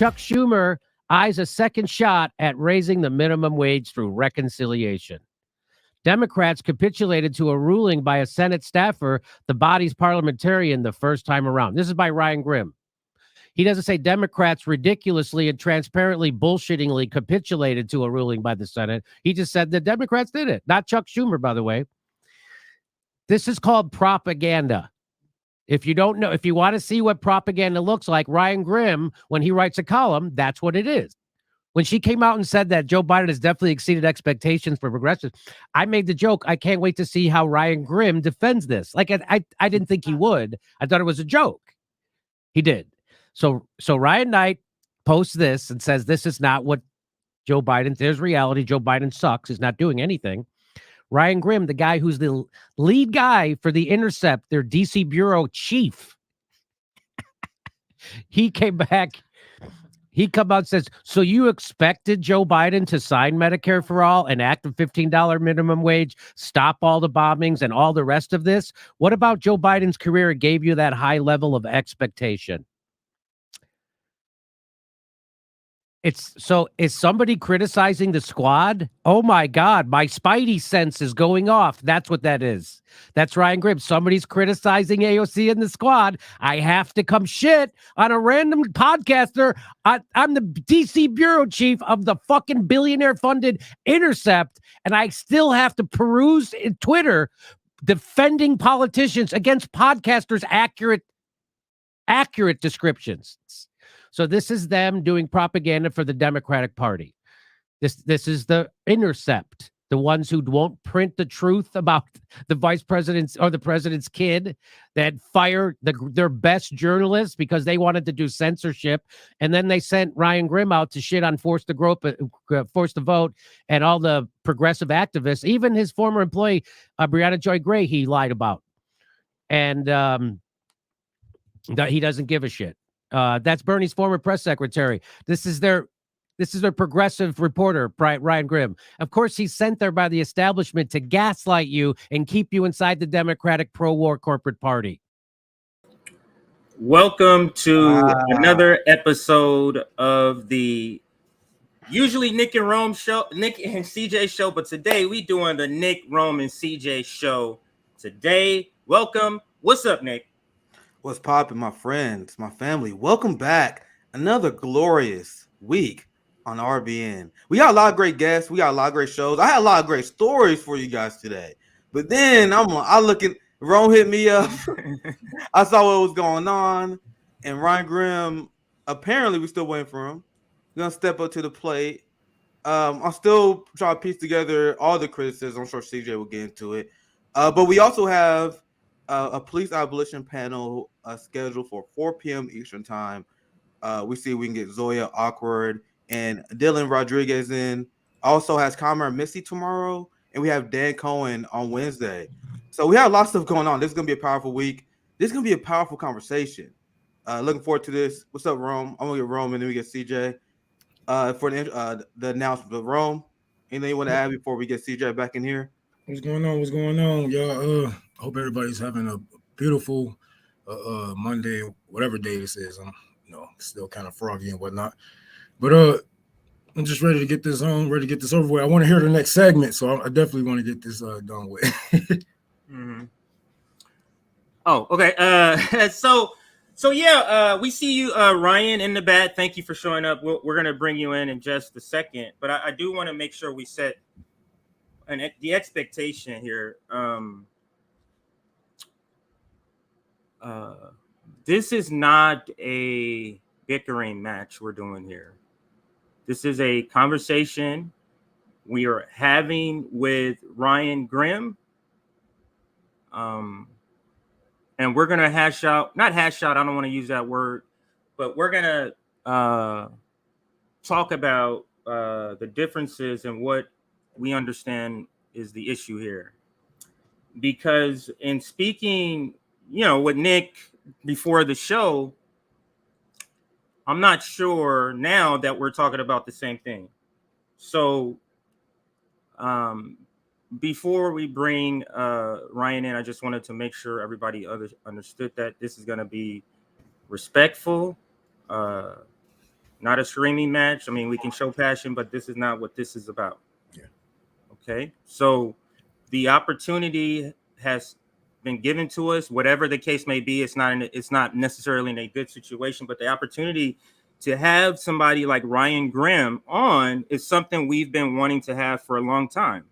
Chuck Schumer eyes a second shot at raising the minimum wage through reconciliation. Democrats capitulated to a ruling by a Senate staffer, the body's parliamentarian, the first time around. This is by Ryan Grimm. He doesn't say Democrats ridiculously and transparently, bullshittingly capitulated to a ruling by the Senate. He just said the Democrats did it, not Chuck Schumer, by the way. This is called propaganda. If you don't know, if you want to see what propaganda looks like, Ryan Grimm, when he writes a column, that's what it is. When she came out and said that Joe Biden has definitely exceeded expectations for progressives, I made the joke, I can't wait to see how Ryan Grimm defends this. Like, I didn't think he would. I thought it was a joke. He did. So Ryan Knight posts this and says, this is not what Joe Biden, there's reality. Joe Biden sucks. He's not doing anything. Ryan Grimm, the guy who's the lead guy for The Intercept, their DC bureau chief, he came back. He come out and says, so you expected Joe Biden to sign Medicare for all, enact a $15 minimum wage, stop all the bombings and all the rest of this? What about Joe Biden's career gave you that high level of expectation? Is somebody criticizing the squad? Oh my God, my spidey sense is going off. That's what that is. That's Ryan Grimm. Somebody's criticizing AOC and the squad. I have to come shit on a random podcaster. I'm the DC bureau chief of the fucking billionaire funded Intercept, and I still have to peruse in Twitter defending politicians against podcasters' accurate descriptions. So this is them doing propaganda for the Democratic Party. This is the Intercept, the ones who won't print the truth about the vice president's or the president's kid, that fired their best journalists because they wanted to do censorship. And then they sent Ryan Grimm out to shit on Force to Vote and all the progressive activists, even his former employee, Brianna Joy Gray, he lied about. And he doesn't give a shit. That's Bernie's former press secretary. This is their progressive reporter, Ryan Grimm. Of course, he's sent there by the establishment to gaslight you and keep you inside the Democratic pro-war corporate party. Welcome to another episode of the usually Nick and CJ show, but today we doing the Nick, Rome, and CJ show today. Welcome. What's up, Nick? What's poppin', my friends, my family? Welcome back. Another glorious week on RBN. We got a lot of great guests. We got a lot of great shows. I had a lot of great stories for you guys today. But then I look at Rome hit me up. I saw what was going on. And Ryan Grimm, apparently we're still waiting for him. He's gonna step up to the plate. I'll still try to piece together all the criticism. I'm sure CJ will get into it. But we also have a police abolition panel scheduled for 4 p.m. Eastern time. We see we can get Zoya Awkward and Dylan Rodriguez in. Also has Comrade Missy tomorrow, and we have Dan Cohen on Wednesday. So we have a lot of stuff going on. This is gonna be a powerful week. This is gonna be a powerful conversation. Looking forward to this. What's up, Rome? I'm gonna get Rome and then we get CJ for the announcement of Rome. Anything you want to add before we get CJ back in here? What's going on, y'all? Hope everybody's having a beautiful Monday, whatever day this is. I'm still kind of froggy and whatnot, but I'm just ready to get this on, ready to get this over with. I want to hear the next segment, so I definitely want to get this done with. Mm-hmm. Oh, okay. So yeah, we see you, Ryan, in the bat. Thank you for showing up. We're gonna bring you in just a second, but I do want to make sure we set the expectation here. This is not a bickering match we're doing here. This is a conversation we are having with Ryan Grimm. And we're going to not hash out, I don't want to use that word, but we're going to talk about the differences and what we understand is the issue here. Because in speaking, with Nick before the show, I'm not sure now that we're talking about the same thing. So before we bring Ryan in, I just wanted to make sure everybody understood that this is going to be respectful, not a screaming match. I mean, we can show passion, but this is not what this is about. Yeah. Okay. So the opportunity has been given to us, whatever the case may be. It's not necessarily in a good situation, but the opportunity to have somebody like Ryan Grimm on is something we've been wanting to have for a long time.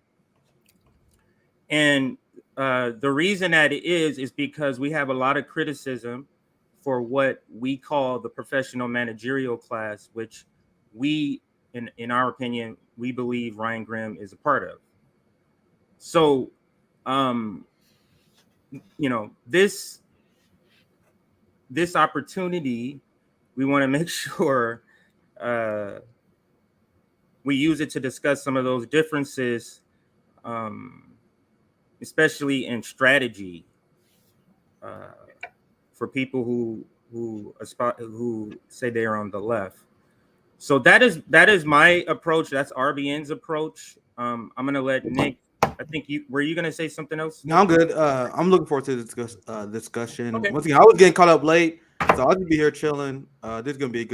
And the reason that it is because we have a lot of criticism for what we call the professional managerial class, which we, in our opinion, we believe Ryan Grimm is a part of. So, this opportunity, we want to make sure we use it to discuss some of those differences, especially in strategy, for people who say they are on the left. So that is my approach. That's RBN's approach. I'm gonna let Nick. I think were you gonna say something else? No, I'm good. I'm looking forward to the discussion. Okay. Once again, I was getting caught up late, so I'll just be here chilling. This is gonna be a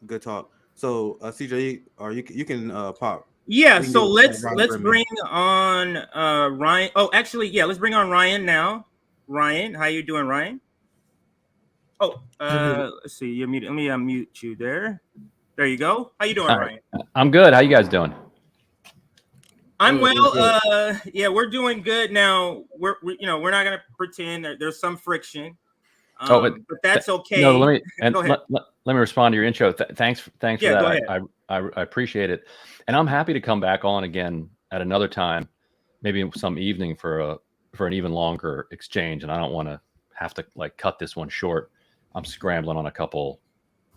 good talk. So, CJ, or you can pop. Yeah. We can So get let's bring on Ryan. Oh, actually, yeah. Let's bring on Ryan now. Ryan, how you doing, Ryan? Oh, let's see. You're muted. Let me unmute you there. There you go. How you doing, Ryan? I'm good. How you guys doing? I'm well. Yeah, we're doing good now. We're not gonna pretend that there's some friction. But that's okay. No, let me respond to your intro. Thanks for that. Go ahead. I appreciate it, and I'm happy to come back on again at another time, maybe some evening for an even longer exchange. And I don't want to have to cut this one short. I'm scrambling on a couple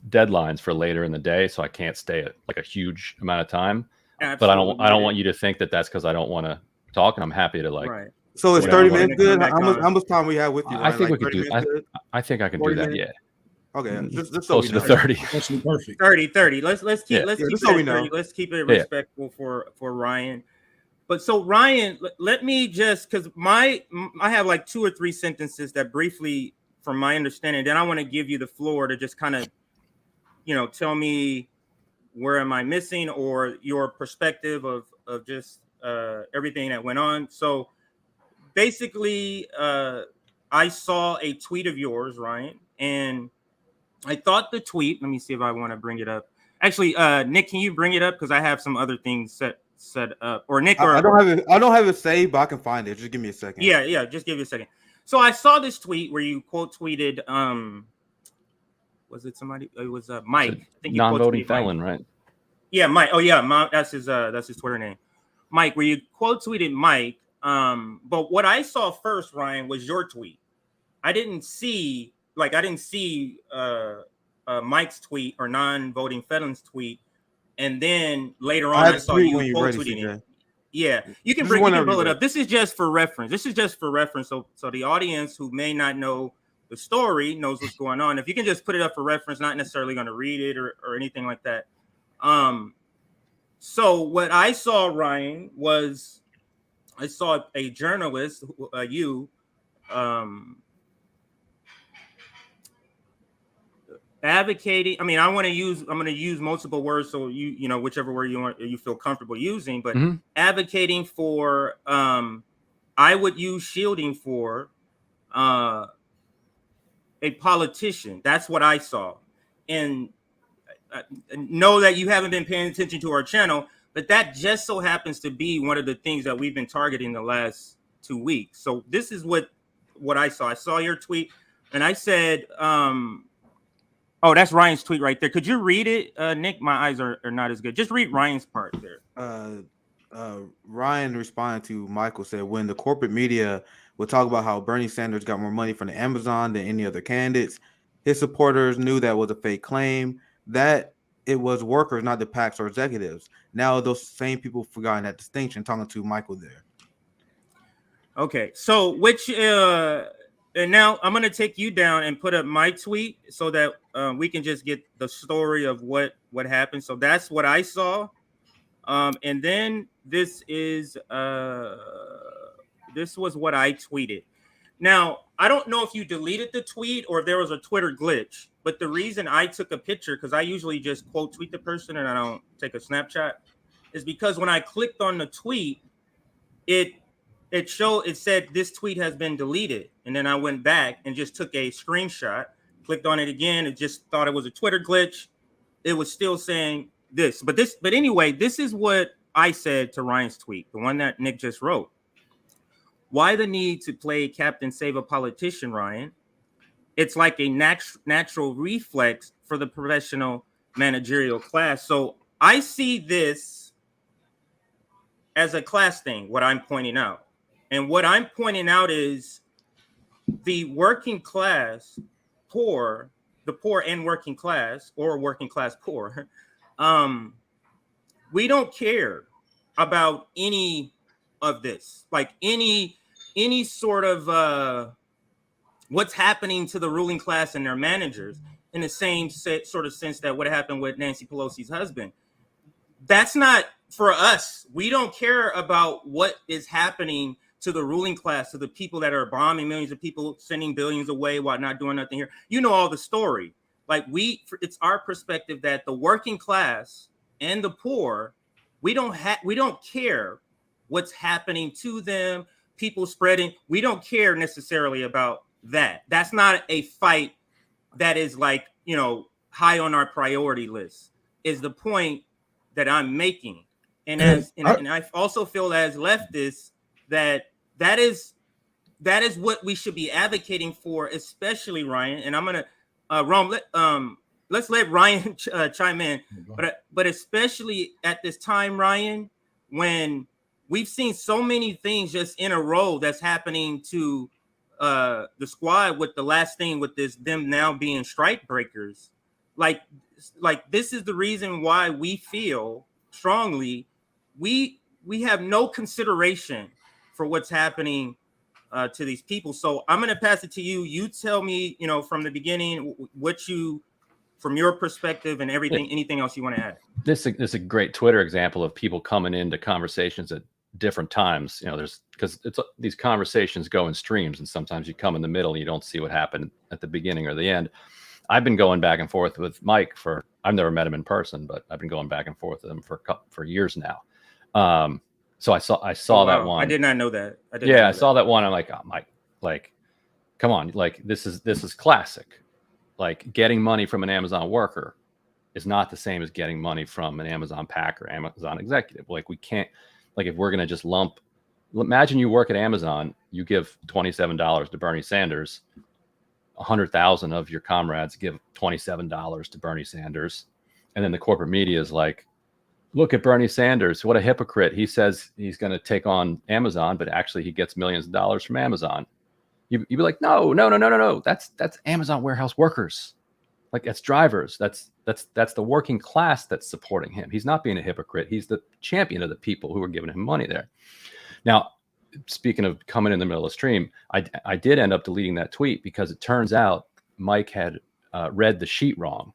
deadlines for later in the day, so I can't stay at a huge amount of time. Absolutely. But I don't want you to think that that's because I don't want to talk, and I'm happy to Right. So it's 30 minutes good. How much time we have with you? I think we could do. I think I can do that. Minutes? Yeah. Okay. Just close to 30. That's perfect. 30. Let's keep it at 30. Let's keep it respectful for Ryan. But so Ryan, let me just, because I have 2 or 3 sentences that briefly, from my understanding, then I want to give you the floor to just kind of, tell me where am I missing, or your perspective of just everything that went on. So basically, I saw a tweet of yours, Ryan, and I thought the tweet, let me see if I want to bring it up. Actually, Nick, can you bring it up? Because I have some other things set up. Or Nick, I don't have it saved, but I can find it. Just give me a second. Yeah, just give you a second. So I saw this tweet where you quote tweeted, was it somebody? It was Mike. I think non-voting felon, right? Yeah, Mike. Oh yeah, that's his Twitter name. Mike, where you quote tweeted Mike. But what I saw first, Ryan, was your tweet. I didn't see Mike's tweet or non-voting felon's tweet, and then later on I saw you quote tweeting it. Yeah, you can pull it up. This is just for reference. So the audience who may not know the story knows what's going on. If you can just put it up for reference, not necessarily going to read it or anything like that. So what I saw, Ryan, was I saw a journalist, advocating. I mean, I'm going to use multiple words, so whichever word you feel comfortable using, but advocating for, I would use shielding for a politician. That's what I saw. And know that you haven't been paying attention to our channel, but that just so happens to be one of the things that we've been targeting the last 2 weeks. So this is what I saw. I saw your tweet, and I said, oh, that's Ryan's tweet right there. Could you read it, Nick? My eyes are not as good. Just read Ryan's part there. Ryan responded to Michael, said, when the corporate media would talk about how Bernie Sanders got more money from the Amazon than any other candidates, his supporters knew that was a fake claim, that it was workers, not the PACs or executives. Now those same people forgotten that distinction, talking to Michael there. Okay, so and now I'm going to take you down and put up my tweet so that we can just get the story of what happened. So that's what I saw. And then this was what I tweeted. Now, I don't know if you deleted the tweet or if there was a Twitter glitch, But the reason I took a picture, because I usually just quote tweet the person and I don't take a snapshot, is because when I clicked on the tweet, it said this tweet has been deleted. And then I went back and just took a screenshot, clicked on it again, and just thought it was a Twitter glitch. It was still saying this. But anyway, this is what I said to Ryan's tweet, the one that Nick just wrote. Why the need to play Captain Save a Politician, Ryan? It's like a natural reflex for the professional managerial class. So I see this as a class thing, what I'm pointing out. And what I'm pointing out is the working class poor, the poor and working class, or working class poor, we don't care about any of this, like any sort of what's happening to the ruling class and their managers, in the same sort of sense that what happened with Nancy Pelosi's husband. That's not for us. We don't care about what is happening to the ruling class, to the people that are bombing millions of people, sending billions away while not doing nothing here. You know all the story. Like it's our perspective that the working class and the poor, we don't care what's happening to them, people spreading. We don't care necessarily about that. That's not a fight that is like, high on our priority list, is the point that I'm making. And I also feel as leftists that is what we should be advocating for, especially Ryan. And I'm gonna Rome, let's let Ryan chime in, but especially at this time, Ryan, when we've seen so many things just in a row that's happening to the squad, with the last thing with them now being strike breakers. Like this is the reason why we feel strongly we have no consideration for what's happening to these people. So I'm going to pass it to you. You tell me, from the beginning, from your perspective and everything, anything else you want to add. This is a great Twitter example of people coming into conversations at different times. Because these conversations go in streams, and sometimes you come in the middle and you don't see what happened at the beginning or the end. I've been going back and forth with Mike I've never met him in person, but I've been going back and forth with him for years now. So I saw that one. I did not know that. I saw that one. I'm like, oh, Mike, like, come on, like this is classic. Like, getting money from an Amazon worker is not the same as getting money from an Amazon packer, Amazon executive. Like, we can't, like, if we're going to just imagine you work at Amazon, you give $27 to Bernie Sanders, 100,000 of your comrades give $27 to Bernie Sanders. And then the corporate media is like, look at Bernie Sanders. What a hypocrite. He says he's going to take on Amazon, but actually he gets millions of dollars from Amazon. You'd be like, no. That's Amazon warehouse workers. Like, that's drivers. That's the working class that's supporting him. He's not being a hypocrite. He's the champion of the people who are giving him money there. Now, speaking of coming in the middle of the stream, I did end up deleting that tweet because it turns out Mike had read the sheet wrong.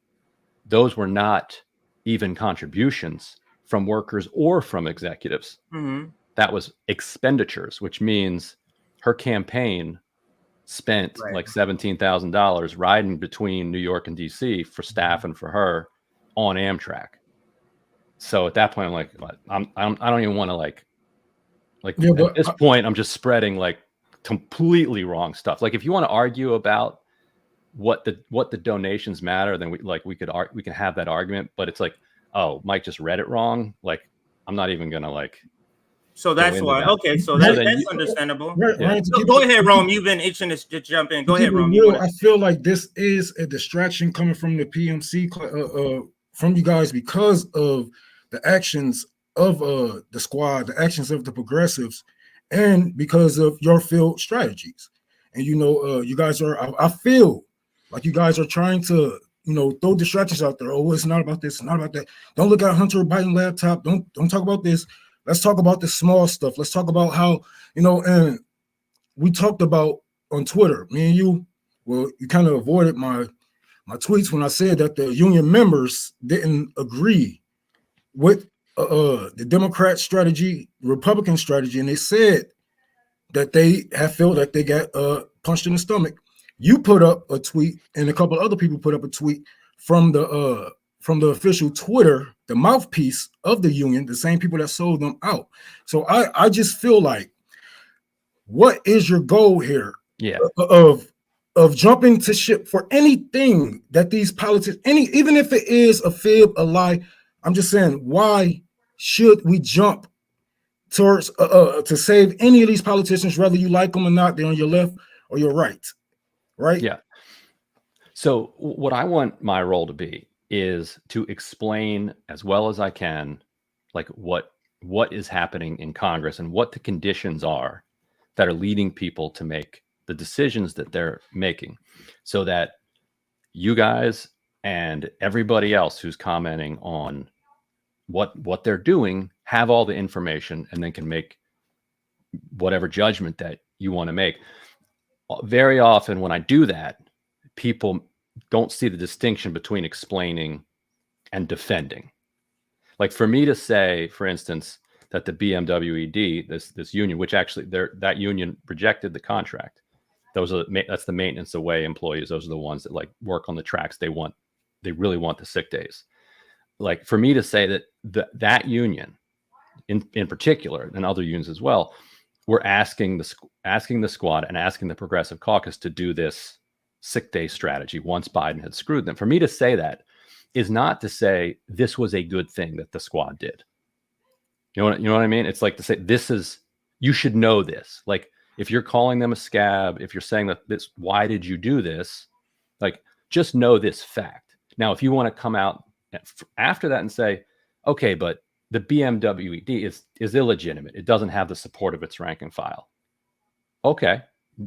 Those were not even contributions from workers or from executives. Mm-hmm. That was expenditures, which means her campaign spent like $17,000 riding between New York and DC for staff and for her on Amtrak. So at that point, I'm like, I don't even want to at this point, I'm just spreading like completely wrong stuff. Like, if you want to argue about what the donations matter, then we can have that argument. But it's like, oh, Mike just read it wrong. Like, I'm not even gonna like. So that's why. That. Okay, so that's understandable. Right, so go ahead, Rome. You've been itching to jump in. Go ahead, Rome. I feel like this is a distraction coming from the PMC, from you guys, because of the actions of the squad, the actions of the progressives, and because of your field strategies. And you guys are. I feel like you guys are trying to throw distractions out there. Oh, it's not about this, it's not about that. Don't look at Hunter Biden laptop. Don't talk about this. Let's talk about the small stuff. Let's talk about how, and we talked about on Twitter, me and you, well, you kind of avoided my tweets when I said that the union members didn't agree with the Democrat strategy, Republican strategy, and they said that they have felt like they got punched in the stomach. You put up a tweet, and a couple other people put up a tweet from the official Twitter, the mouthpiece of the union, the same people that sold them out. So I just feel like, what is your goal here? Yeah. Of jumping to ship for anything that these politics, even if it is a fib, a lie. I'm just saying, why should we jump towards to save any of these politicians, whether you like them or not? They're on your left or your right, right? Yeah. So what I want my role to be is to explain as well as I can, like what is happening in Congress and what the conditions are that are leading people to make the decisions that they're making, so that you guys and everybody else who's commenting on what they're doing have all the information and then can make whatever judgment that you want to make. Very often when I do that, people don't see the distinction between explaining and defending. Like for me to say, for instance, that the BMW ED, this union, which actually that union rejected the contract. That's the maintenance away employees. Those are the ones that like work on the tracks. They really want the sick days. Like for me to say that that union in particular, and other unions as well, were asking the squad and asking the Progressive Caucus to do this sick day strategy once Biden had screwed them. For me to say that is not to say this was a good thing that the squad did. You know what I mean? It's like to say you should know this. Like if you're calling them a scab, if you're saying that why did you do this? Like just know this fact. Now, if you want to come out after that and say, okay, but the BMW ED is illegitimate. It doesn't have the support of its rank and file. Okay,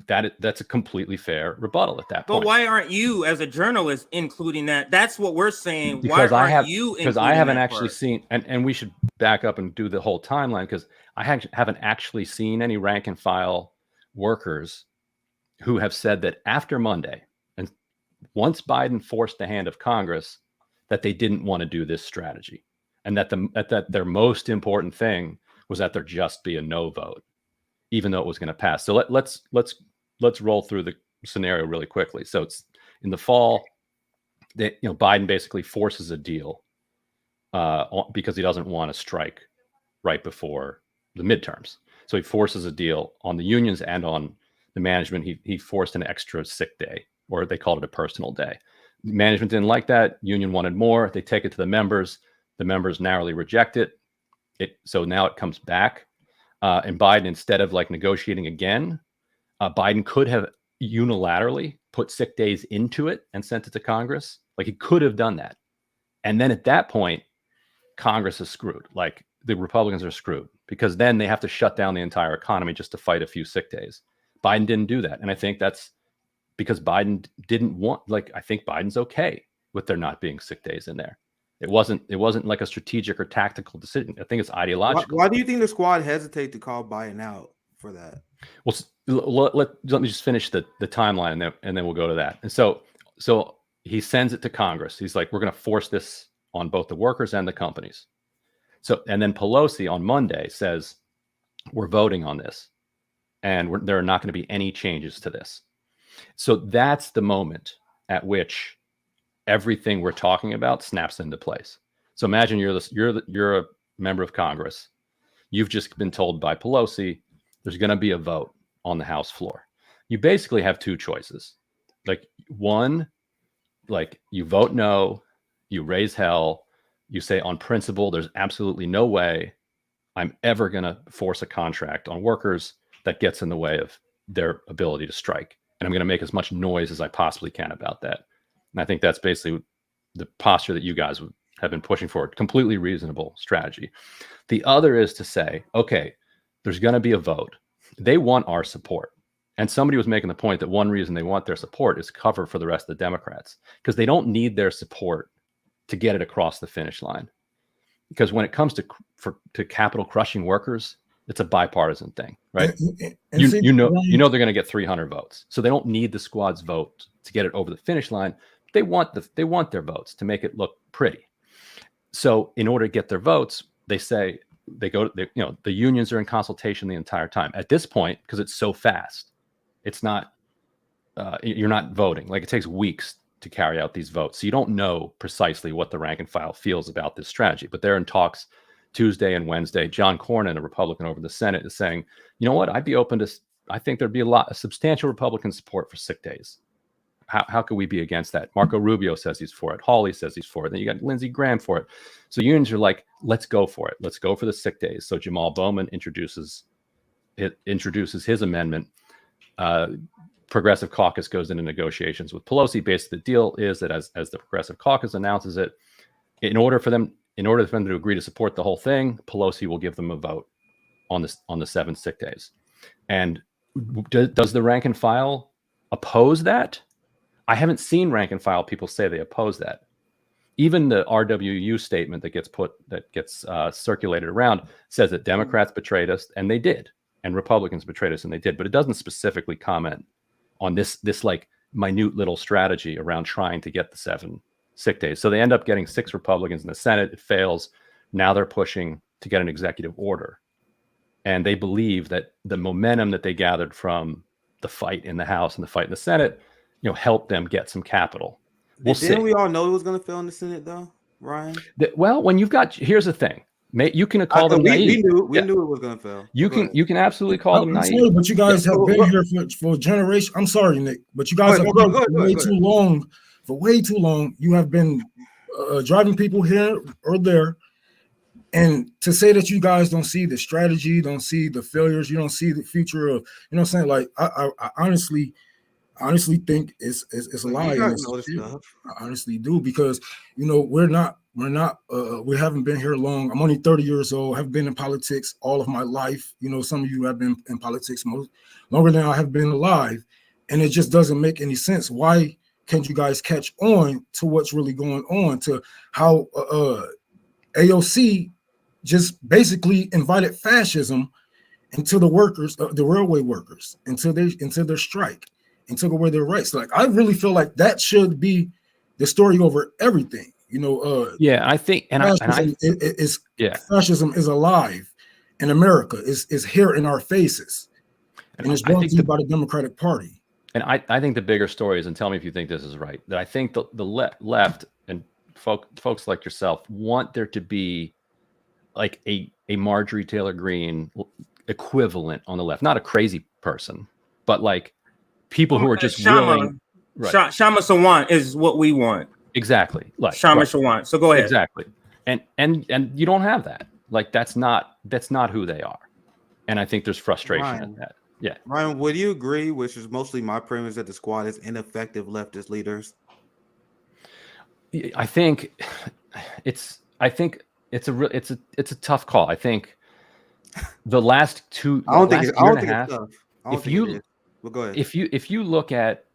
that's a completely fair rebuttal at that point. But why aren't you, as a journalist, including that? That's what we're saying. Because why aren't you? Because I haven't actually seen, and we should back up and do the whole timeline, because I haven't actually seen any rank and file workers who have said that after Monday, and once Biden forced the hand of Congress, that they didn't want to do this strategy, and that their most important thing was that there just be a no vote, even though it was going to pass. So let's roll through the scenario really quickly. So it's in the fall that Biden basically forces a deal because he doesn't want to strike right before the midterms. So he forces a deal on the unions and on the management. He forced an extra sick day, or they called it a personal day. Management didn't like that. Union wanted more. They take it to the members. The members narrowly reject it. So now it comes back. And Biden, instead of like negotiating again, Biden could have unilaterally put sick days into it and sent it to Congress. Like he could have done that. And then at that point, Congress is screwed. Like the Republicans are screwed, because then they have to shut down the entire economy just to fight a few sick days. Biden didn't do that. And I think that's because Biden didn't want, I think Biden's okay with there not being sick days in there. It wasn't like a strategic or tactical decision. I think it's ideological. Why do you think the squad hesitate to call Biden out for that? Well, let me just finish the timeline, and then we'll go to that. And so he sends it to Congress. He's like, we're going to force this on both the workers and the companies. So, and then Pelosi on Monday says, we're voting on this, and there are not going to be any changes to this. So that's the moment at which everything we're talking about snaps into place. So imagine you're a member of Congress. You've just been told by Pelosi there's going to be a vote on the House floor. You basically have two choices. Like one, like you vote no, you raise hell, you say on principle there's absolutely no way I'm ever going to force a contract on workers that gets in the way of their ability to strike. And I'm going to make as much noise as I possibly can about that. And I think that's basically the posture that you guys have been pushing forward. Completely reasonable strategy. The other is to say, okay, there's going to be a vote. They want our support. And somebody was making the point that one reason they want their support is cover for the rest of the Democrats, because they don't need their support to get it across the finish line. Because when it comes to capital crushing workers, it's a bipartisan thing, right? You know they're going to get 300 votes, so they don't need the squad's vote to get it over the finish line. They want their votes to make it look pretty. So in order to get their votes, the unions are in consultation the entire time. At this point, because it's so fast, it's not you're not voting. Like, it takes weeks to carry out these votes. So you don't know precisely what the rank and file feels about this strategy. But they're in talks Tuesday and Wednesday. John Cornyn, a Republican over the Senate, is saying, you know what, I'd be open to, I think there'd be a substantial Republican support for sick days. How could we be against that? Marco Rubio says he's for it. Hawley says he's for it. Then you got Lindsey Graham for it. So unions are like, let's go for it. Let's go for the sick days. So Jamal Bowman introduces his amendment. Progressive Caucus goes into negotiations with Pelosi. Basically, the deal is that as the Progressive Caucus announces it, in order for them to agree to support the whole thing, Pelosi will give them a vote on the 7 sick days. And does the rank and file oppose that? I haven't seen rank and file people say they oppose that. Even the RWU statement that gets circulated around says that Democrats betrayed us, and they did, and Republicans betrayed us, and they did. But it doesn't specifically comment on this like minute little strategy around trying to get the 7 sick days. So they end up getting 6 Republicans in the Senate. It fails. Now they're pushing to get an executive order, and they believe that the momentum that they gathered from the fight in the House and the fight in the Senate, help them get some capital. Didn't we all know it was going to fail in the Senate, though, Ryan? Well, when here's the thing. You can call them naive. We knew it was going to fail. You can absolutely call them naive. Sorry, but you guys have been here for a generation. I'm sorry, Nick, but you guys have been way too long. For way too long, you have been driving people here or there. And to say that you guys don't see the strategy, don't see the failures, you don't see the future of, what I'm saying? Like, I honestly think it's a lie. I honestly do, because we haven't been here long. I'm only 30 years old. Have been in politics all of my life. Some of you have been in politics longer than I have been alive, and it just doesn't make any sense. Why can't you guys catch on to what's really going on, to how AOC just basically invited fascism into the workers, the railway workers, into their strike, and took away their rights. Like, I really feel like that should be the story over everything. I think, fascism is alive in America. Is here in our faces, and it's brought to you by the Democratic Party. And I think the bigger story is, and tell me if you think this is right, that I think the left and folks like yourself want there to be like a Marjorie Taylor Greene equivalent on the left, not a crazy person, but like people who are just willing. Right. Shama Sawant is what we want. Exactly. Like Shama Sawant. So go ahead. Exactly. And you don't have that. Like, that's not who they are. And I think there's frustration in that. Yeah. Ryan, would you agree, which is mostly my premise, that the squad is ineffective leftist leaders? I think it's a tough call. I think the last two. I don't think it's tough. Well, go ahead. If you look at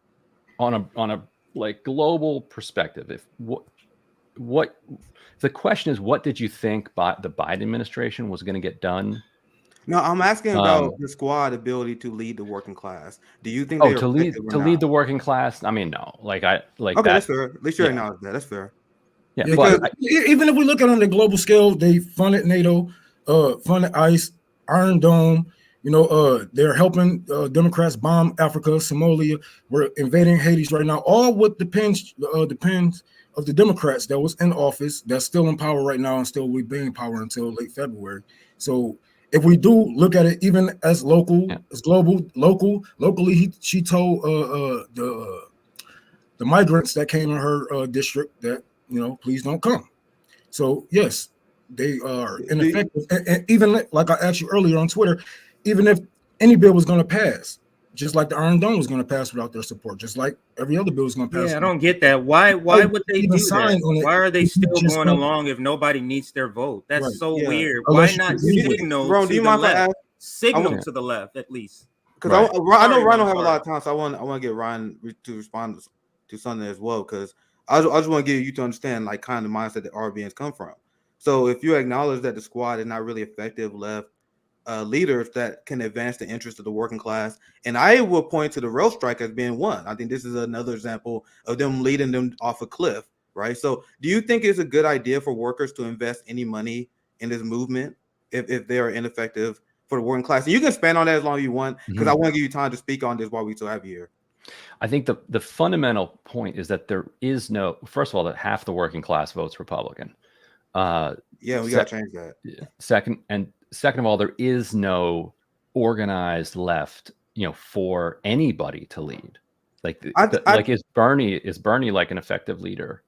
on a like global perspective, if the question is, what did you think the Biden administration was going to get done? No, I'm asking about the squad ability to lead the working class. Do you think to lead the working class? I mean, no. Okay, that's fair. At least you acknowledge that. That's fair. Yeah, because even if we look at it on the global scale, they funded NATO, funded ICE, Iron Dome. They're helping Democrats bomb Africa, Somalia. We're invading Haiti right now, all with depends of the Democrats that was in office, that's still in power right now, and still will be in power until late February. So if we do look at it, even as local, as locally, she told the migrants that came in her district that, please don't come. So yes, they are ineffective. And even like I asked you earlier on Twitter, even if any bill was going to pass, just like the Iron Dome was going to pass without their support, just like every other bill is going to pass. Yeah, I don't get that. Why would they do that? Why are they still going along if nobody needs their vote? That's so weird. Why not signal to the left? Signal to the left, at least. Because I know Ryan don't have a lot of time, so I want to get Ryan to respond to something as well, because I just want to get you to understand like kind of the mindset that RBNs come from. So if you acknowledge that the squad is not really effective left leaders that can advance the interests of the working class, and I will point to the rail strike as being one. I think this is another example of them leading them off a cliff, right? So do you think it's a good idea for workers to invest any money in this movement if they are ineffective for the working class? And you can expand on that as long as you want, because I want to give you time to speak on this while we still have you here. I think the fundamental point is that there is no, first of all, that half the working class votes Republican. Yeah, we got to change that. Second of all, there is no organized left, for anybody to lead. Like, is Bernie like an effective leader?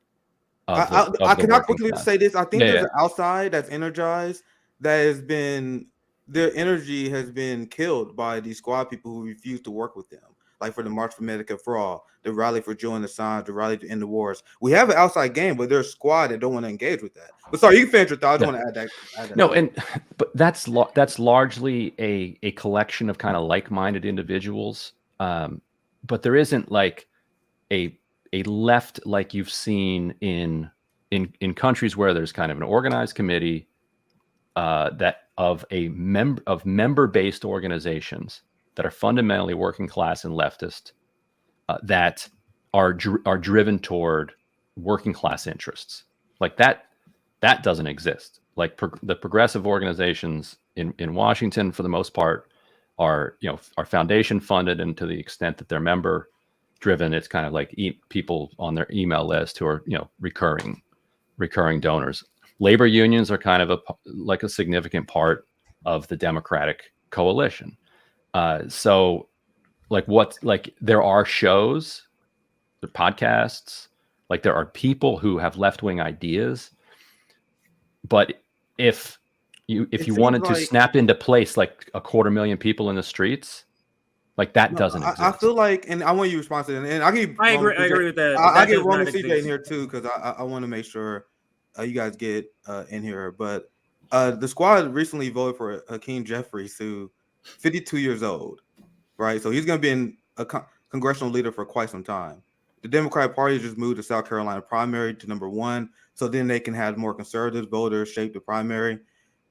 I cannot quickly say this. I think there's an outside that's energized that has been, their energy has been killed by these squad people who refuse to work with them. Like for the March for Medicare for All, the rally for Join the Signs, the rally to end the wars. We have an outside game, but there's a squad that don't want to engage with that. But sorry, you can finish your thoughts. I just want to add that. No, but that's largely a collection of kind of like-minded individuals. But there isn't like a left like you've seen in countries where there's kind of an organized committee that of member-based organizations that are fundamentally working class and leftist, that are driven toward working class interests. Like that doesn't exist. Like the progressive organizations in Washington, for the most part, are foundation funded, and to the extent that they're member driven, it's kind of like people on their email list who are recurring donors. Labor unions are kind of a significant part of the Democratic coalition. So there are shows, there are podcasts, like there are people who have left-wing ideas, but if you wanted to snap into place like 250,000 people in the streets, like that doesn't exist. I feel like, and I want you to respond to that, and I agree with that. I get Roman CJ in here too, because I want to make sure you guys get in here. But the squad recently voted for Hakeem Jeffries, who 52 years old, right? So he's going to be a congressional leader for quite some time. The Democratic Party just moved the South Carolina primary to number 1, so then they can have more conservative voters shape the primary.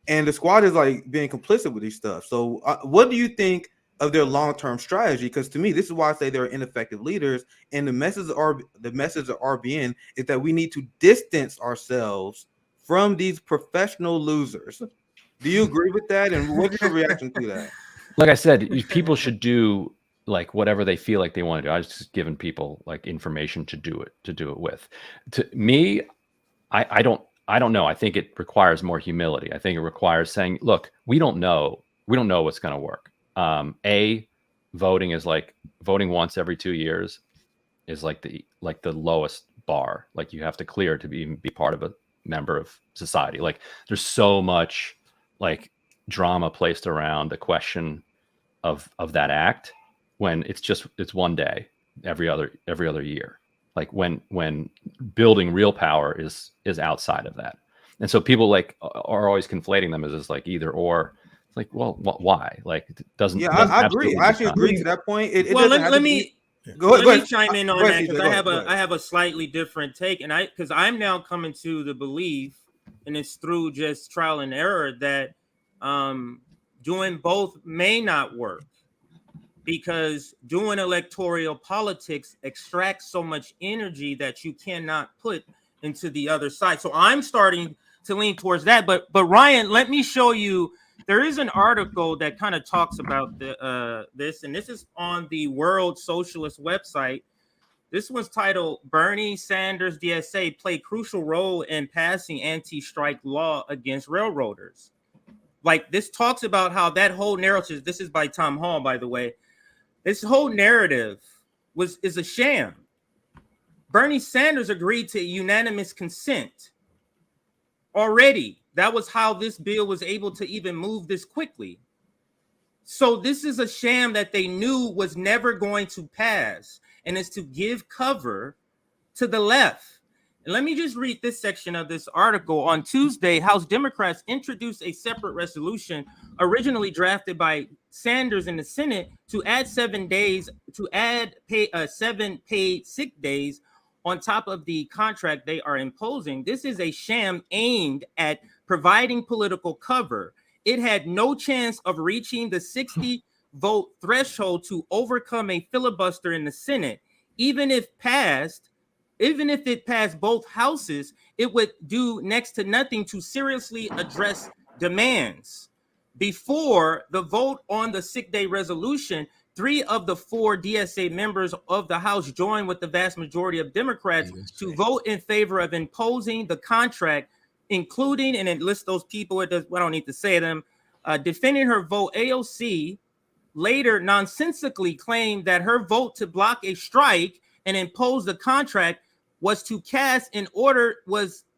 And the squad is like being complicit with these stuff. So what do you think of their long-term strategy? Because to me, this is why I say they're ineffective leaders. And the message of RBN is that we need to distance ourselves from these professional losers. Do you agree with that? And what's your reaction to that? Like I said, people should do like whatever they feel like they want to do. I was just giving people like information to do it with. To me, I don't know. I think it requires more humility. I think it requires saying, look, we don't know what's going to work. Voting is like voting once every 2 years is like the lowest bar. Like you have to clear to even be part of a member of society. Like there's so much like drama placed around the question of that act, when it's one day every other year. Like when building real power is outside of that. And so people like are always conflating them as just like either or. It's like, well, why? Like it doesn't. Yeah, I agree. I actually agree to that point. Let me chime in on that, because I have a slightly different take, and because I'm now coming to the belief, and it's through just trial and error, that doing both may not work, because doing electoral politics extracts so much energy that you cannot put into the other side. So I'm starting to lean towards that. But Ryan, let me show you. There is an article that kind of talks about this, and this is on the World Socialist website. This one's titled "Bernie Sanders DSA Play Crucial Role in Passing Anti-Strike Law Against Railroaders." Like, this talks about how that whole narrative, this is by Tom Hall, by the way, this whole narrative is a sham. Bernie Sanders agreed to unanimous consent already. That was how this bill was able to even move this quickly. So this is a sham that they knew was never going to pass, and it's to give cover to the left. And let me just read this section of this article. On Tuesday, House Democrats introduced a separate resolution originally drafted by Sanders in the Senate to add 7 paid sick days on top of the contract they are imposing. This is a sham aimed at providing political cover. It had no chance of reaching the 60 vote threshold to overcome a filibuster in the Senate. Even if it passed both houses, it would do next to nothing to seriously address demands. Before the vote on the sick day resolution, 3 of the 4 DSA members of the House joined with the vast majority of Democrats to vote in favor of imposing the contract, including, and it lists those people, it does, I don't need to say them, defending her vote. AOC later nonsensically claimed that her vote to block a strike and impose the contract was cast in order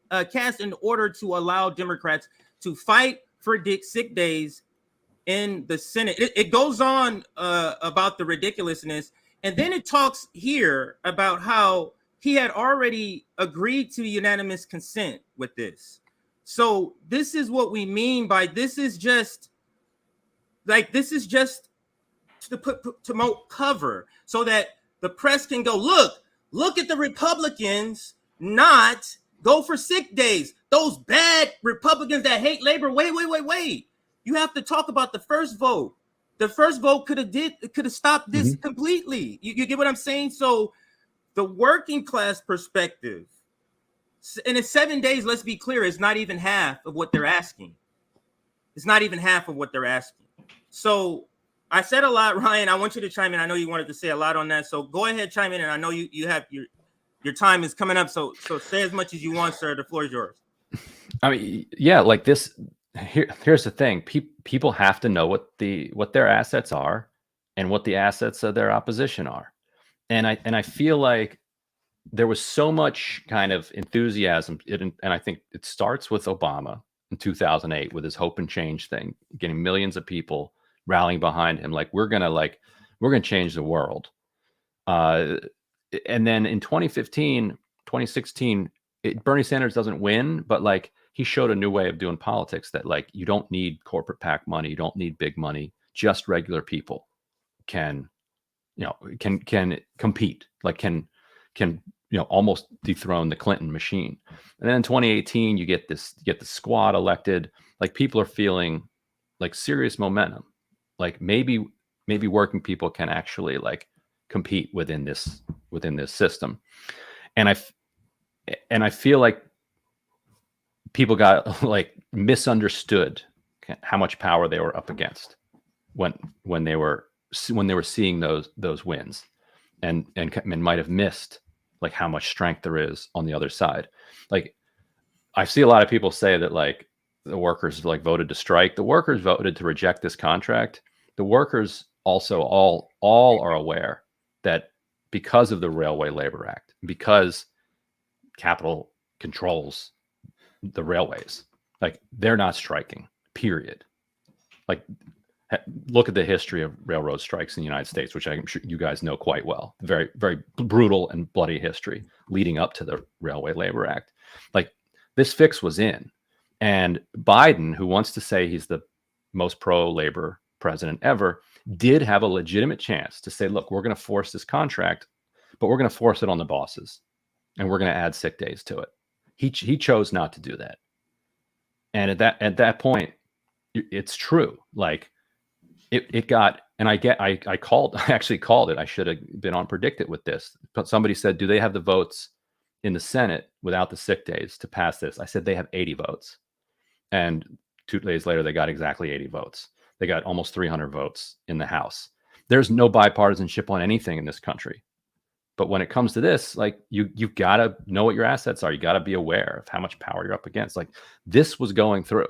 to allow Democrats to fight for sick days in the Senate. It goes on about the ridiculousness, and then it talks here about how he had already agreed to unanimous consent with this. So this is what we mean by this is just to promote cover so that the press can go, look at the Republicans not go for sick days. Those bad Republicans that hate labor. Wait. You have to talk about the first vote. The first vote could have stopped this completely. You get what I'm saying? So the working class perspective, and in 7 days, let's be clear, is not even half of what they're asking. It's not even half of what they're asking. So I said a lot, Ryan. I want you to chime in. I know you wanted to say a lot on that. So go ahead, chime in. And I know you have your time is coming up. So say as much as you want, sir. The floor is yours. I mean, yeah, like this. Here's the thing: people have to know what their assets are and what the assets of their opposition are, and I feel like there was so much kind of enthusiasm, and I think it starts with Obama in 2008 with his hope and change thing, getting millions of people rallying behind him, like we're gonna change the world, and then in 2015, 2016, Bernie Sanders doesn't win, but like he showed a new way of doing politics that like you don't need corporate PAC money, you don't need big money, just regular people can compete, like can almost dethrone the Clinton machine. And then in 2018 you get the squad elected, like people are feeling like serious momentum, like maybe working people can actually like compete within this system. And I feel like people got like misunderstood how much power they were up against when they were seeing those wins, and might have missed like how much strength there is on the other side. Like I see a lot of people say that like the workers like voted to strike. The workers voted to reject this contract. The workers also all are aware that because of the Railway Labor Act, because capital controls the railways, like they're not striking, period. Like look at the history of railroad strikes in the United States, which I'm sure you guys know quite well. Very, very brutal and bloody history leading up to the Railway Labor Act. Like this fix was in, and Biden, who wants to say he's the most pro-labor president ever, did have a legitimate chance to say, look, we're going to force this contract, but we're going to force it on the bosses, and we're going to add sick days to it. He chose not to do that. And at that point, it's true. Like it got, and I actually called it. I should have been on Predict It with this. But somebody said, do they have the votes in the Senate without the sick days to pass this? I said, they have 80 votes. And 2 days later, they got exactly 80 votes. They got almost 300 votes in the House. There's no bipartisanship on anything in this country. But when it comes to this, like you've got to know what your assets are. You got to be aware of how much power you're up against. Like this was going through.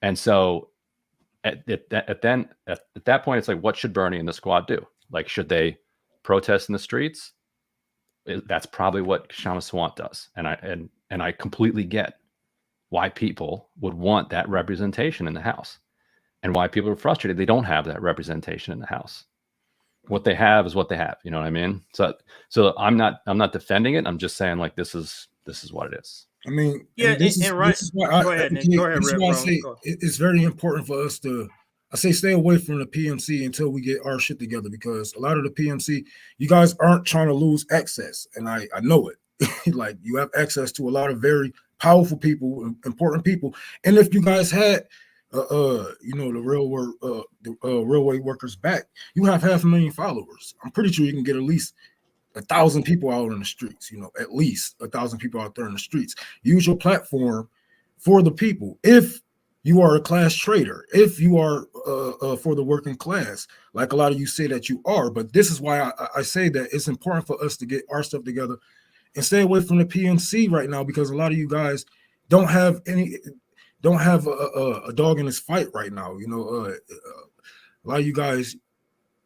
And so at that point, it's like, what should Bernie and the squad do? Like, should they protest in the streets? That's probably what Kshama Sawant does. And I completely get why people would want that representation in the House, and why people are frustrated they don't have that representation in the House. What they have is what they have. You know what I mean? So I'm not defending it. I'm just saying like this is what it is. I mean, yeah, this is why go ahead, Nick. Go ahead, I say it's very important for us to, I say, stay away from the PMC until we get our shit together, because a lot of the PMC, you guys aren't trying to lose access, and I know it. Like you have access to a lot of very powerful people, important people, and if you guys had the railway workers back, you have 500,000 followers. I'm pretty sure you can get at least 1,000 people out in the streets, at least 1,000 people out there in the streets. Use your platform for the people. If you are a class traitor. If you are for the working class, like a lot of you say that you are. But this is why I say that it's important for us to get our stuff together and stay away from the PNC right now, because a lot of you guys don't have a dog in this fight right now. You know, a lot of you guys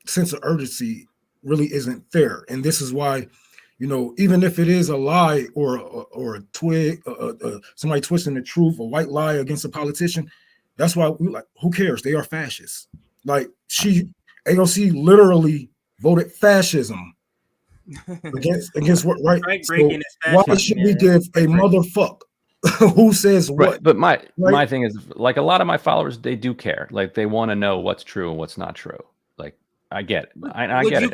sense of urgency really isn't there, and this is why, you know, even if it is a lie or a twig, somebody twisting the truth, a white lie against a politician, that's why we like, who cares? They are fascists. Like AOC literally voted fascism against what, right? So why should we give a motherfuck who says what? Right. But my thing is, like, a lot of my followers, they do care. Like, they want to know what's true and what's not true. Like, I get it. I get it.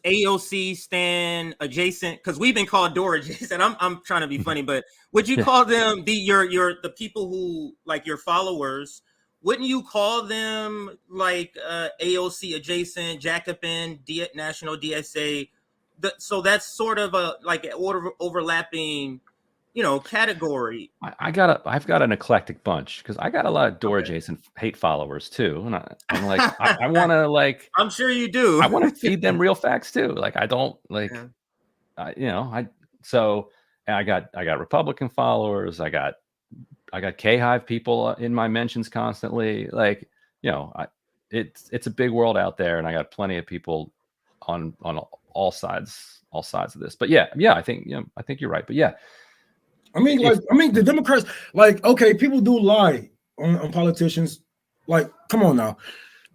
AOC stand adjacent? Because we've been called door adjacent. I'm trying to be funny, but would you call them the people who, like, your followers? Wouldn't you call them like AOC adjacent, Jacobin, National DSA? So that's sort of a like an overlapping, you know, category. I've got an eclectic bunch, because I got a lot of door adjacent hate followers too, and I'm like, I want to, like, I'm sure you do. I want to feed them real facts too. Like, I don't like, you know, so I got Republican followers. I got K-Hive people in my mentions constantly. Like, you know, it's a big world out there, and I got plenty of people on all sides of this. But yeah, I think you're right. But yeah. I mean, the Democrats, like, okay, people do lie on politicians. Like, come on now.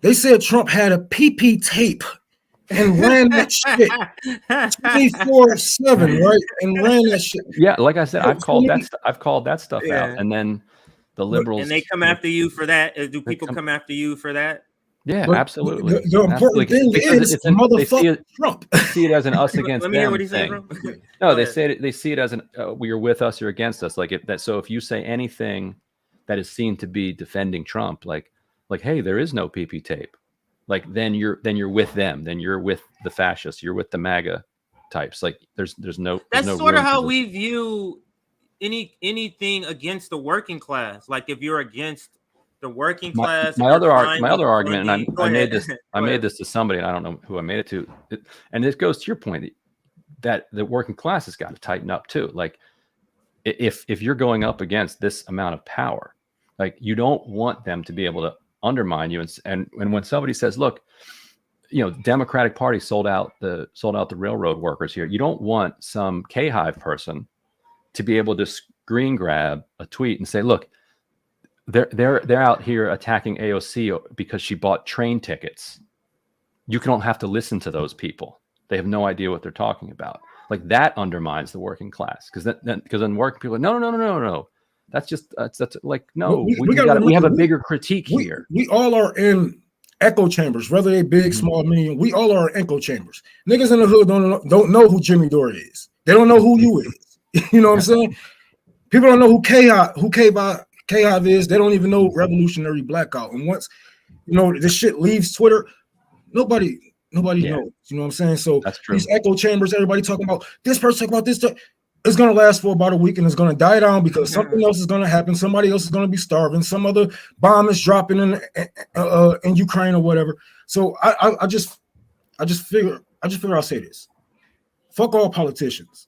They said Trump had a PP tape and ran that shit 24/7, right? And ran that shit. Yeah, like I said, I've called that stuff out, and then the liberals, and they come after you for that. Do people come after you for that? Yeah, absolutely. The important thing is motherfucker Trump. They see it as an us against Let me hear them what he said, thing. bro. No, they see it as an you're with us, you're against us. Like, so if you say anything that is seen to be defending Trump, like hey, there is no PP tape, like then you're with them, then you're with the fascists, you're with the MAGA types. Like, there's no. That's sort of how we view anything against the working class. Like, if you're against the working class. My other argument, and I made this to somebody, and I don't know who I made it to, and this goes to your point that the working class has got to tighten up too. Like, if you're going up against this amount of power, like, you don't want them to be able to undermine you. And when somebody says, look, you know, Democratic Party sold out the railroad workers here, you don't want some K-Hive person to be able to screen grab a tweet and say, look, they're out here attacking AOC because she bought train tickets. You don't have to listen to those people. They have no idea what they're talking about. Like, that undermines the working class, because then working people are, no. That's like, no. We have a bigger critique here. We all are in echo chambers, whether they big, small, medium. We all are in echo chambers. Niggas in the hood don't know who Jimmy Dore is. They don't know who you is. You know what I'm saying? People don't know who K-Hive is. They don't even know Revolutionary Blackout. And once, you know, this shit leaves Twitter, nobody knows. You know what I'm saying? So that's true. These echo chambers, everybody talking about this person, talking about this stuff, it's going to last for about a week, and it's going to die down because something else is going to happen. Somebody else is going to be starving. Some other bomb is dropping in Ukraine or whatever. So I just figure I'll say this. Fuck all politicians.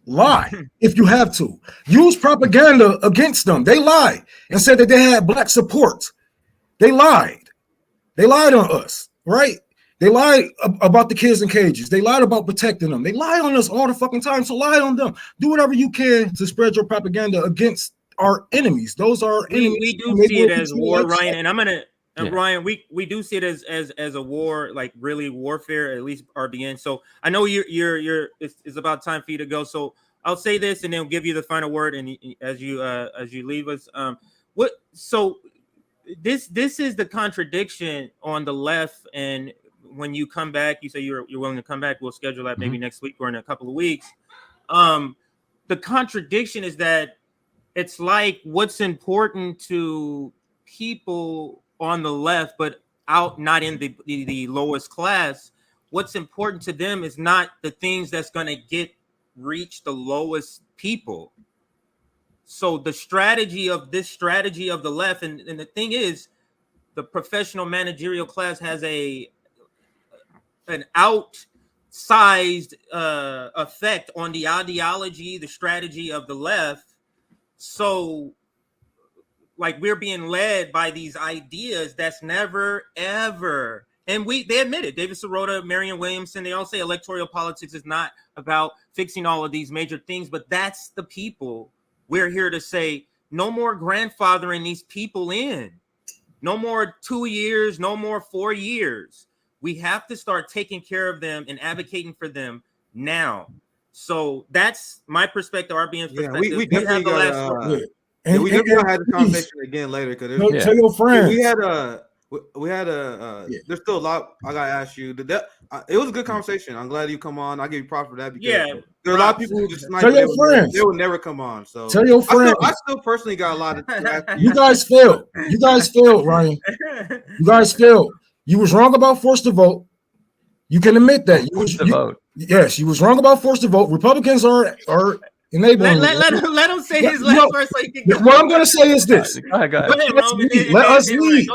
Lie if you have to. Use propaganda against them. They lied and said that they had black support. They lied. They lied on us, right? They lied about the kids in cages. They lied about protecting them. They lie on us all the fucking time. So lie on them. Do whatever you can to spread your propaganda against our enemies. Those are our enemies. We do see it as war, Ryan. And I'm gonna Ryan, we do see it as a war, like really warfare, at least RBN. So I know it's about time for you to go. So I'll say this and then we'll give you the final word. And as you leave us, this is the contradiction on the left. And when you come back, you say you're willing to come back. We'll schedule that maybe next week or in a couple of weeks. The contradiction is that it's like what's important to people on the left, but not in the lowest class. What's important to them is not the things that's going to reach the lowest people. So the strategy of the left, and the thing is, the professional managerial class has an outsized effect on the ideology, the strategy of the left. So, like, we're being led by these ideas that's never ever. And they admit it. David Sirota, Marianne Williamson, they all say electoral politics is not about fixing all of these major things, but that's the people. We're here to say no more grandfathering these people in. No more 2 years, no more 4 years. We have to start taking care of them and advocating for them now. So that's my perspective, RBN's perspective. We definitely have the got last word. we definitely gonna have this conversation again later because tell your friends. we had there's still a lot I gotta ask you. It was a good conversation. I'm glad you come on. I give you props for that because there are a lot of people who just tell your friends they would never come on. So tell your friends. I still personally got a lot of You guys failed, Ryan. You guys failed. You was wrong about forced to vote. You can admit that. Yes, you was wrong about forced to vote. Republicans are enabling. Let him say his last word so he can go. What I'm going to say is this. Go ahead. Let us lead.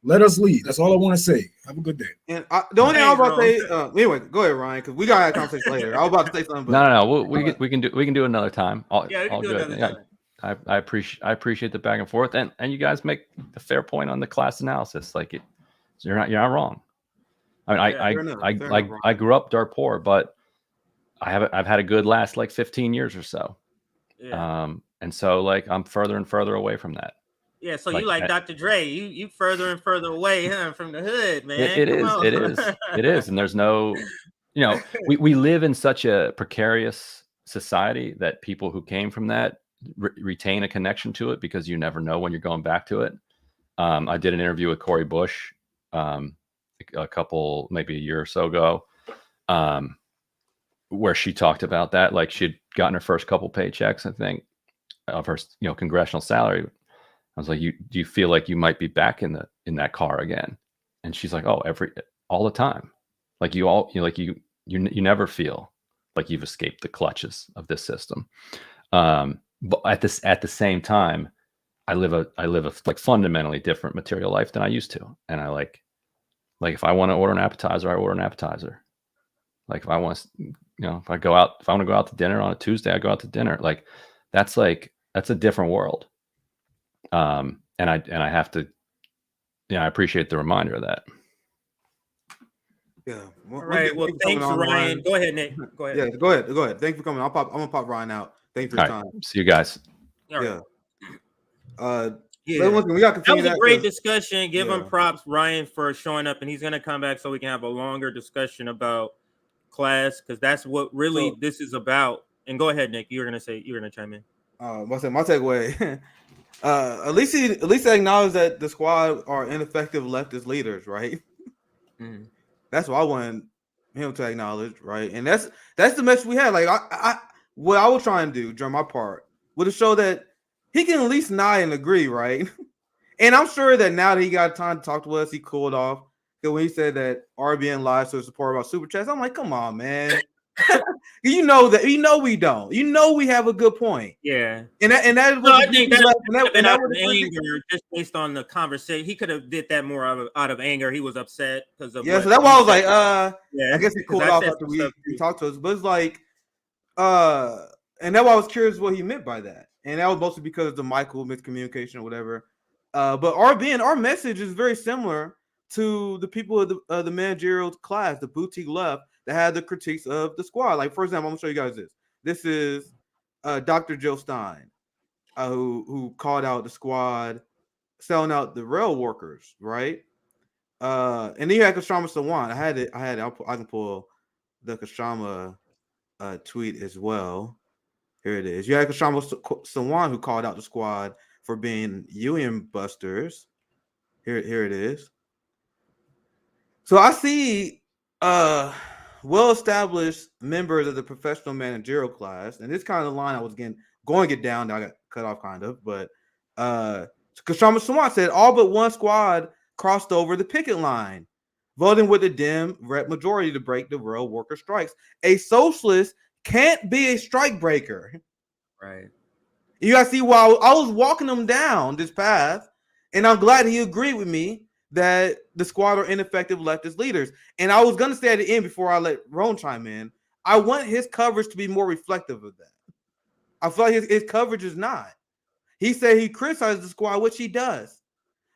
Let us lead. That's all I want to say. Have a good day. And the only thing I was about to say, anyway, go ahead, Ryan, because we got to have a conversation later. I was about to say something. But No. We can do another time. I'll do it. Time. I appreciate the back and forth, and you guys make a fair point on the class analysis. Like you're not wrong. I mean, I grew up dirt poor, but I've had a good last like 15 years or so. Yeah. And so like I'm further and further away from that. Yeah, so you like Dr. Dre, you further and further away, from the hood, man. It is. And there's no, we live in such a precarious society that people who came from that retain a connection to it because you never know when you're going back to it. I did an interview with Cori Bush a couple, maybe a year or so ago, where she talked about that. Like she'd gotten her first couple paychecks, I think, of her, congressional salary. I was like, do you feel like you might be back in that car again? And she's like, oh, all the time. Like you never feel like you've escaped the clutches of this system. But at the same time, I live a like fundamentally different material life than I used to. And I like if I want to order an appetizer, I order an appetizer. Like if I want to, if I want to go out to dinner on a Tuesday, I go out to dinner. Like that's a different world. And I have to, I appreciate the reminder of that. Yeah. All right. Well, thanks, Ryan. Go ahead, Nick. Go ahead. Yeah, go ahead. Thanks for coming. I'm gonna pop Ryan out. Thanks for your time. See you guys. Yeah. Yeah. We got to continue that was a great discussion. Give him props, Ryan, for showing up, and he's gonna come back so we can have a longer discussion about class, because that's what really this is about. And go ahead, Nick. You're gonna chime in. My takeaway. At least they acknowledge that the squad are ineffective leftist leaders, right? Mm-hmm. That's what I wanted him to acknowledge, right? And that's the message we had. Like what I was trying to do during my part was to show that he can at least nod and agree, right? And I'm sure that now that he got time to talk to us, he cooled off. Because when he said that RBN lies to his support about super chats, I'm like, come on, man. We don't. We have a good point. Yeah. And that was I think that was anger, just based on the conversation. He could have did that more out of anger. He was upset because of so that's why I was like, I guess he cooled off after we talked to us. But it's like, and that's why I was curious what he meant by that. And that was mostly because of the Michael miscommunication or whatever. But RBN, our message is very similar to the people of the managerial class, the boutique left, that had the critiques of the squad. Like, for example, I'm gonna show you guys this. This is Dr. Jill Stein, who called out the squad selling out the rail workers, right? And then you had Kashama Sawan. I can pull the Kashama tweet as well. Here it is. You had Kashama Sawan, who called out the squad for being union busters. Here it is. So I see well-established members of the professional managerial class, and this kind of the line I was going to get down. Now I got cut off kind of, but Kashama Sawan said all but one squad crossed over the picket line, voting with the Dem rep majority to break the rail worker strikes. A socialist can't be a strike breaker. Right. You guys see, while I was walking him down this path, and I'm glad he agreed with me that the squad are ineffective leftist leaders. And I was going to say at the end before I let Ron chime in, I want his coverage to be more reflective of that. I feel like his coverage is not. He said he criticizes the squad, which he does.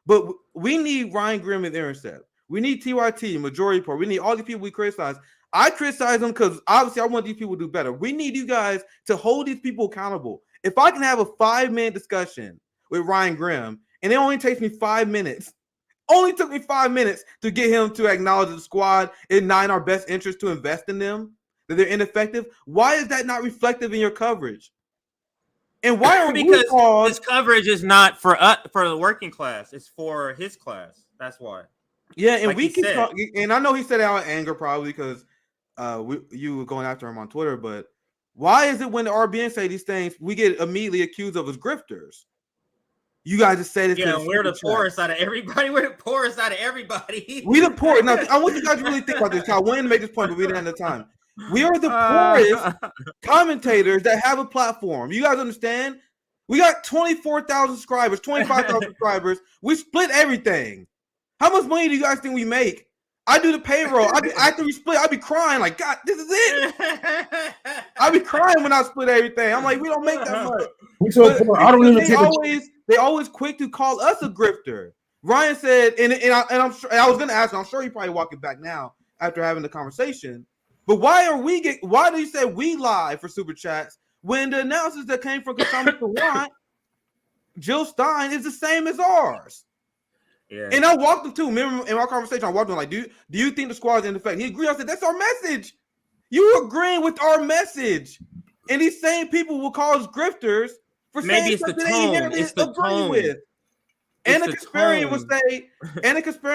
But we need Ryan Grimm and Intercept. We need TYT, Majority Report. We need all these people we criticize. I criticize them because obviously I want these people to do better. We need you guys to hold these people accountable. If I can have a 5-minute discussion with Ryan Grimm, and it only takes me 5 minutes, only took me 5 minutes to get him to acknowledge the squad is not in our best interest to invest in them, that they're ineffective. Why is that not reflective in your coverage? And why are because his coverage is not for the working class, it's for his class. That's why. Yeah, and like we keep talking, and I know he said it out of anger probably because you were going after him on Twitter, but why is it when the RBN say these things, we get immediately accused of as grifters? You guys just say this. Yeah, we're the poorest out of everybody. We're the poorest out of everybody. We the poorest. Now, I want you guys to really think about this. I wanted to make this point, but we didn't have the time. We are the poorest commentators that have a platform. You guys understand? We got 24,000 subscribers, 25,000 subscribers. We split everything. How much money do you guys think we make? I do the payroll. After we split, I'd be crying like, God, this is it. I'd be crying when I split everything. I'm like, we don't make that much. I don't even they always quick to call us a grifter. Ryan said, and I'm sure I was gonna ask him, I'm sure he probably walking back now after having the conversation. But why do you say we lie for super chats when the analysis that came from Kasama Sawant, Jill Stein, is the same as ours? Yeah. And I walked him too. Remember in our conversation, I walked him like, do you think the squad is in effect? He agreed. I said, that's our message. You agreeing with our message. And these same people will call us grifters for saying something they agree with. And the Conspirian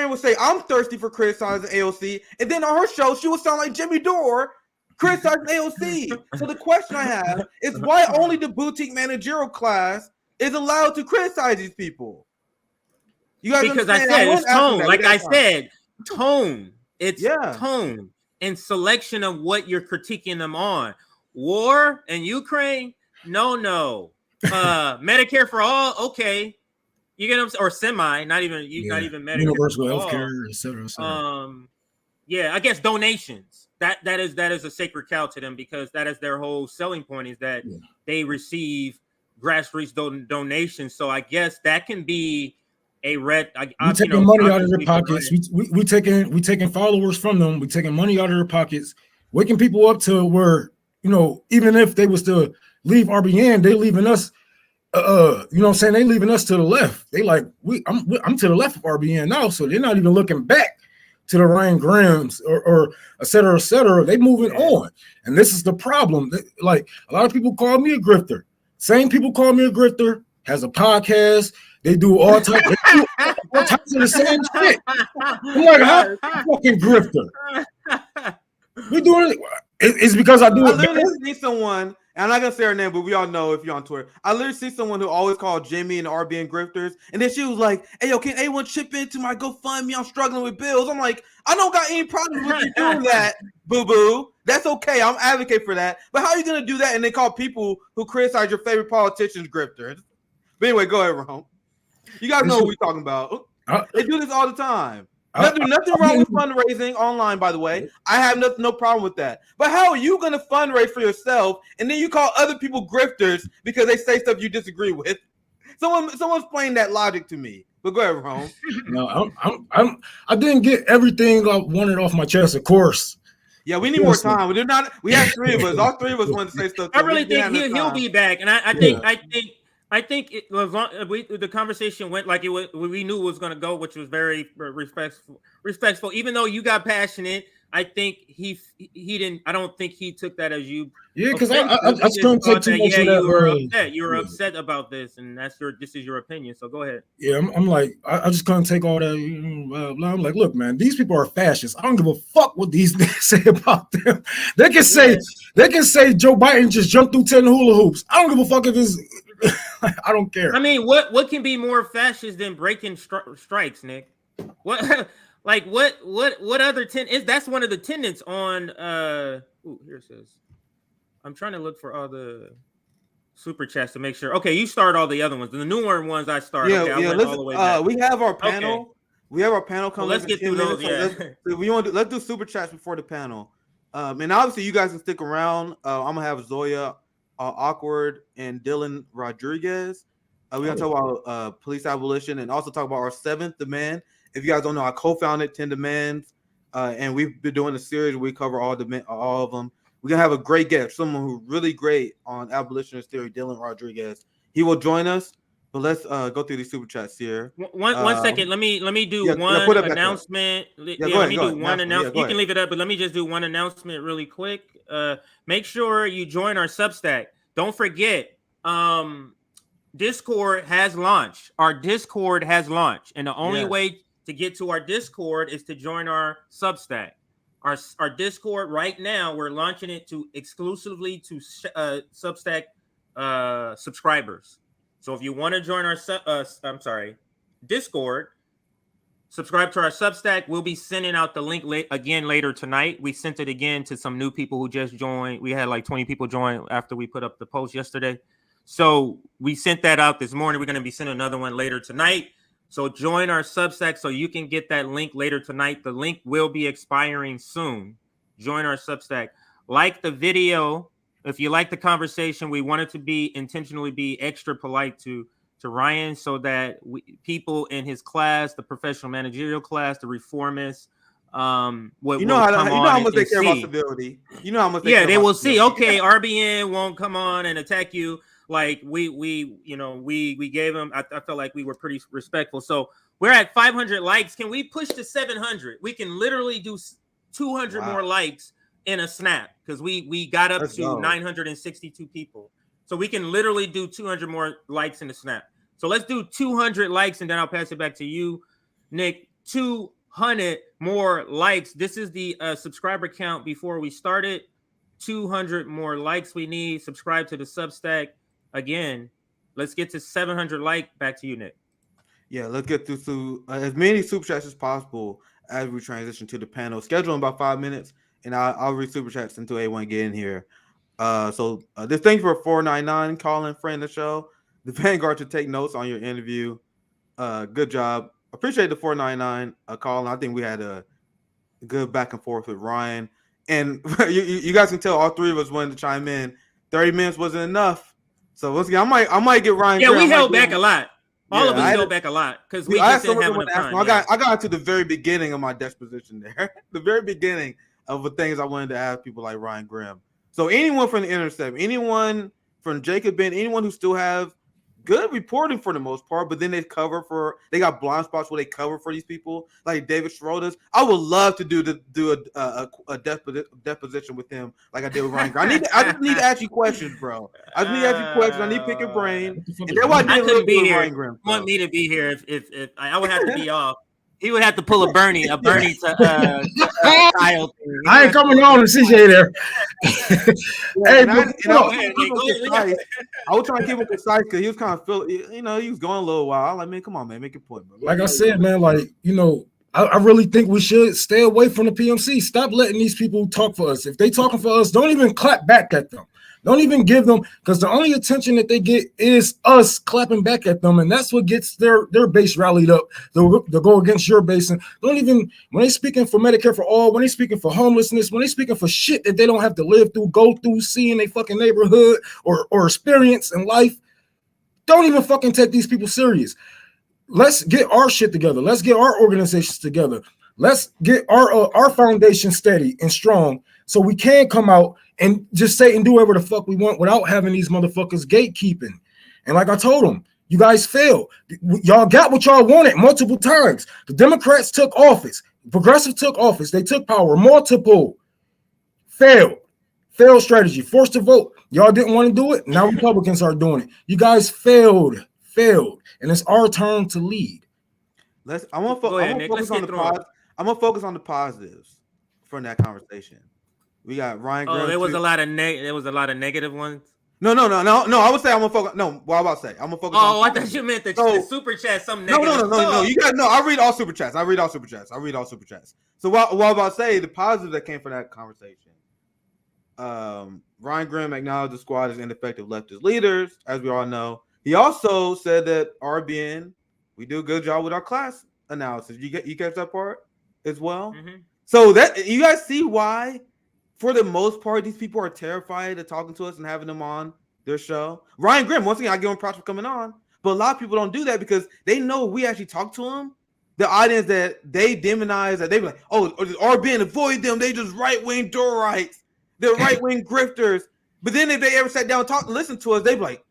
would say, I'm thirsty for criticizing AOC. And then on her show, she would sound like Jimmy Dore criticizing AOC. So the question I have is why only the boutique managerial class is allowed to criticize these people? You guys because I said it's tone. Like I said, tone. It's tone and selection of what you're critiquing them on. War and Ukraine, no. Medicare for all, okay. You get them, or semi, not even Medicare. Universal healthcare, etc. Yeah, I guess donations. That is a sacred cow to them because that is their whole selling point is that they receive grassroots donations. So I guess that can be a red. We taking money out of their pockets. We taking followers from them. We taking money out of their pockets, waking people up to where even if they was to leave RBN, they leaving us. You know what I'm saying? They leaving us to the left. They like I'm to the left of RBN now, so they're not even looking back to the Ryan Grimms or et cetera, et cetera. They moving on, and this is the problem. Like a lot of people call me a grifter. Same people call me a grifter. Has a podcast. They do all types of the same shit. I'm like, how fucking grifter? We doing it. It's because I do it. I literally see someone, and I'm not gonna say her name, but we all know if you're on Twitter. I literally see someone who always called Jimmy and RBN grifters, and then she was like, "Hey, yo, can anyone chip into my GoFundMe? I'm struggling with bills." I'm like, I don't got any problem with you doing that, boo boo. That's okay. I'm advocate for that. But how are you gonna do that and then call people who criticize your favorite politicians grifters? But anyway, go ahead, Ron. You guys know what we're talking about. They do this all the time. Nothing wrong with fundraising online, by the way. I have no problem with that. But how are you going to fundraise for yourself and then you call other people grifters because they say stuff you disagree with? Someone's playing that logic to me. But go ahead, Ron. No, I didn't get everything I wanted off my chest, of course. Yeah, we need more time. We have three of us. All three of us want to say stuff. I really think he'll be back, and I think it was the conversation went like we knew it was going to go, which was very respectful. Even though you got passionate, I think he didn't. I don't think he took that as you. Yeah, because I just couldn't take too much of that. You were upset. You were upset about this, and this is your opinion. So go ahead. Yeah, I'm like, I just couldn't take all that. I'm like, look, man, these people are fascists. I don't give a fuck what these niggas say about them. They can say Joe Biden just jumped through 10 hula hoops. I don't give a fuck if it's. I don't care. I mean, what can be more fascist than breaking strikes, Nick? What like what other that's one of the tenets on here it says. I'm trying to look for all the super chats to make sure. Okay, you start all the other ones. The newer ones I start. Yeah, okay, I yeah. went all the way back. We have our Okay. panel. We have our panel coming. Well, let's get through those. Yeah. So we want to let's do super chats before the panel. And obviously you guys can stick around. I'm gonna have Zoya, Awkward, and Dylan Rodriguez. We're gonna talk about police abolition and also talk about our 7th demand. If you guys don't know, I co-founded 10 Demands, and we've been doing a series where we cover all of them. We're gonna have a great guest, someone who's really great on abolitionist theory, Dylan Rodriguez. He will join us. But let's go through these super chats here. One second. Let me do one announcement. Let me do one announcement. You can leave it up, but let me just do one announcement really quick. Make sure you join our Substack. Don't forget, Discord has launched. Our Discord has launched, and the only way to get to our Discord is to join our Substack. Our Discord right now, we're launching it to exclusively to Substack subscribers. So if you want to join our Discord, subscribe to our Substack. We'll be sending out the link again later tonight. We sent it again to some new people who just joined. We had like 20 people join after we put up the post yesterday. So we sent that out this morning. We're going to be sending another one later tonight. So join our Substack so you can get that link later tonight. The link will be expiring soon. Join our Substack. Like the video. If you like the conversation, we wanted to intentionally be extra polite to Ryan so that people in his class, the professional managerial class, the reformists, how much they care about civility. You know how much they will see. Okay, RBN won't come on and attack you. Like we gave him. I felt like we were pretty respectful. So we're at 500 likes. Can we push to 700? We can literally do 200 more likes in a snap because we got up to 962 people. So we can literally do 200 more likes in a snap. So let's do 200 likes and then I'll pass it back to you, Nick. 200 more likes. This is the subscriber count before we started. 200 more likes we need. Subscribe to the Substack. Again, let's get to 700 like. Back to you, Nick. Yeah, let's get through as many super chats as possible as we transition to the panel. Schedule in about 5 minutes. And I'll read super chats until A1 get in here. So this thing for 499, Colin, friend of the show. The Vanguard to take notes on your interview. Good job. Appreciate the 499, Colin. I think we had a good back and forth with Ryan. And you guys can tell all three of us wanted to chime in. 30 minutes wasn't enough. So once again, I might get Ryan. Yeah, we held back a lot. All of us held back a lot because we just didn't have enough time. I got to the very beginning of my disposition there. The very beginning of the things I wanted to ask people like Ryan Grimm. So anyone from the Intercept, anyone from Jacob Ben, anyone who still have good reporting for the most part, but then they got blind spots where they cover for these people like David Schroeder's. I would love to do a deposition with him like I did with Ryan Grimm. I just need to ask you questions, bro. I just need to ask you questions. I need to pick your brain. And that's why I couldn't be here. You want me to be here if I would have to be off. He would have to pull a Bernie to Kyle. I ain't coming on to CJ there. I was trying to keep it concise because he was kind of he was going a little while. I'm like, man, come on, man, make your point. Bro. Like I said, man, I really think we should stay away from the PMC. Stop letting these people talk for us. If they talking for us, don't even clap back at them. Don't even give them, because the only attention that they get is us clapping back at them, and that's what gets their base rallied up. They'll go against your base, and don't even, when they speaking for Medicare for all, when they speaking for homelessness, when they speaking for shit that they don't have to live through, go through, see in their fucking neighborhood or experience in life, don't even fucking take these people serious. Let's get our shit together. Let's get our organizations together. Let's get our foundation steady and strong so we can come out and just say and do whatever the fuck we want without having these motherfuckers gatekeeping. And like I told them, you guys failed. Y'all got what y'all wanted multiple times. The Democrats took office. Progressive took office. They took power. Multiple. Failed strategy. Forced to vote. Y'all didn't want to do it. Now Republicans are doing it. You guys failed. And it's our turn to lead. I'm gonna focus on the positives from that conversation. We got Ryan Grimm. There was a lot of negative ones. No. I would say I'm gonna focus. No, what I'm about to say. I'm gonna focus. Oh, I thought you meant the super chat. Something negative. No. You got I read all super chats. So what I'm about to say, the positive that came from that conversation. Ryan Grimm acknowledged the squad as ineffective leftist leaders, as we all know. He also said that RBN, we do a good job with our class analysis. You catch that part as well? Mm-hmm. So that you guys see why, for the most part, these people are terrified of talking to us and having them on their show. Ryan Grimm, once again, I give him props for coming on, but a lot of people don't do that because they know we actually talk to him. The audience that they demonize, that they be like, oh, RBN, avoid them. They just right-wing Dorites. They're right-wing grifters. But then if they ever sat down and talk and listen to us, they be like,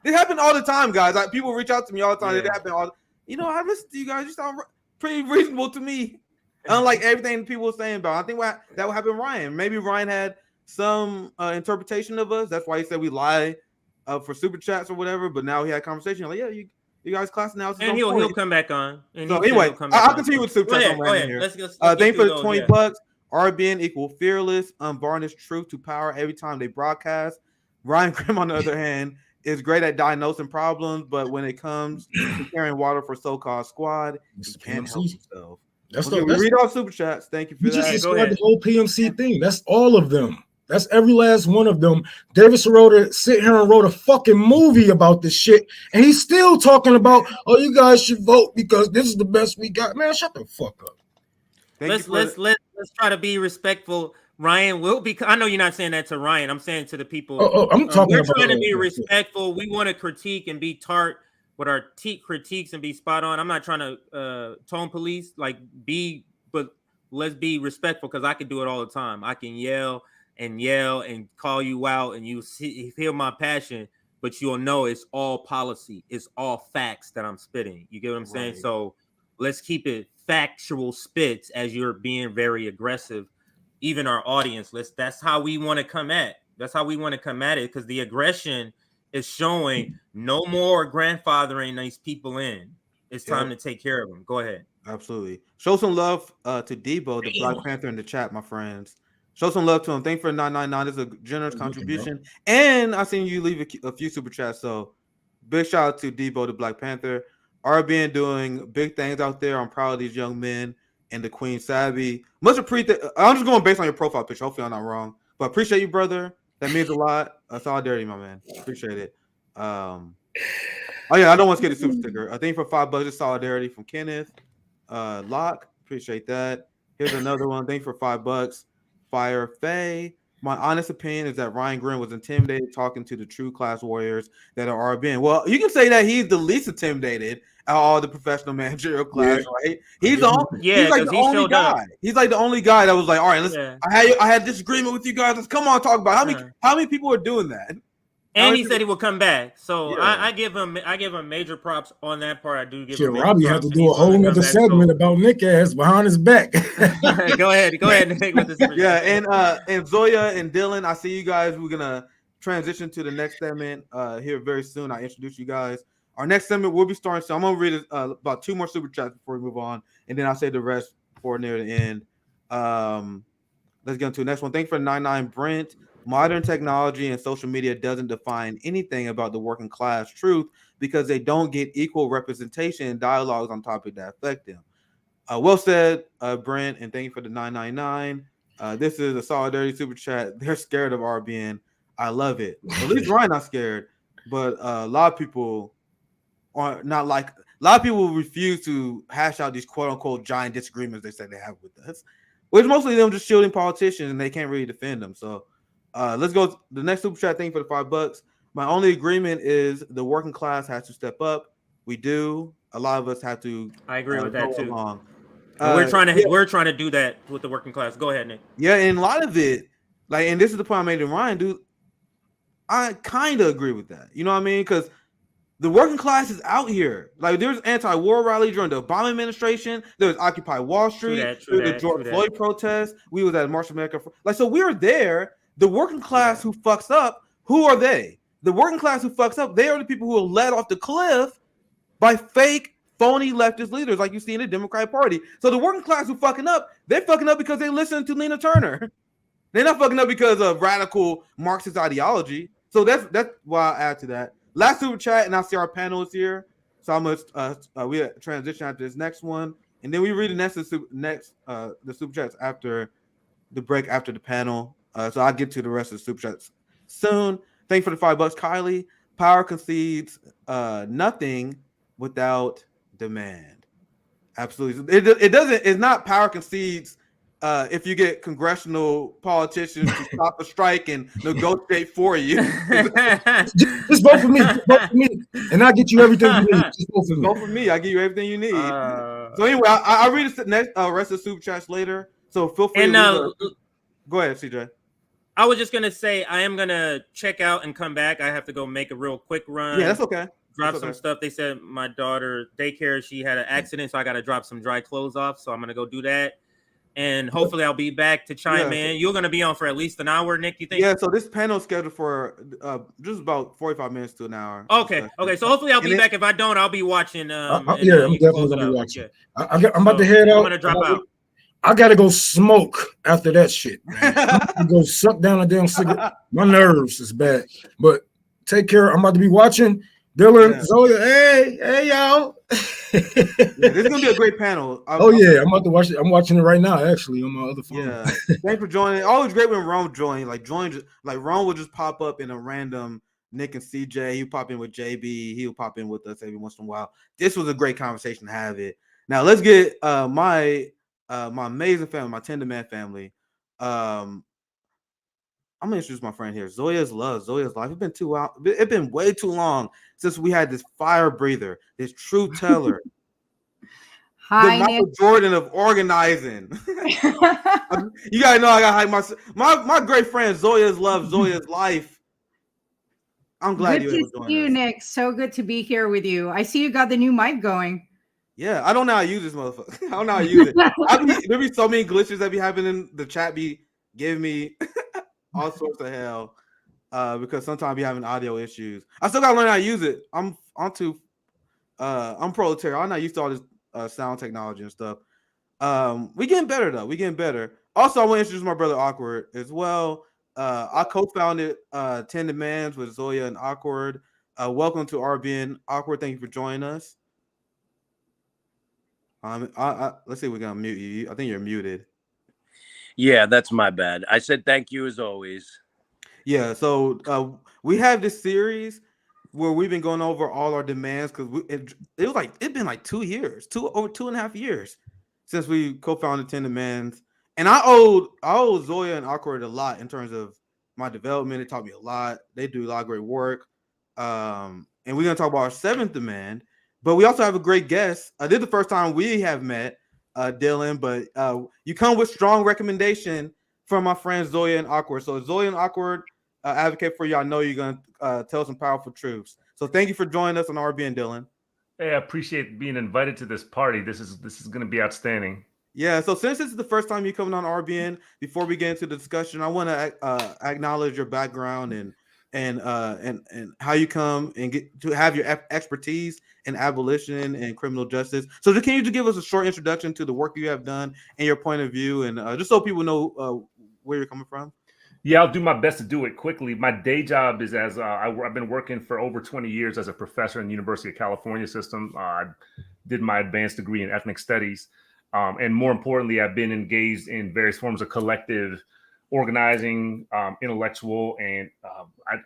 it happens all the time, guys. Like, people reach out to me all the time. Yeah. It happen all. I listen to you guys. You sound pretty reasonable to me. Unlike everything people were saying about. I think that would happen to Ryan. Maybe Ryan had some interpretation of us. That's why he said we lie for super chats or whatever. But now he had a conversation. Like, yeah, you guys class analysis. And he'll come back on. And so anyway, I'll continue with super chats. Go ahead. Let's thank you for the $20. RBN equal fearless, unvarnished truth to power every time they broadcast. Ryan Grimm, on the other hand, is great at diagnosing problems, but when it comes to carrying water for so-called squad, he can't help himself. We read all super chats. Thank you for that. Just described the whole PMC thing. That's all of them. That's every last one of them. David Sirota sit here and wrote a fucking movie about this shit, and he's still talking about, oh, you guys should vote because this is the best we got. Man, shut the fuck up. Let's try to be respectful. Ryan will be. I know you're not saying that to Ryan. I'm saying to the people. I'm talking we're about. We're trying to be respectful. We want to critique and be tart with our critiques and be spot on. I'm not trying to tone police. But let's be respectful because I can do it all the time. I can yell and call you out, and you feel my passion. But you'll know it's all policy. It's all facts that I'm spitting. You get what I'm saying? Right. So let's keep it factual spits as you're being very aggressive. Even our audience, that's how we want to come at. That's how we want to come at it because the aggression is showing no more grandfathering these people in. It's time to take care of them. Go ahead. Absolutely. Show some love to Debo, the Black Panther, in the chat, my friends. Show some love to him. Thank you for 999. This is a generous contribution. And I seen you leave a few super chats. So big shout out to Debo, the Black Panther. RBN doing big things out there. I'm proud of these young men and the Queen Savvy. Much appreciate. I'm just going based on your profile picture. Hopefully I'm not wrong. But appreciate you, brother. That means a lot. Solidarity, my man. Appreciate it. Oh yeah, I don't want to get a super sticker. I think for $5, it's solidarity from Kenneth. Locke, appreciate that. Here's another one. Thanks for $5. Fire Faye. My honest opinion is that Ryan Grimm was intimidated talking to the true class warriors that are RBN. Well, you can say that he's the least intimidated out of all the professional managerial class, right? He's the only guy. Up. He's like the only guy that was like, all right, let's. Yeah. I had disagreement with you guys. Let's come on, talk about it. How many people are doing that? And he said he would come back, so I give him major props on that part. I do give him. Robbie had to do a whole other segment about Nick ass behind his back. Go ahead, Nick. With this. Yeah, and Zoya and Dylan, I see you guys. We're gonna transition to the next segment here very soon. I introduce you guys. Our next segment will be starting. So I'm gonna read about 2 more super chats before we move on, and then I'll say the rest before near the end. Let's get into the next one. Thanks for 99 Brent. Modern technology and social media doesn't define anything about the working class truth because they don't get equal representation in dialogues on topics that affect them. Well said, Brent, and thank you for the 999. This is a solidarity super chat. They're scared of RBN. I love it. At least Ryan not scared, but a lot of people are not like. A lot of people refuse to hash out these quote unquote giant disagreements they say they have with us, which mostly them just shielding politicians and they can't really defend them. So. Let's go. The next super chat thing for the $5. My only agreement is the working class has to step up. We do. A lot of us have to. I agree with that too. We're trying to do that with the working class. Go ahead, Nick. Yeah, and a lot of it, and this is the point I made to Ryan, dude. I kind of agree with that. You know what I mean? Because the working class is out here. Like there's anti-war rally during the Obama administration. There was Occupy Wall Street. There was the George Floyd protest. We was at March America. So we were there. The working class who fucks up, who are they? The working class who fucks up, they are the people who are led off the cliff by fake, phony leftist leaders like you see in the Democratic Party. So the working class who fucking up, they're fucking up because they listen to Lena Turner. They're not fucking up because of radical Marxist ideology. So that's why I add to that. Last super chat, and I see our panelists here. So I'm gonna we transition after this next one, and then we read the next the super chats after the break after the panel. So I'll get to the rest of the super chats soon. Thanks for the $5, Kylie. Power concedes nothing without demand. Absolutely. It doesn't. It's not power concedes. If you get congressional politicians to stop a strike and negotiate for you, Just vote for me. Just vote for me, and I'll get you everything you need. Just vote for me. Vote for me. I give you everything you need. So anyway, I'll read the next rest of the super chats later. So feel free. To go ahead, CJ. I was just gonna say I am gonna check out and come back. I have to go make a real quick run. Yeah, that's okay. Drop some stuff. They said my daughter daycare, she had an accident, so I got to drop some dry clothes off. So I'm gonna go do that, and hopefully I'll be back to chime in. You're gonna be on for at least an hour, Nick. You think? Yeah. So this panel is scheduled for just about 45 minutes to an hour. Okay. So hopefully I'll be back. If I don't, I'll be watching. Yeah, I'm definitely gonna be watching. Yeah. I'm about to head out. I'm gonna drop out. I gotta go smoke after that shit, man. I'm gonna go suck down a damn cigarette. My nerves is bad. But take care. I'm about to be watching. Dylan, Zoya, hey, y'all. This is gonna be a great panel. I'm about to watch it. I'm watching it right now, actually, on my other phone. Yeah. Thanks for joining. Always great when Ron joined. Like Ron would just pop up in a random Nick and CJ. He would pop in with JB. He would pop in with us every once in a while. This was a great conversation to have it. Now let's get my amazing family, my Tender Man family. I'm gonna introduce my friend here. Zoya's Love, Zoya's Life. It's been way too long since we had this fire breather, this truth teller. Hi, the Michael Nick. Jordan of organizing. You gotta know I gotta hype my great friend Zoya's Love, Zoya's Life. I'm glad you're doing this. Nick. So good to be here with you. I see you got the new mic going. Yeah, I don't know how to use this motherfucker. I don't know how to use it. There be so many glitches that be happening in the chat. Be giving me all sorts of hell because sometimes be having audio issues. I still gotta learn how to use it. I'm proletarian. I'm not used to all this sound technology and stuff. We getting better though. We getting better. Also, I want to introduce my brother Awkward as well. I co-founded 10 Demands with Zoya and Awkward. Welcome to RBN. Awkward, thank you for joining us. Let's see if we can mute you. I think you're muted. Yeah, that's my bad. I said thank you as always. Yeah, so we have this series where we've been going over all our demands because it's been like 2 years, over 2.5 years since we co-founded 10 Demands. And I owe Zoya and Awkward a lot in terms of my development. They taught me a lot. They do a lot of great work. And we're gonna talk about our 7th demand. But we also have a great guest. This is the first time we have met, Dylan, but you come with strong recommendation from my friends Zoya and Awkward. So Zoya and Awkward advocate for you. I know you're going to tell some powerful truths. So thank you for joining us on RBN, Dylan. Hey, I appreciate being invited to this party. This is going to be outstanding. Yeah, so since this is the first time you're coming on RBN, before we get into the discussion, I want to acknowledge your background and how you come and get to have your expertise in abolition and criminal justice. So can you just give us a short introduction to the work you have done and your point of view, and just so people know where you're coming from? Yeah, I'll do my best to do it quickly. My day job is as I've been working for over 20 years as a professor in the University of California system. I did my advanced degree in ethnic studies. And more importantly, I've been engaged in various forms of collective organizing, intellectual, and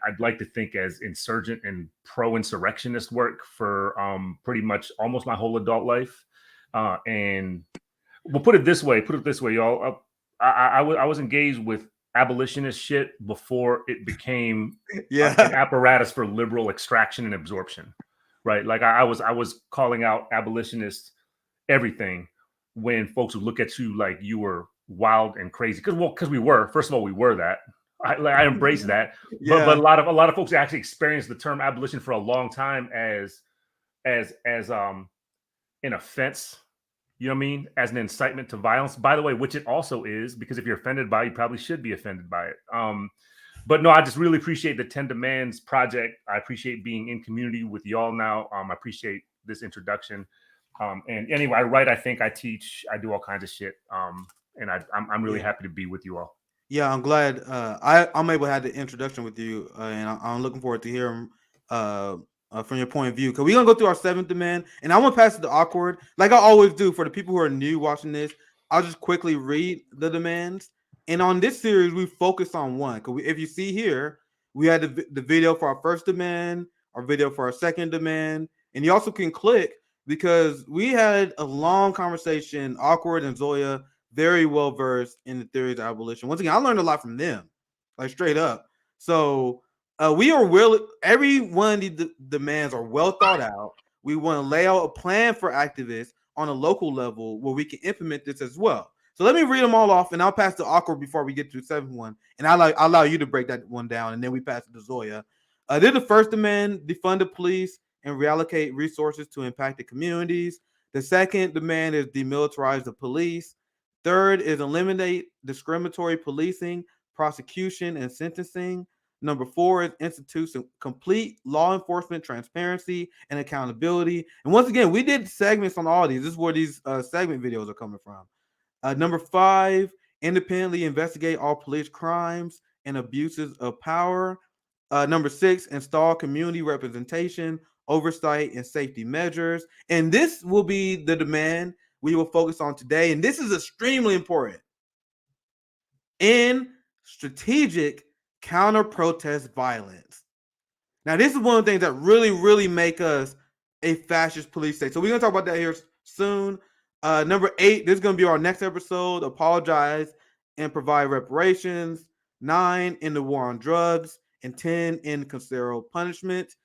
I'd like to think as insurgent and pro-insurrectionist work for pretty much almost my whole adult life. And we'll put it this way, y'all. I was engaged with abolitionist shit before it became an apparatus for liberal extraction and absorption, right? Like I was calling out abolitionists everything when folks would look at you like you were wild and crazy, because we were. First of all, we were that. I embrace that. But a lot of folks actually experienced the term abolition for a long time as an offense. You know what I mean? As an incitement to violence, by the way, which it also is, because if you're offended by it, you probably should be offended by it. But no, I just really appreciate the 10 Demands project. I appreciate being in community with y'all now. I appreciate this introduction. And anyway, I write, I think, I teach, I do all kinds of shit. And I'm really happy to be with you all. Yeah, I'm glad I'm able to have the introduction with you, and I'm looking forward to hearing from your point of view, because we're gonna go through our 7th demand, and I want to pass it to Awkward, like I always do. For the people who are new watching this, I'll just quickly read the demands, And on this series, we focus on one. Because if you see here, we had the video for our first demand, our video for our second demand, and you also can click because we had a long conversation. Awkward and Zoya, very well versed in the theories of abolition. Once again, I learned a lot from them, like straight up. So we are every one of the demands are well thought out. We want to lay out a plan for activists on a local level where we can implement this as well. So let me read them all off, and I'll pass to Awkward before we get to the seventh one, and I'll allow you to break that one down, and then we pass it to Zoya. They're the first demand: defund the police and reallocate resources to impacted communities. The second demand is demilitarize the police. Third is eliminate discriminatory policing, prosecution, and sentencing. Number 4 is institute complete law enforcement transparency and accountability. And once again, we did segments on all these. This is where these segment videos are coming from. Number 5, independently investigate all police crimes and abuses of power. Number 6, install community representation, oversight, and safety measures. And this will be the demand we will focus on today. And this is extremely important. In strategic counter-protest violence. Now, this is one of the things that really make us a fascist police state. So we're going to talk about that here soon. Number 8, this is going to be our next episode. Apologize and provide reparations. 9, end the war on drugs. And 10, end carceral punishment.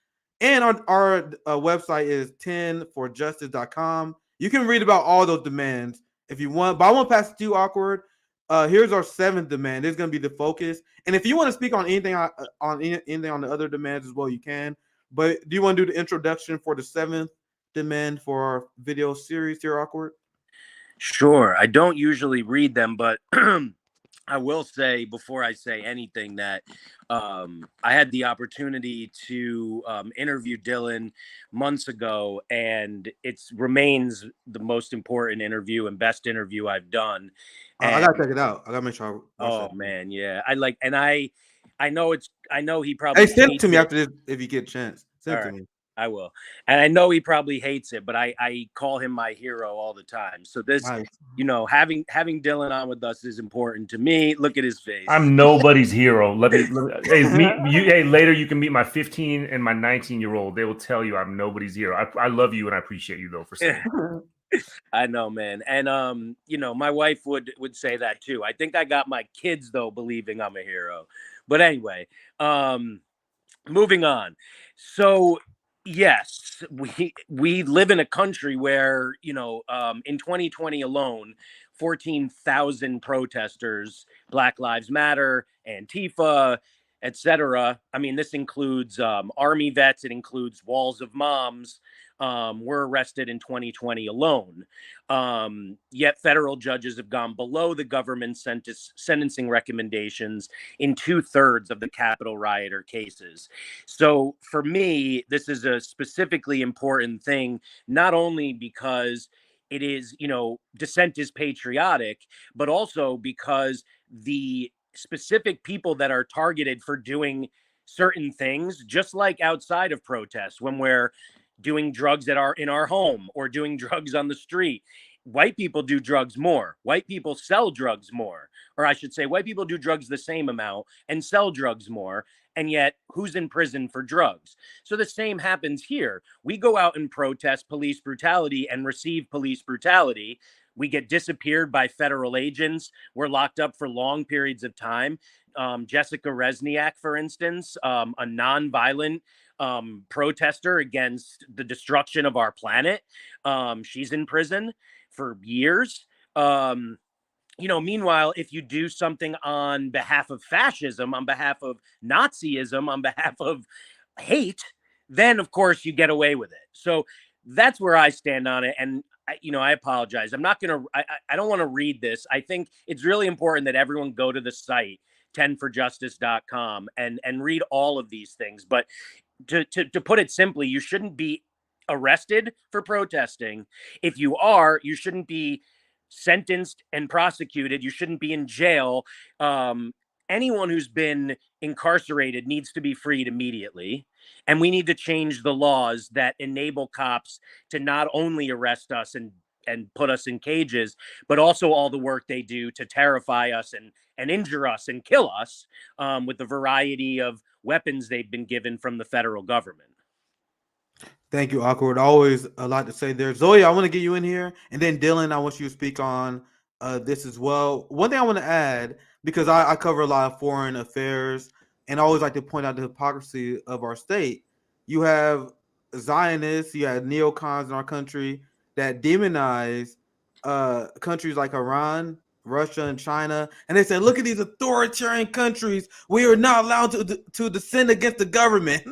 And our website is 10forjustice.com. You can read about all those demands if you want. But I want to pass it to you, Awkward. Here's our 7th demand. This is going to be the focus. And if you want to speak on anything on the other demands as well, you can. But do you want to do the introduction for the 7th demand for our video series here, Awkward? Sure. I don't usually read them, but I will say before I say anything that I had the opportunity to interview Dylan months ago, and it remains the most important interview and best interview I've done. And, I gotta check it out. I gotta make sure. Man, yeah, I know he probably send it to me after this if you get a chance. Send it to me. I will. And I know he probably hates it, but I call him my hero all the time. So this, nice. Having Dylan on with us is important to me. Look at his face. I'm nobody's hero. Hey, later you can meet my 15 and my 19-year-old. They will tell you I'm nobody's hero. I love you and I appreciate you though for saying that. I know, man. And my wife would say that too. I think I got my kids though believing I'm a hero. But anyway, moving on. So yes, we live in a country where, in 2020 alone, 14,000 protesters, Black Lives Matter, Antifa, etc. I mean, this includes Army vets. It includes Walls of Moms. Were arrested in 2020 alone. Yet federal judges have gone below the government's sentencing recommendations in 2/3 of the Capitol rioter cases. So for me, this is a specifically important thing, not only because it is, dissent is patriotic, but also because the specific people that are targeted for doing certain things, just like outside of protests, when we're doing drugs that are in our home or doing drugs on the street. White people do drugs more. White people sell drugs more. Or I should say, white people do drugs the same amount and sell drugs more. And yet, who's in prison for drugs? So the same happens here. We go out and protest police brutality and receive police brutality. We get disappeared by federal agents. We're locked up for long periods of time. Jessica Resniak, for instance, a nonviolent protester against the destruction of our planet. She's in prison for years. Meanwhile, if you do something on behalf of fascism, on behalf of Nazism, on behalf of hate, then of course you get away with it. So that's where I stand on it. And I apologize. I don't want to read this. I think it's really important that everyone go to the site 10forjustice.com and read all of these things. But to put it simply, you shouldn't be arrested for protesting. If you are, you shouldn't be sentenced and prosecuted. You shouldn't be in jail. Anyone who's been incarcerated needs to be freed immediately. And we need to change the laws that enable cops to not only arrest us and put us in cages, but also all the work they do to terrify us and injure us and kill us with the variety of weapons they've been given from the federal government. Thank you, Awkward. Always a lot to say there. Zoya, I want to get you in here. And then Dylan, I want you to speak on this as well. One thing I want to add, because I cover a lot of foreign affairs, and I always like to point out the hypocrisy of our state. You have Zionists, you have neocons in our country that demonize countries like Iran, Russia, and China. And they say, look at these authoritarian countries. We are not allowed to descend against the government.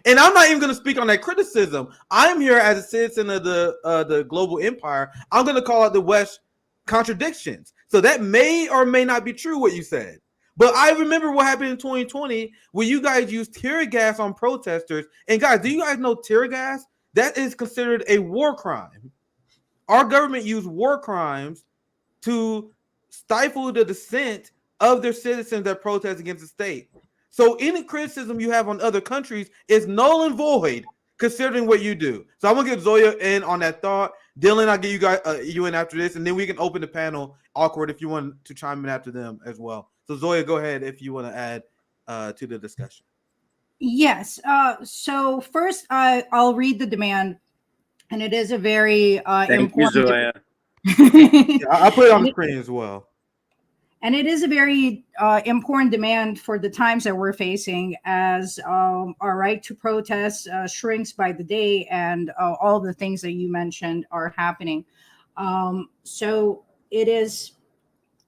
And I'm not even going to speak on that criticism. I'm here as a citizen of the global empire. I'm going to call out the West contradictions. So that may or may not be true what you said. But I remember what happened in 2020 when you guys used tear gas on protesters. And guys, do you guys know tear gas? That is considered a war crime. Our government used war crimes to stifle the dissent of their citizens that protest against the state. So any criticism you have on other countries is null and void, considering what you do. So I'm gonna get Zoya in on that thought. Dylan, I'll get you guys you in after this, and then we can open the panel. Awkward if you want to chime in after them as well. So Zoya, go ahead if you want to add to the discussion. Yes. So first, I'll read the demand, and it is a very Thank you, Zoya. Yeah, I'll put it on the screen as well. And it is a very important demand for the times that we're facing, as our right to protest shrinks by the day, and all the things that you mentioned are happening. So it is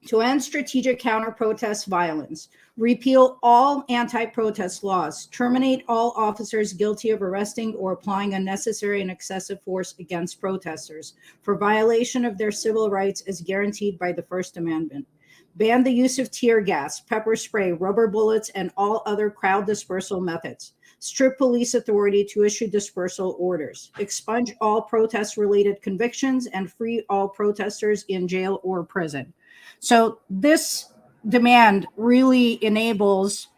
to end strategic counter-protest violence, repeal all anti-protest laws, terminate all officers guilty of arresting or applying unnecessary and excessive force against protesters for violation of their civil rights as guaranteed by the First Amendment. Ban the use of tear gas, pepper spray, rubber bullets, and all other crowd dispersal methods. Strip police authority to issue dispersal orders. Expunge all protest-related convictions and free all protesters in jail or prison. So this demand really enables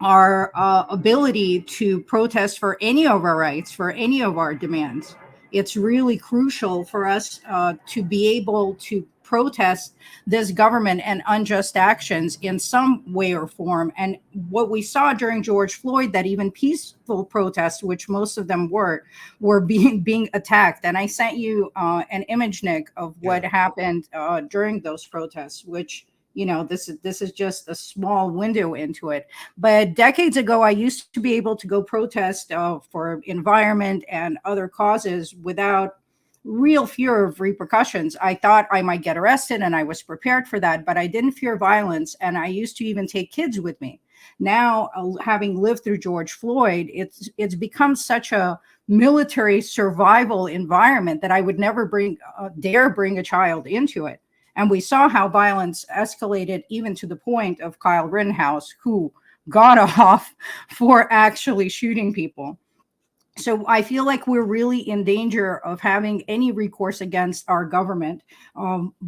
our ability to protest for any of our rights, for any of our demands. It's really crucial for us to be able to protest this government and unjust actions in some way or form. And what we saw during George Floyd, that even peaceful protests, which most of them were being attacked. And I sent you an image, Nick, of what happened during those protests, which, you know, this is just a small window into it. But decades ago, I used to be able to go protest for environment and other causes without real fear of repercussions. I thought I might get arrested, and I was prepared for that, but I didn't fear violence. And I used to even take kids with me. Now, having lived through George Floyd, it's become such a military survival environment that I would never dare bring a child into it. And we saw how violence escalated even to the point of Kyle Rittenhouse, who got off for actually shooting people. So I feel like we're really in danger of having any recourse against our government.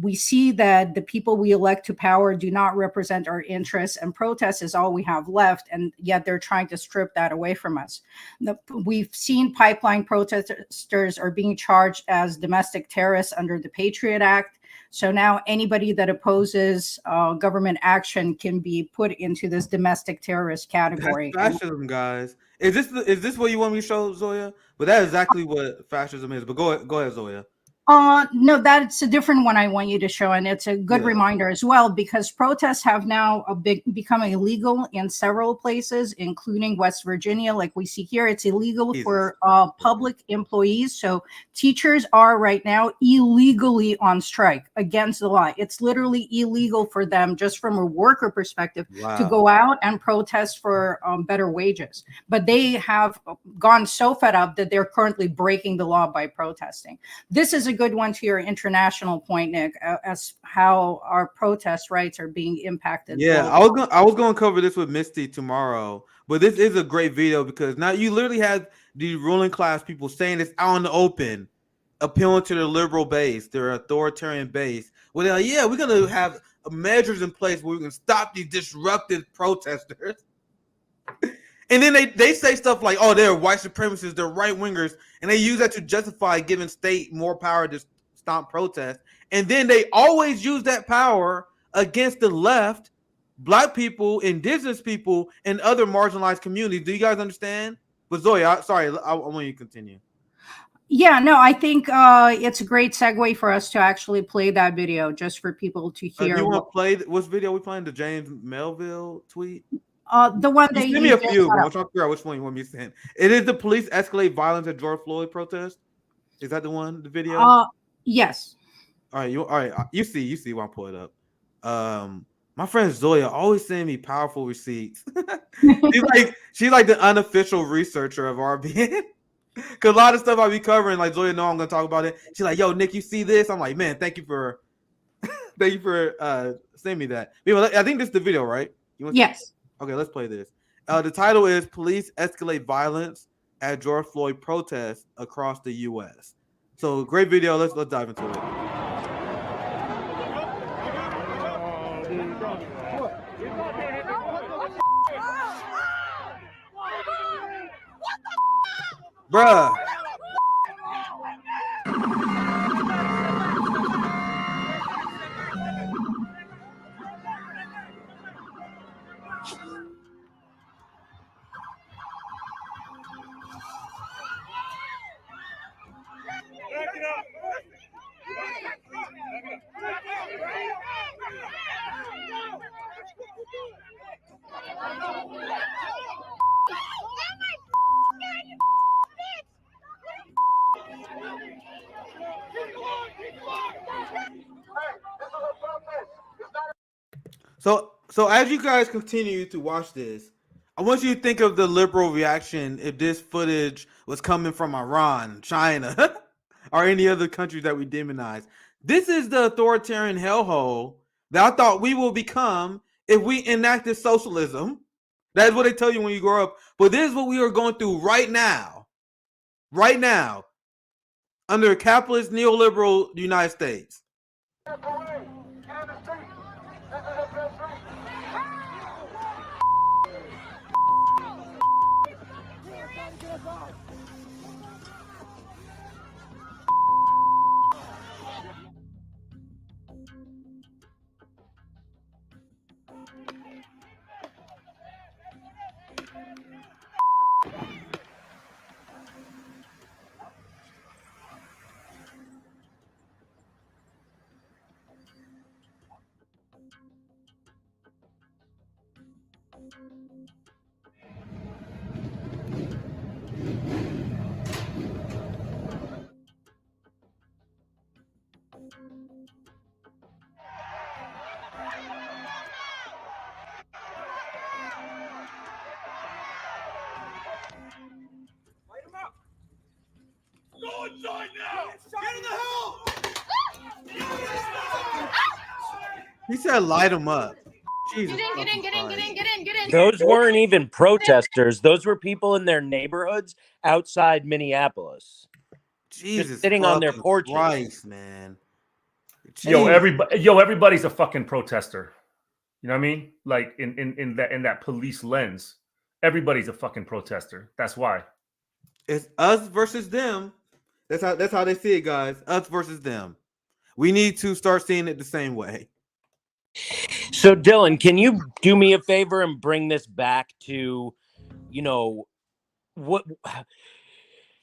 We see that the people we elect to power do not represent our interests, and protest is all we have left, and yet they're trying to strip that away from us. We've seen pipeline protesters are being charged as domestic terrorists under the Patriot Act. So now anybody that opposes government action can be put into this domestic terrorist category. That's fascism, guys. Is this what you want me to show, Zoya? But that is exactly what fascism is. But go ahead, Zoya. No, that's a different one I want you to show, and it's a good reminder as well, because protests have now become illegal in several places, including West Virginia. Like we see here, it's illegal for public employees. So teachers are right now illegally on strike against the law. It's literally illegal for them, just from a worker perspective, to go out and protest for better wages. But they have gone so fed up that they're currently breaking the law by protesting. This is a good one to your international point, Nick, as how our protest rights are being impacted. Yeah, I was going to cover this with Misty tomorrow, but this is a great video because now you literally have the ruling class people saying this out in the open, appealing to their liberal base, their authoritarian base. Well, they're like, yeah, we're going to have measures in place where we can stop these disruptive protesters. And then they say stuff like, oh, they're white supremacists, they're right wingers, and they use that to justify giving state more power to stop protests. And then they always use that power against the left, Black people, indigenous people, and other marginalized communities. Do you guys understand? But Zoya, sorry, I want you to continue. Yeah, no, I think it's a great segue for us to actually play that video just for people to hear. You want to play which video we playing? The James Melville tweet? The one that send me a few. I'm trying to figure out which one you want me to send. It is the police escalate violence at George Floyd protest. Is that the one? The video? Yes. All right. You see when I pull it up. My friend Zoya always sending me powerful receipts. she's like the unofficial researcher of RBN. Cause a lot of stuff I be covering, like Zoya know I'm gonna talk about it. She's like, "Yo, Nick, you see this?" I'm like, "Man, thank you for sending me that." I think this is the video, right? Yes. Okay, let's play this. The title is "Police Escalate Violence at George Floyd Protests Across the U.S." So great video. Let's dive into it. Bruh. So as you guys continue to watch this, I want you to think of the liberal reaction if this footage was coming from Iran, China, or any other countries that we demonize. This is the authoritarian hellhole that I thought we will become if we enacted socialism. That is what they tell you when you grow up. But this is what we are going through right now. Right now. Under a capitalist neoliberal United States. Go inside now! Get in the house! He said light him up. Jesus. Get in. Those weren't even protesters. Those were people in their neighborhoods outside Minneapolis. Jesus, just sitting on their porches. Christ, man. Yo, everybody's a fucking protester. You know what I mean? Like in that police lens, everybody's a fucking protester. That's why. It's us versus them. That's how they see it, guys. Us versus them. We need to start seeing it the same way. So, Dylan, can you do me a favor and bring this back to,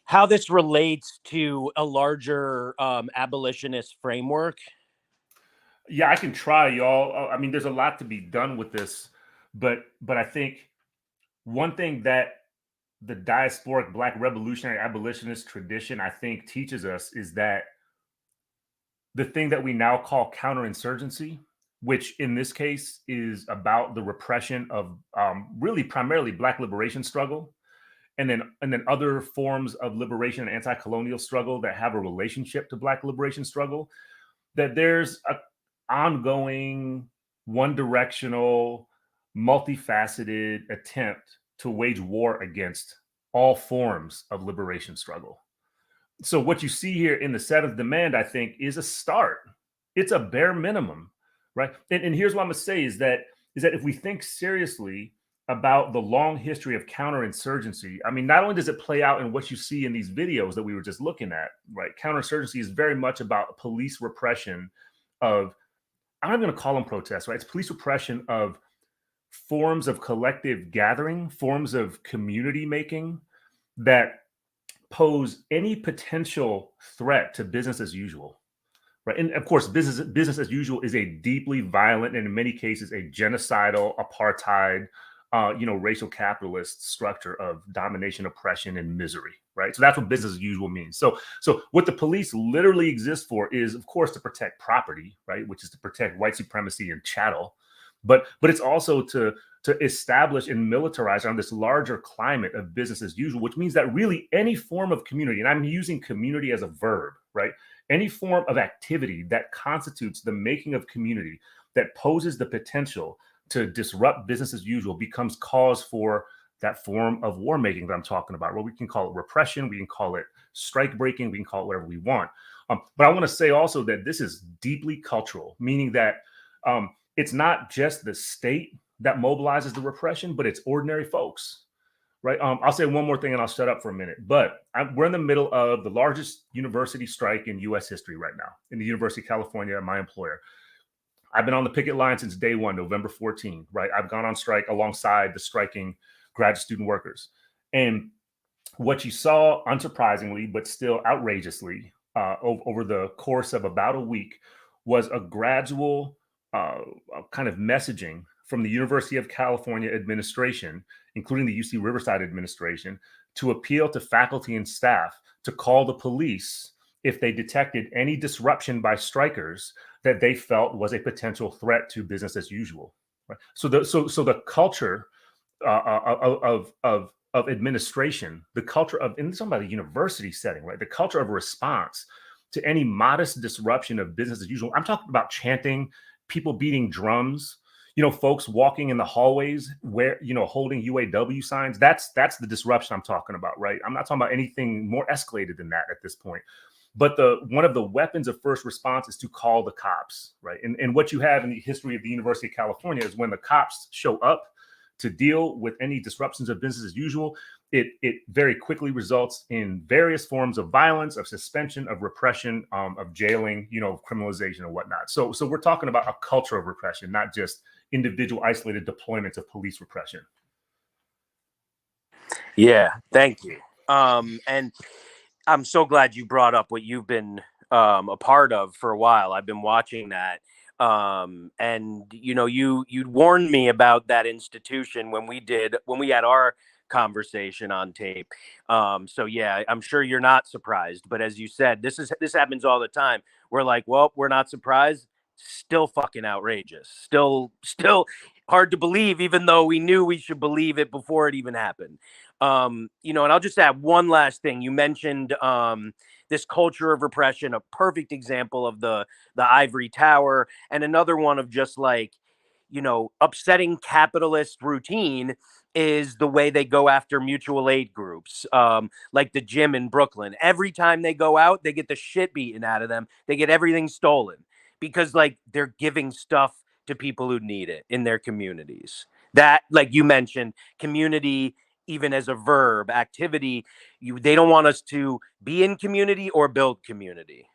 how this relates to a larger abolitionist framework? Yeah, I can try, y'all. I mean, there's a lot to be done with this, but I think one thing that the diasporic Black revolutionary abolitionist tradition, I think, teaches us is that the thing that we now call counterinsurgency, which in this case is about the repression of really primarily Black liberation struggle, and then other forms of liberation and anti-colonial struggle that have a relationship to Black liberation struggle, that there's an ongoing, one-directional, multifaceted attempt to wage war against all forms of liberation struggle. So what you see here in the seventh demand, I think, is a start. It's a bare minimum, right? And here's what I'm gonna say is that if we think seriously about the long history of counterinsurgency. I mean, not only does it play out in what you see in these videos that we were just looking at, right? Counterinsurgency is very much about police repression of, I'm not going to call them protests, right? It's police repression of forms of collective gathering, forms of community making that pose any potential threat to business as usual. Right. And of course, business as usual is a deeply violent and in many cases a genocidal, apartheid, racial capitalist structure of domination, oppression, and misery. Right. So that's what business as usual means. So what the police literally exist for is, of course, to protect property, right, which is to protect white supremacy and chattel. But it's also to establish and militarize on this larger climate of business as usual, which means that really any form of community, and I'm using community as a verb, right? Any form of activity that constitutes the making of community that poses the potential to disrupt business as usual becomes cause for that form of war making that I'm talking about. Well, we can call it repression, we can call it strike breaking, we can call it whatever we want. But I want to say also that this is deeply cultural, meaning that it's not just the state that mobilizes the repression, but it's ordinary folks. Right. I'll say one more thing and I'll shut up for a minute. But we're in the middle of the largest university strike in U.S. history right now in the University of California, my employer. I've been on the picket line since day one, November 14. Right. I've gone on strike alongside the striking graduate student workers. And what you saw, unsurprisingly, but still outrageously, over the course of about a week was a gradual kind of messaging from the University of California administration, including the UC Riverside administration, to appeal to faculty and staff to call the police if they detected any disruption by strikers that they felt was a potential threat to business as usual. Right? So the culture of administration, the culture of, and this is talking about a university setting, right? The culture of response to any modest disruption of business as usual. I'm talking about chanting, people beating drums, folks walking in the hallways where, holding UAW signs. That's the disruption I'm talking about, right? I'm not talking about anything more escalated than that at this point. But one of the weapons of first response is to call the cops, right? And what you have in the history of the University of California is when the cops show up to deal with any disruptions of business as usual, it very quickly results in various forms of violence, of suspension, of repression, of jailing, criminalization and whatnot. So we're talking about a culture of repression, not just individual isolated deployments of police repression. Yeah, thank you. And I'm so glad you brought up what you've been a part of for a while. I've been watching that. And you warned me about that institution when we had our conversation on tape. So yeah, I'm sure you're not surprised, but as you said, this happens all the time. We're like, well, we're not surprised. Still fucking outrageous. Still hard to believe, even though we knew we should believe it before it even happened. And I'll just add one last thing. You mentioned this culture of repression, a perfect example of the ivory tower, and another one of just like, upsetting capitalist routine is the way they go after mutual aid groups, like the gym in Brooklyn. Every time they go out, they get the shit beaten out of them. They get everything stolen because like they're giving stuff to people who need it in their communities. That, like you mentioned, community, even as a verb, activity, they don't want us to be in community or build community.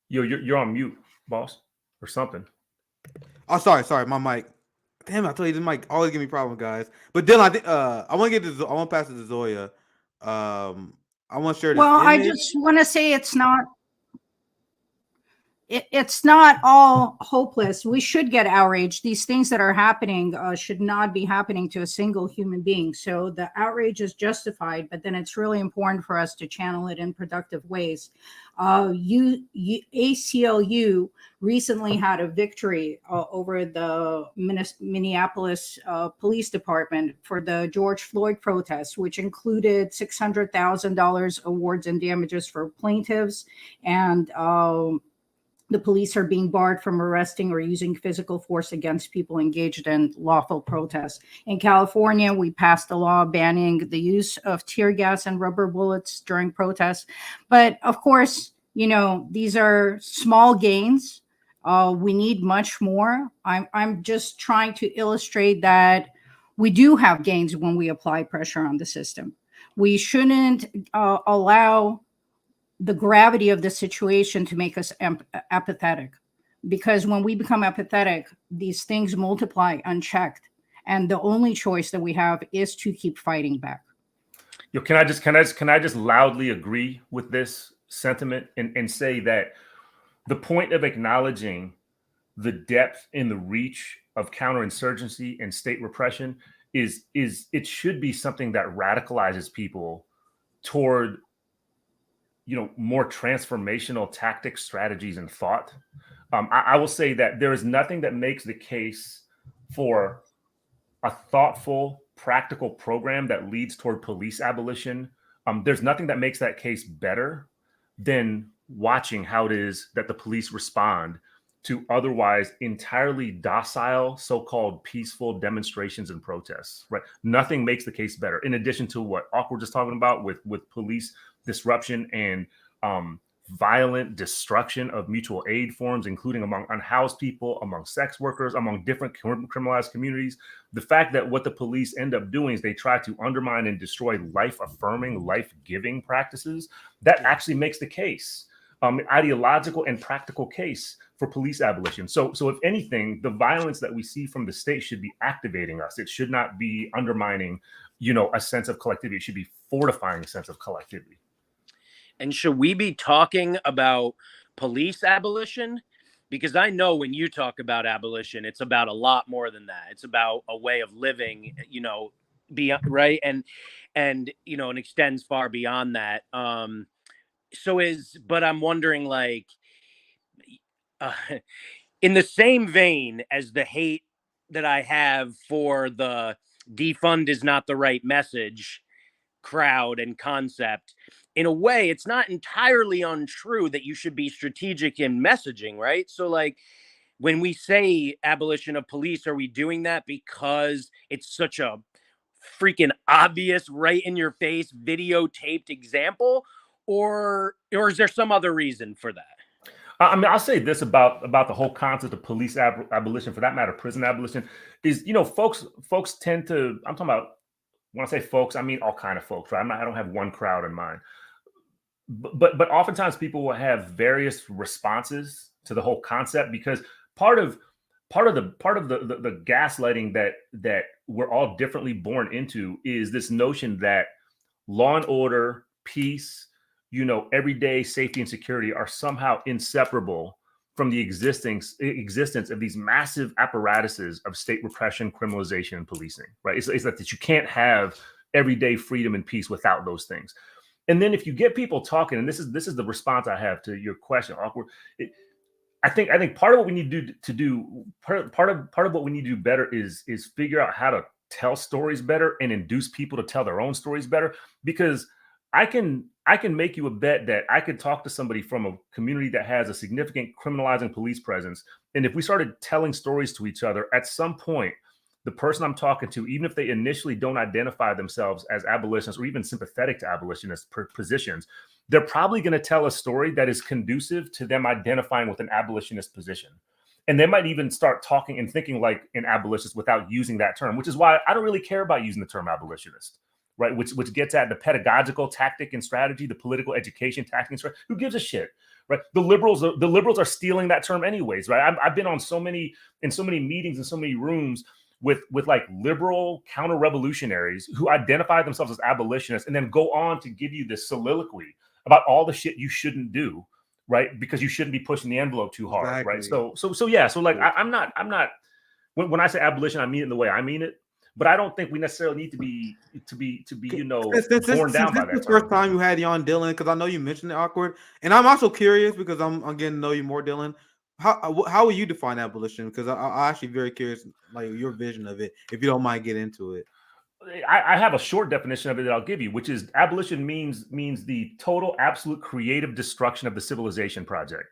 You're on mute, boss, or something. Oh, sorry, my mic. Damn, I told you this mic always give me problems, guys. But Dylan, I want to pass it to Zoya. I want to share this. Well, image. I just want to say it's not all hopeless. We should get outraged. These things that are happening should not be happening to a single human being. So the outrage is justified, but then it's really important for us to channel it in productive ways. ACLU recently had a victory over the Minneapolis Police Department for the George Floyd protests, which included $600,000 awards and damages for plaintiffs, and the police are being barred from arresting or using physical force against people engaged in lawful protests. In California, we passed a law banning the use of tear gas and rubber bullets during protests. But of course, these are small gains We need much more. I'm just trying to illustrate that we do have gains when we apply pressure on the system. We shouldn't allow the gravity of the situation to make us apathetic, because when we become apathetic, these things multiply unchecked, and the only choice that we have is to keep fighting back. Can I just loudly agree with this sentiment and say that the point of acknowledging the depth and the reach of counterinsurgency and state repression is it should be something that radicalizes people toward, more transformational tactics, strategies, and thought. I will say that there is nothing that makes the case for a thoughtful, practical program that leads toward police abolition. There's nothing that makes that case better than watching how it is that the police respond to otherwise entirely docile, so-called peaceful demonstrations and protests, right? Nothing makes the case better. In addition to what Awkward just talking about with police disruption and violent destruction of mutual aid forms, including among unhoused people, among sex workers, among different criminalized communities. The fact that what the police end up doing is they try to undermine and destroy life-affirming, life-giving practices, that actually makes the case, ideological and practical case for police abolition. So if anything, the violence that we see from the state should be activating us. It should not be undermining, a sense of collectivity. It should be fortifying a sense of collectivity. And should we be talking about police abolition? Because I know when you talk about abolition, it's about a lot more than that. It's about a way of living, beyond, right? And it extends far beyond that. But I'm wondering, like, in the same vein as the hate that I have for the defund is not the right message crowd and concept, in a way, it's not entirely untrue that you should be strategic in messaging, right? So, like, when we say abolition of police, are we doing that because it's such a freaking obvious, right in your face, videotaped example? Or is there some other reason for that? I'll say this about the whole concept of police abolition, for that matter, prison abolition, is, folks tend to, I'm talking about, when I say folks, I mean all kind of folks, right? I don't have one crowd in mind. But oftentimes people will have various responses to the whole concept, because part of the gaslighting that we're all differently born into is this notion that law and order, peace, everyday safety and security are somehow inseparable from the existence of these massive apparatuses of state repression, criminalization, and policing, right? It's that you can't have everyday freedom and peace without those things. And then if you get people talking, and this is the response I have to your question, Awkward. I think part of what we need to do part of what we need to do better is figure out how to tell stories better and induce people to tell their own stories better. Because I can make you a bet that I could talk to somebody from a community that has a significant criminalizing police presence, and if we started telling stories to each other, at some point, the person I'm talking to, even if they initially don't identify themselves as abolitionists or even sympathetic to abolitionist positions, they're probably going to tell a story that is conducive to them identifying with an abolitionist position. And they might even start talking and thinking like an abolitionist without using that term, which is why I don't really care about using the term abolitionist, right? Which gets at the pedagogical tactic and strategy, the political education tactic and strategy. Who gives a shit? Right. The liberals are stealing that term anyways, right? I've been in so many meetings in so many rooms with like liberal counter-revolutionaries who identify themselves as abolitionists and then go on to give you this soliloquy about all the shit you shouldn't do, right? Because you shouldn't be pushing the envelope too hard, exactly. Right? So yeah. So like I'm not when I say abolition, I mean it in the way I mean it. But I don't think we necessarily need to be torn down by that. This is the first time you had you on, Dylan, because I know you mentioned it, Awkward, and I'm also curious because I'm getting to know you more, Dylan. How will you define abolition? Because I'm actually very curious, like your vision of it. If you don't mind, get into it. I have a short definition of it that I'll give you, which is abolition means the total, absolute, creative destruction of the civilization project.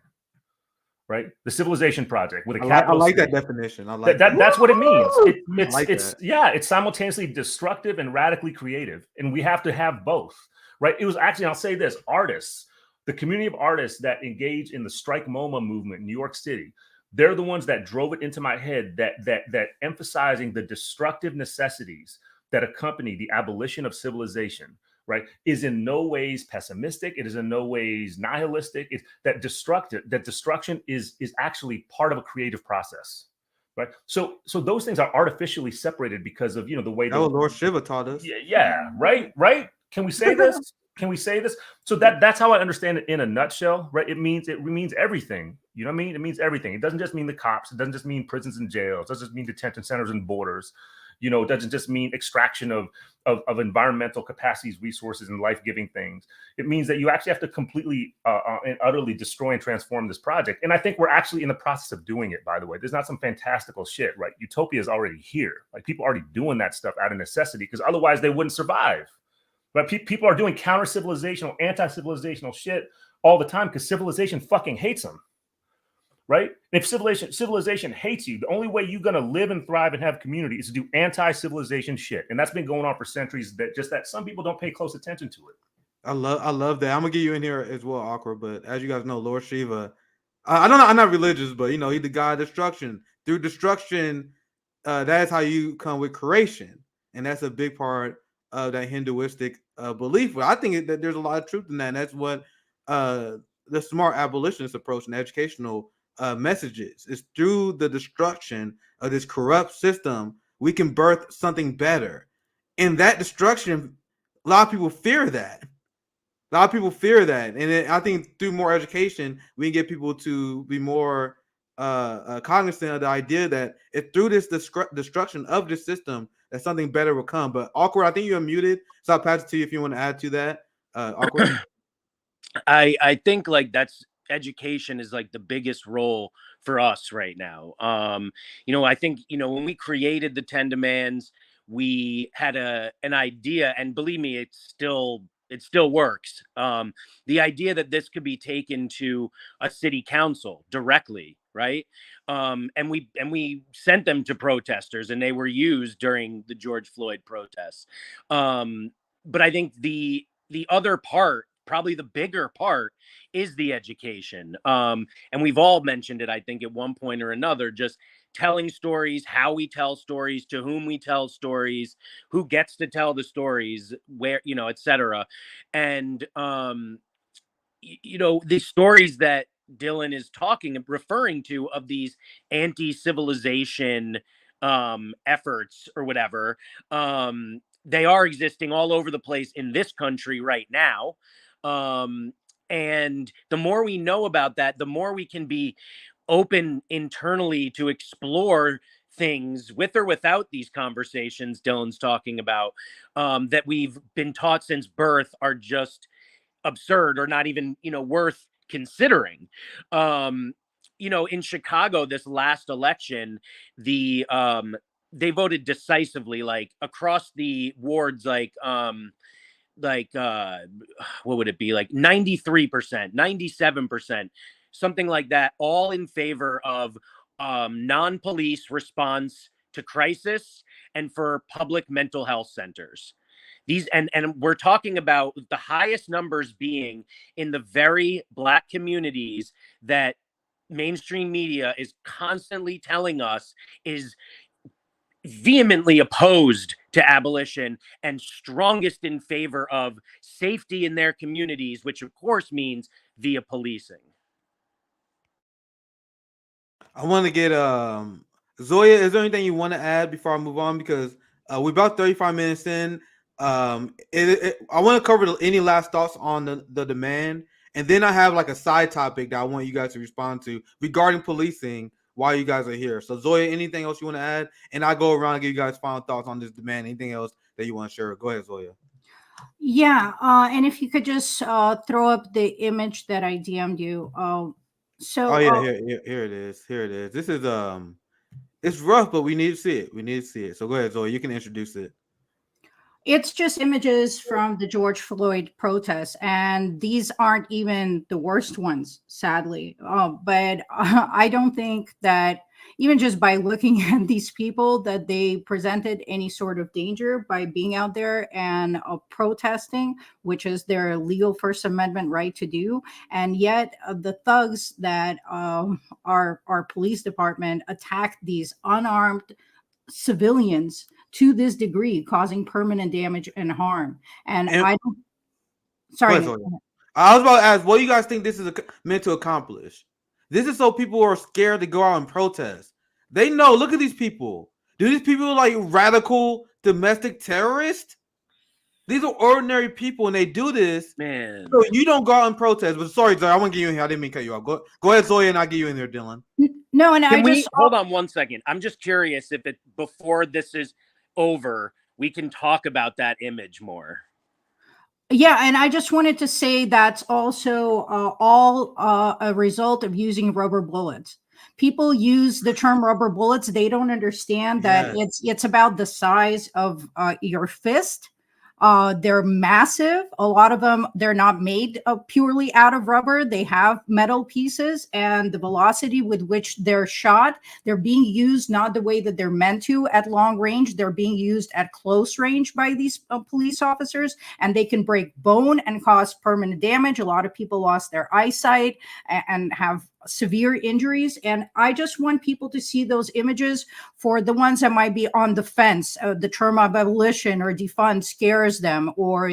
Right, the civilization project with a capital. I like that definition. I like that's what it means. It's simultaneously destructive and radically creative, and we have to have both. Right. It was actually, I'll say this: artists, the community of artists that engage in the Strike MoMA movement in New York City, they're the ones that drove it into my head that emphasizing the destructive necessities that accompany the abolition of civilization, right, is in no ways pessimistic. It is in no ways nihilistic. It's that destruction is actually part of a creative process, right? So those things are artificially separated because of, the way that Lord Shiva taught us. Yeah, right. Can we say this? Can we say this? So that's how I understand it in a nutshell, right? It means everything. You know what I mean? It means everything. It doesn't just mean the cops. It doesn't just mean prisons and jails. It doesn't just mean detention centers and borders. It doesn't just mean extraction of environmental capacities, resources, and life-giving things. It means that you actually have to completely and utterly destroy and transform this project. And I think we're actually in the process of doing it, by the way. There's not some fantastical shit, right? Utopia is already here. Like, people are already doing that stuff out of necessity, because otherwise they wouldn't survive. But people are doing counter-civilizational, anti-civilizational shit all the time because civilization fucking hates them, right? And if civilization hates you, the only way you're going to live and thrive and have community is to do anti-civilization shit. And that's been going on for centuries, that some people don't pay close attention to it. I love that. I'm going to get you in here as well, Awkward. But as you guys know, Lord Shiva, I'm not religious, but, he's the god of destruction. Through destruction, that's how you come with creation. And that's a big part of that Hinduistic belief. But I think that there's a lot of truth in that. And that's what the smart abolitionist approach and educational messages is. Through the destruction of this corrupt system, we can birth something better. And that destruction, a lot of people fear that. And I think through more education, we can get people to be more cognizant of the idea that if through this destruction of this system, that something better will come. But Awkward, I think you're muted, so I'll pass it to you if you want to add to that. Awkward. I think that's education is the biggest role for us right now. I think when we created the 10 demands, we had an idea, and believe me, it still works. The idea that this could be taken to a city council directly, right? And we sent them to protesters, and they were used during the George Floyd protests. But I think the other part, probably the bigger part, is the education. And we've all mentioned it, I think, at one point or another, just telling stories, how we tell stories, to whom we tell stories, who gets to tell the stories, where, et cetera. And, the stories that Dylan is referring to, of these anti-civilization efforts or whatever, they are existing all over the place in this country right now. And the more we know about that, the more we can be open internally to explore things with or without these conversations Dylan's talking about, that we've been taught since birth are just absurd or not even, worth considering. In Chicago, this last election, they voted decisively, across the wards, what would it be, 93%, 97%, something like that, all in favor of non-police response to crisis and for public mental health centers. These and we're talking about the highest numbers being in the very Black communities that mainstream media is constantly telling us is vehemently opposed to abolition and strongest in favor of safety in their communities, which of course means via policing. I want to get Zoya, is there anything you want to add before I move on? Because we're about 35 minutes in. I want to cover any last thoughts on the demand, and then I have a side topic that I want you guys to respond to regarding policing while you guys are here. So Zoya, anything else you want to add? And I'll go around and give you guys final thoughts on this demand. Anything else that you want to share? Go ahead, Zoya. Yeah, and if you could just throw up the image that I DM'd you. Here it is. Here it is. This is it's rough, but we need to see it. So go ahead, Zoya. You can introduce it. It's just images from the George Floyd protests, and these aren't even the worst ones, sadly. But I don't think that even just by looking at these people, that they presented any sort of danger by being out there and protesting, which is their legal First Amendment right to do. And yet the thugs that our police department attacked these unarmed civilians to this degree, causing permanent damage and harm. And And I don't, go sorry, ahead, Zoya. I was about to ask, what do you guys think this is meant to accomplish? This is so people are scared to go out and protest. They know, look at these people. Do these people like radical domestic terrorists? These are ordinary people, and they do this. Man. So you don't go out and protest. But sorry, Zoya, I want to get you in here. I didn't mean to cut you off. Go ahead, Zoya, and I'll get you in there, Dylan. no, and Can I we just hold on one second? I'm just curious if it before this is over, we can talk about that image more. Yeah, and I just wanted to say that's also all a result of using rubber bullets. People use the term rubber bullets. They don't understand that it's about the size of your fist. They're massive. A lot of them, they're not made purely out of rubber. They have metal pieces, and the velocity with which they're shot, they're being used not the way that they're meant to at long range. They're being used at close range by these police officers, and they can break bone and cause permanent damage. A lot of people lost their eyesight and have severe injuries. And I just want people to see those images. For the ones that might be on the fence, the term of abolition or defund scares them, or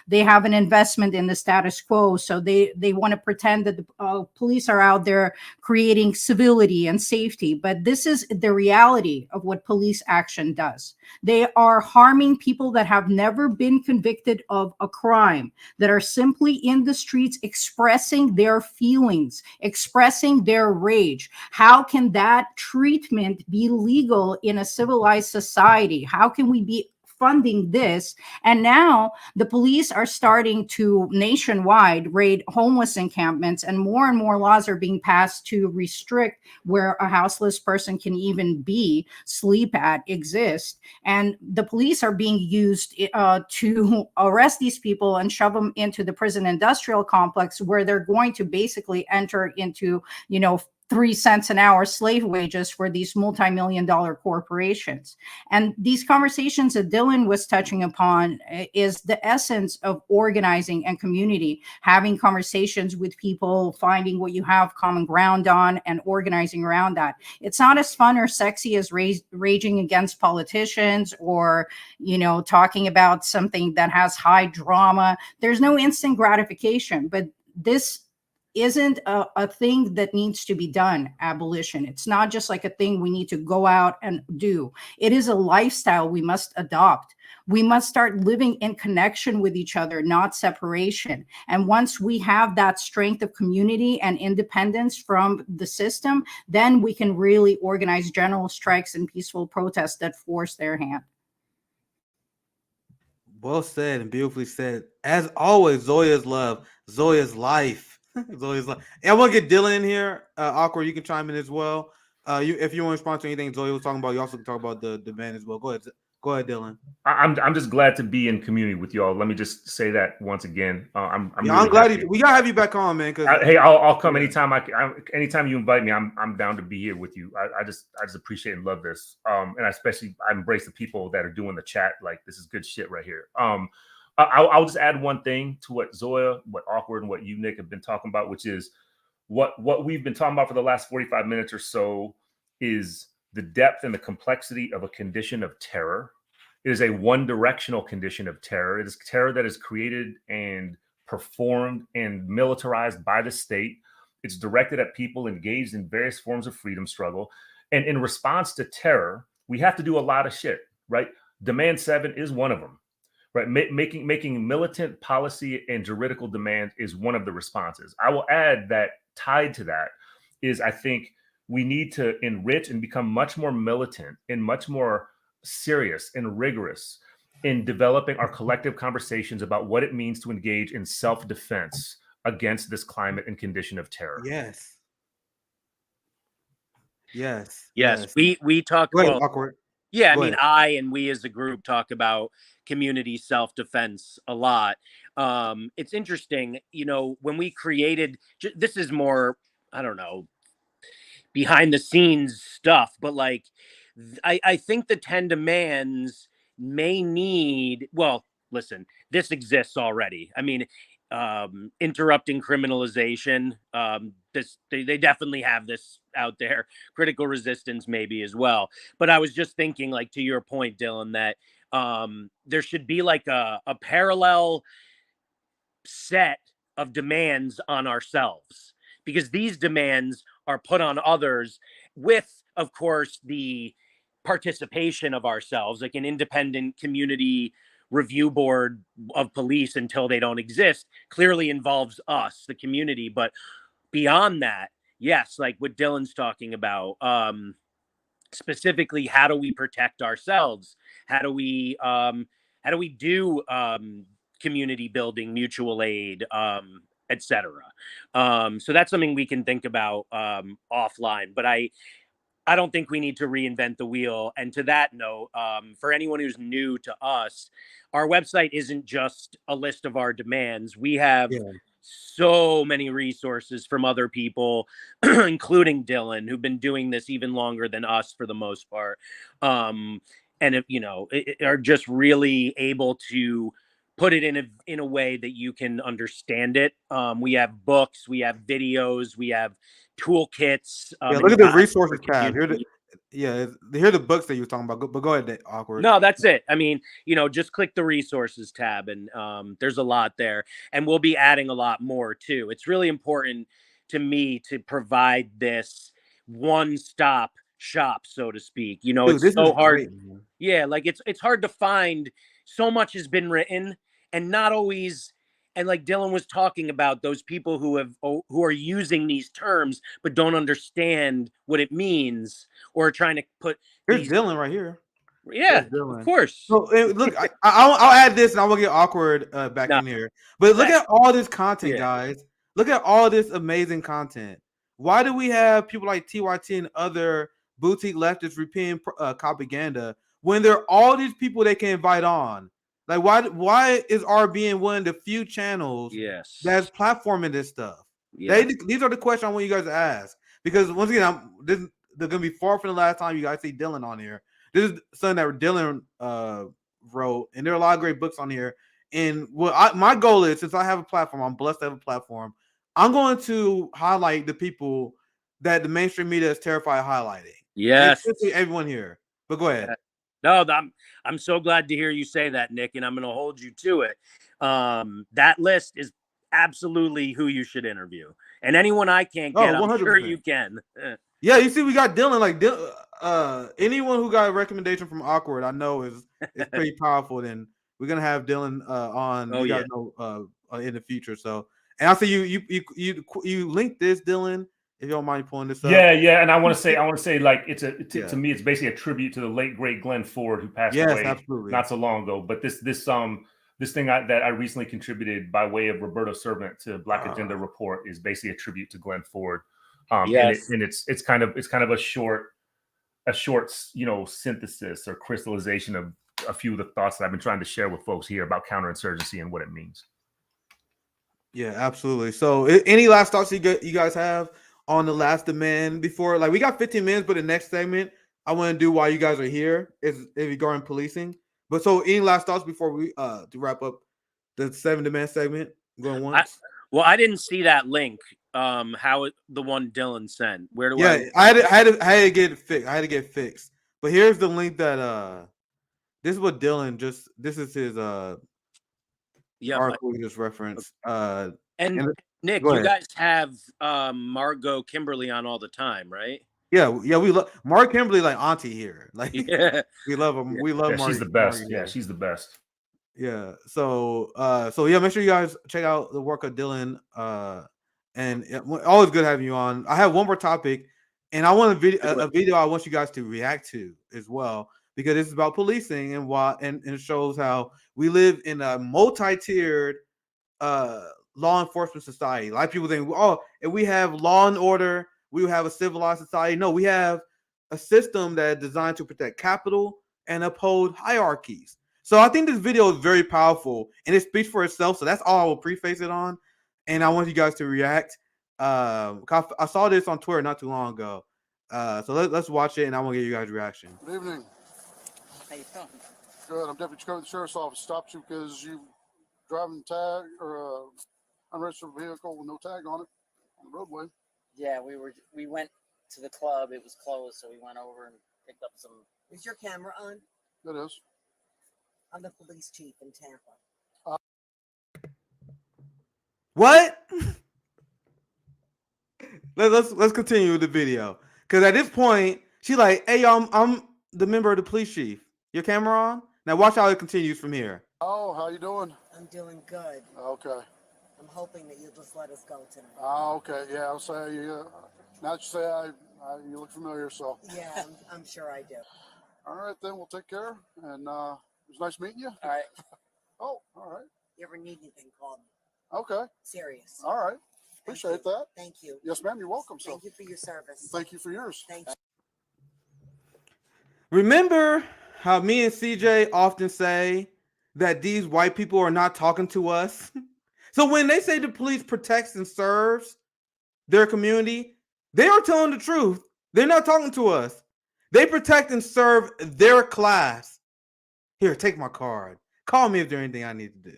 they have an investment in the status quo, so they want to pretend that the police are out there creating civility and safety. But this is the reality of what police action does. They are harming people that have never been convicted of a crime, that are simply in the streets expressing their feelings, expressing their rage. How can that treatment be legal in a civilized society? How can we be funding this? And now the police are starting to nationwide raid homeless encampments, and more laws are being passed to restrict where a houseless person can even be, sleep at, exist. And the police are being used to arrest these people and shove them into the prison industrial complex, where they're going to basically enter into 3 cents an hour slave wages for these multi-million-dollar corporations. And these conversations that Dylan was touching upon is the essence of organizing and community, having conversations with people, finding what you have common ground on and organizing around that. It's not as fun or sexy as raging against politicians or, talking about something that has high drama. There's no instant gratification, but this isn't a thing that needs to be done. Abolition, it's not just like a thing we need to go out and do. It is a lifestyle we must adopt. We must start living in connection with each other, not separation. And once we have that strength of community and independence from the system, then we can really organize general strikes and peaceful protests that force their hand. Well said and beautifully said. As always, Zoya's love, Zoya's life. Zoya's life. And I want to get Dylan in here. Awkward, you can chime in as well. If you want to respond to anything Zoya was talking about, you also can talk about the demand as well. Go ahead, Dylan. I'm just glad to be in community with y'all. Let me just say that once again. I'm really glad we gotta have you back on, man. Hey, I'll come anytime anytime you invite me. I'm down to be here with you. I just appreciate and love this. And I embrace the people that are doing the chat. Like, this is good shit right here. I'll just add one thing to what Zoya, what Awkward, and what you, Nick, have been talking about, which is what we've been talking about for the last 45 minutes or so is the depth and the complexity of a condition of terror. It is a one-directional condition of terror. It is terror that is created and performed and militarized by the state. It's directed at people engaged in various forms of freedom struggle. And in response to terror, we have to do a lot of shit, right? Demand 7 is one of them. Right, making militant policy and juridical demand is one of the responses. I will add that tied to that is, I think we need to enrich and become much more militant and much more serious and rigorous in developing our collective conversations about what it means to engage in self-defense against this climate and condition of terror. Yes. We talk about Awkward. Yeah, I mean, I and we as a group talk about community self-defense a lot. It's interesting, when we created, this is more, I don't know, behind the scenes stuff, but like I think the 10 demands may need, well, listen, this exists already. I mean, interrupting criminalization, they definitely have this out there. Critical resistance maybe as well. But I was just thinking, like, to your point, Dylan, that there should be like a parallel set of demands on ourselves, because these demands are put on others with, of course, the participation of ourselves, like an independent community review board of police until they don't exist clearly involves us, the community. But beyond that, yes, like what Dylan's talking about, specifically, how do we protect ourselves? How do we do community building, mutual aid, etc. So that's something we can think about offline. But I don't think we need to reinvent the wheel. And to that note, for anyone who's new to us, our website isn't just a list of our demands. We have so many resources from other people, including Dylan, who've been doing this even longer than us for the most part. And if, are just really able to put it in a way that you can understand it. We have books, we have videos, we have toolkits. Look at the resources tab. Here are the books that you were talking about. But go ahead, Awkward. No, that's it. I mean, just click the resources tab, and there's a lot there, and we'll be adding a lot more too. It's really important to me to provide this one-stop shop, so to speak. Dude, it's so hard. Great, like it's hard to find. So much has been written, and not always. And like Dylan was talking about, those people who are using these terms but don't understand what it means, or trying to put. Here's Dylan right here. Yeah, of course. So look, I'll add this, and I will get Awkward back in here. But look at all this content, guys. Look at all this amazing content. Why do we have people like TYT and other boutique leftists repeating propaganda when there are all these people they can invite on? Like, why is RBN one of the few channels that's platforming this stuff? These are the questions I want you guys to ask. Because once again, they're going to be far from the last time you guys see Dylan on here. This is something that Dylan wrote, and there are a lot of great books on here. And my goal is, since I have a platform, I'm blessed to have a platform, I'm going to highlight the people that the mainstream media is terrified of highlighting. Yes. Especially everyone here. But go ahead. No, I'm so glad to hear you say that, Nick, and I'm going to hold you to it. That list is absolutely who you should interview, and anyone I can't get, I'm sure you can. Yeah, you see, we got Dylan. Like, anyone who got a recommendation from Awkward, I know is pretty powerful. Then we're gonna have Dylan on. You guys know in the future. So, and I see you linked this, Dylan. If you don't mind pulling this up. Yeah, and I want to say, like, to me, it's basically a tribute to the late great Glenn Ford, who passed away not so long ago. But this thing that I recently contributed by way of Roberto Servant to Black Agenda Report is basically a tribute to Glenn Ford. And it's kind of a short synthesis or crystallization of a few of the thoughts that I've been trying to share with folks here about counterinsurgency and what it means. Yeah, absolutely. So, any last thoughts you guys have on the last demand before? Like, we got 15 minutes, but the next segment I want to do while you guys are here is regarding policing. But so, any last thoughts before we to wrap up the 7 demand segment? Going once. I didn't see that link. The one Dylan sent. Where do I had to get it fixed. I had to get fixed. But here's the link that this is what Dylan this is his article he just referenced. And Nick, you guys have Margot Kimberly on all the time, right? Yeah, we love Mark Kimberly, like auntie here. Like, we love him. We love Mark. She's the best. She's the best. Yeah. So make sure you guys check out the work of Dylan. And always good having you on. I have one more topic, and I want a video I want you guys to react to as well, because this is about policing and it shows how we live in a multi-tiered law enforcement society. A lot of people think, if we have law and order, we will have a civilized society. No, we have a system that is designed to protect capital and uphold hierarchies. So I think this video is very powerful, and it speaks for itself. So that's all I will preface it on. And I want you guys to react. I saw this on Twitter not too long ago, So let's watch it, and I want to get you guys' reaction. Good evening. How you feeling? Good. I'm Deputy Chief of the Sheriff's Office. Stopped you because you driving tag or unregistered vehicle with no tag on it on the roadway. Yeah, we went to the club. It was closed, so we went over and picked up some. Is your camera on? It is. I'm the police chief in Tampa. What? let's continue with the video, because at this point she's like, "Hey, I'm the member of the police chief. Your camera on?" Now watch how it continues from here. Oh, how you doing? I'm doing good. Okay. I'm hoping that you'll just let us go tonight. Okay. Yeah, I'll say you. Now that you say you look familiar, so. Yeah, I'm sure I do. All right, then we'll take care, and it was nice meeting you. All right. Oh, all right. You ever need anything, call me. Okay. Serious. All right. Appreciate that. Thank you. Yes, ma'am. You're welcome. So. Thank you for your service. Thank you for yours. Thank you. Remember how me and CJ often say that these white people are not talking to us? So when they say the police protects and serves their community, they are telling the truth. They're not talking to us. They protect and serve their class. Here, take my card. Call me if there's anything I need to do.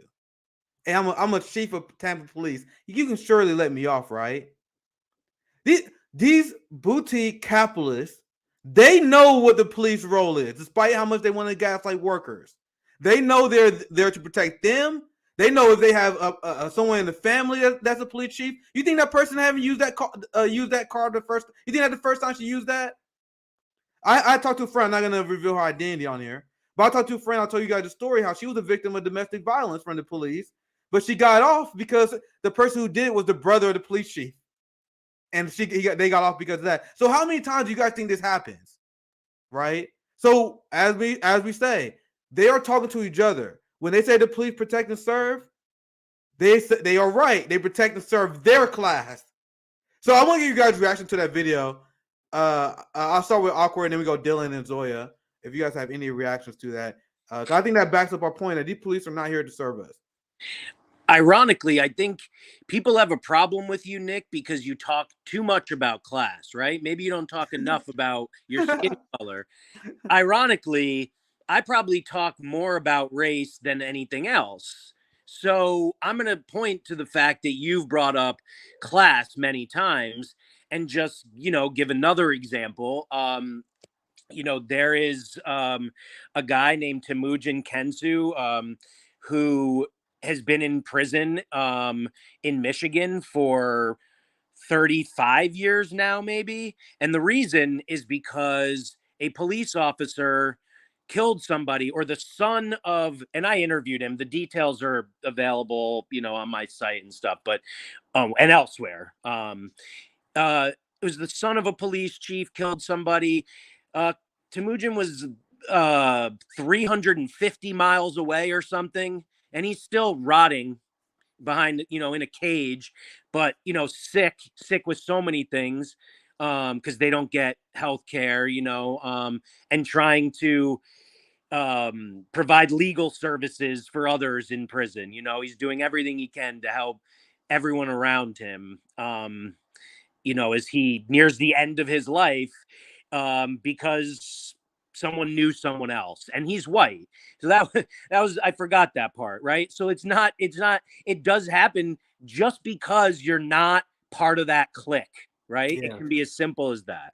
Hey, I'm a chief of Tampa Police. You can surely let me off, right? These boutique capitalists, they know what the police role is, despite how much they want to gaslight workers. They know they're there to protect them. They know if they have someone in the family that's a police chief. You think that person haven't used that card the first? You think that the first time she used that? I talked to a friend. I'm not gonna reveal her identity on here, but I talked to a friend. I'll tell you guys the story how she was a victim of domestic violence from the police, but she got off because the person who did it was the brother of the police chief, and they got off because of that. So how many times do you guys think this happens, right? So as we say, they are talking to each other. When they say the police protect and serve, they are right. They protect and serve their class. So I want to give you guys' reaction to that video. I'll start with Awkward, and then we go Dylan and Zoya. If you guys have any reactions to that, I think that backs up our point that these police are not here to serve us. Ironically, I think people have a problem with you, Nick, because you talk too much about class, right? Maybe you don't talk enough about your skin color. Ironically, I probably talk more about race than anything else. So I'm going to point to the fact that you've brought up class many times and just, give another example. There is a guy named Temujin Kensu who has been in prison in Michigan for 35 years now, maybe. And the reason is because a police officer killed somebody, or the son of, and I interviewed him. The details are available, on my site and stuff, but and elsewhere. It was the son of a police chief killed somebody. Temujin was 350 miles away or something, and he's still rotting behind, in a cage, but sick with so many things, because they don't get health care, and trying to provide legal services for others in prison. He's doing everything he can to help everyone around him, as he nears the end of his life, because someone knew someone else, and he's white. So that was, I forgot that part, right? So it does happen just because you're not part of that clique, right? Yeah. It can be as simple as that.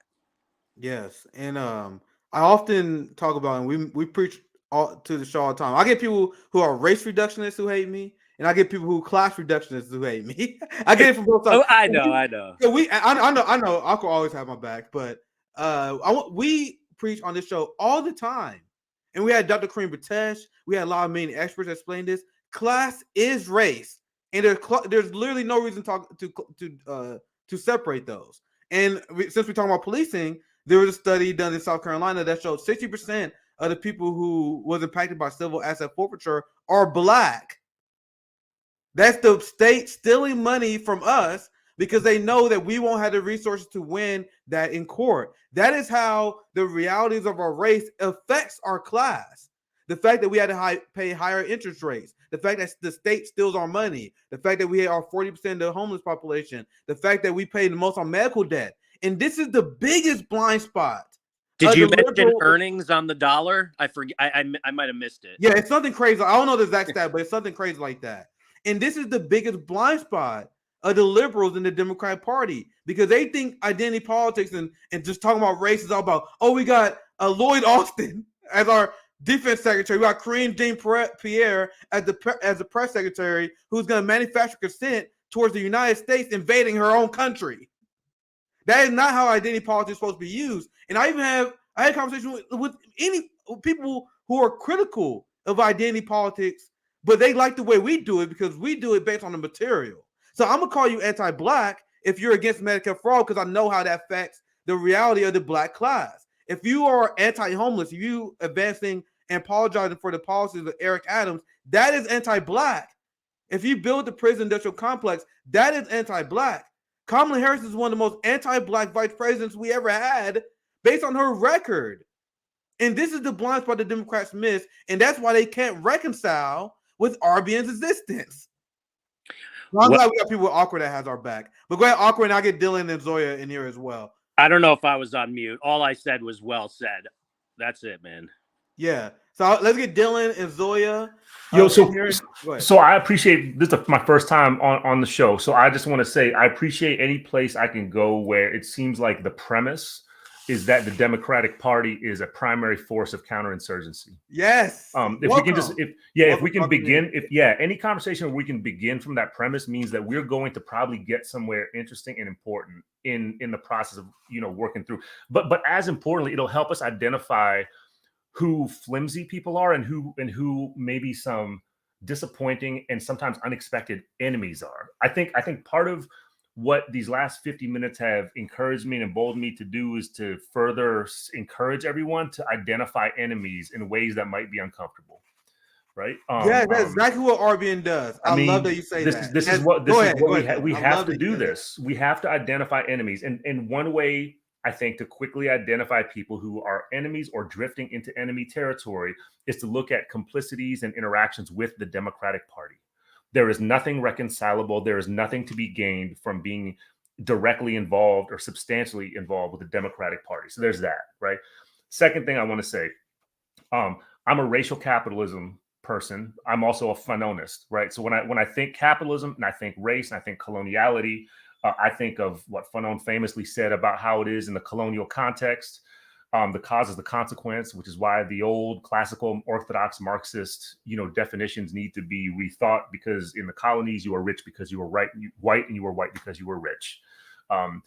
Yes, and I often talk about, and we preach to the show all the time. I get people who are race reductionists who hate me, and I get people who class reductionists who hate me. I get it from both sides. Oh, I know. So I know. I could always have my back, but we preach on this show all the time, and we had Dr. Kareem Batesh. We had a lot of main experts explain this. Class is race, and there's literally no reason to separate those. And since we're talking about policing, there was a study done in South Carolina that showed 60% of the people who was impacted by civil asset forfeiture are Black. That's the state stealing money from us because they know that we won't have the resources to win that in court. That is how the realities of our race affects our class. The fact that we had to pay higher interest rates, the fact that the state steals our money, the fact that we are 40% of the homeless population, the fact that we pay the most on medical debt. And this is the biggest blind spot. Did you The mention liberal- earnings on the dollar? I forget. I might have missed it. Yeah, it's something crazy. I don't know the exact stat, but it's something crazy like that. And this is the biggest blind spot of the liberals in the Democratic Party, because they think identity politics and just talking about race is all about, oh, we got Lloyd Austin as our defense secretary. We got Karine Jean-Pierre as the press secretary, who's going to manufacture consent towards the United States invading her own country. That is not how identity politics is supposed to be used. And I had a conversation with people who are critical of identity politics, but they like the way we do it because we do it based on the material. So I'm gonna call you anti-black if you're against Medicare fraud, because I know how that affects the reality of the black class. If you are anti-homeless, if you advancing and apologizing for the policies of Eric Adams, that is anti-black. If you build the prison industrial complex, that is anti-black. Kamala Harris is one of the most anti-black vice presidents we ever had based on her record. And this is the blind spot the Democrats miss, and that's why they can't reconcile with RBN's existence. Well, I'm glad we got people awkward that has our back. But go ahead, awkward, and I'll get Dylan and Zoya in here as well. I don't know if I was on mute. All I said was well said. That's it, man. Yeah. So let's get Dylan and Zoya. So I appreciate this is my first time on the show. So I just want to say I appreciate any place I can go where it seems like the premise is that the Democratic Party is a primary force of counterinsurgency. Yes. If we can begin, any conversation where we can begin from that premise means that we're going to probably get somewhere interesting and important in the process of working through. But as importantly, it'll help us identify who flimsy people are and who maybe some disappointing and sometimes unexpected enemies are. I think part of what these last 50 minutes have encouraged me and emboldened me to do is to further encourage everyone to identify enemies in ways that might be uncomfortable. Right? Yeah, that's exactly what RBN does. I love that you say that. This is what we have to do. We have to identify enemies, and one way I think to quickly identify people who are enemies or drifting into enemy territory is to look at complicities and interactions with the Democratic Party. There is nothing reconcilable. There is nothing to be gained from being directly involved or substantially involved with the Democratic Party. So there's that, right? Second thing I want to say, I'm a racial capitalism person. I'm also a Fanonist, right? So when I think capitalism and I think race and I think coloniality, I think of what Fanon famously said about how it is in the colonial context. The cause is the consequence, which is why the old classical Orthodox Marxist, definitions need to be rethought, because in the colonies you are rich because you were white, and you were white because you were rich. And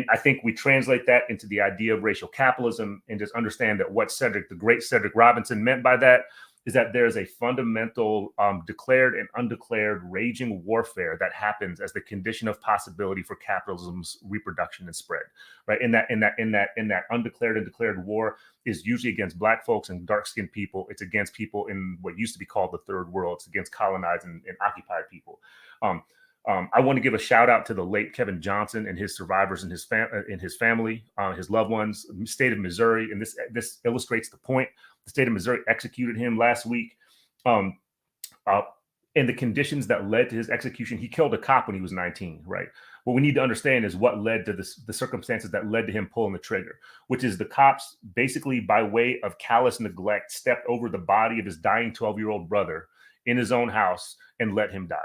I think we translate that into the idea of racial capitalism and just understand that what the great Cedric Robinson meant by that is that there's a fundamental declared and undeclared raging warfare that happens as the condition of possibility for capitalism's reproduction and spread, right? In that undeclared and declared war is usually against Black folks and dark-skinned people. It's against people in what used to be called the third world. It's against colonized and occupied people. I want to give a shout out to the late Kevin Johnson and his survivors and his family, his loved ones, state of Missouri. And this illustrates the point. The state of Missouri executed him last week. And the conditions that led to his execution, he killed a cop when he was 19, right? What we need to understand is what led to the circumstances that led to him pulling the trigger, which is the cops basically by way of callous neglect stepped over the body of his dying 12-year-old brother in his own house and let him die.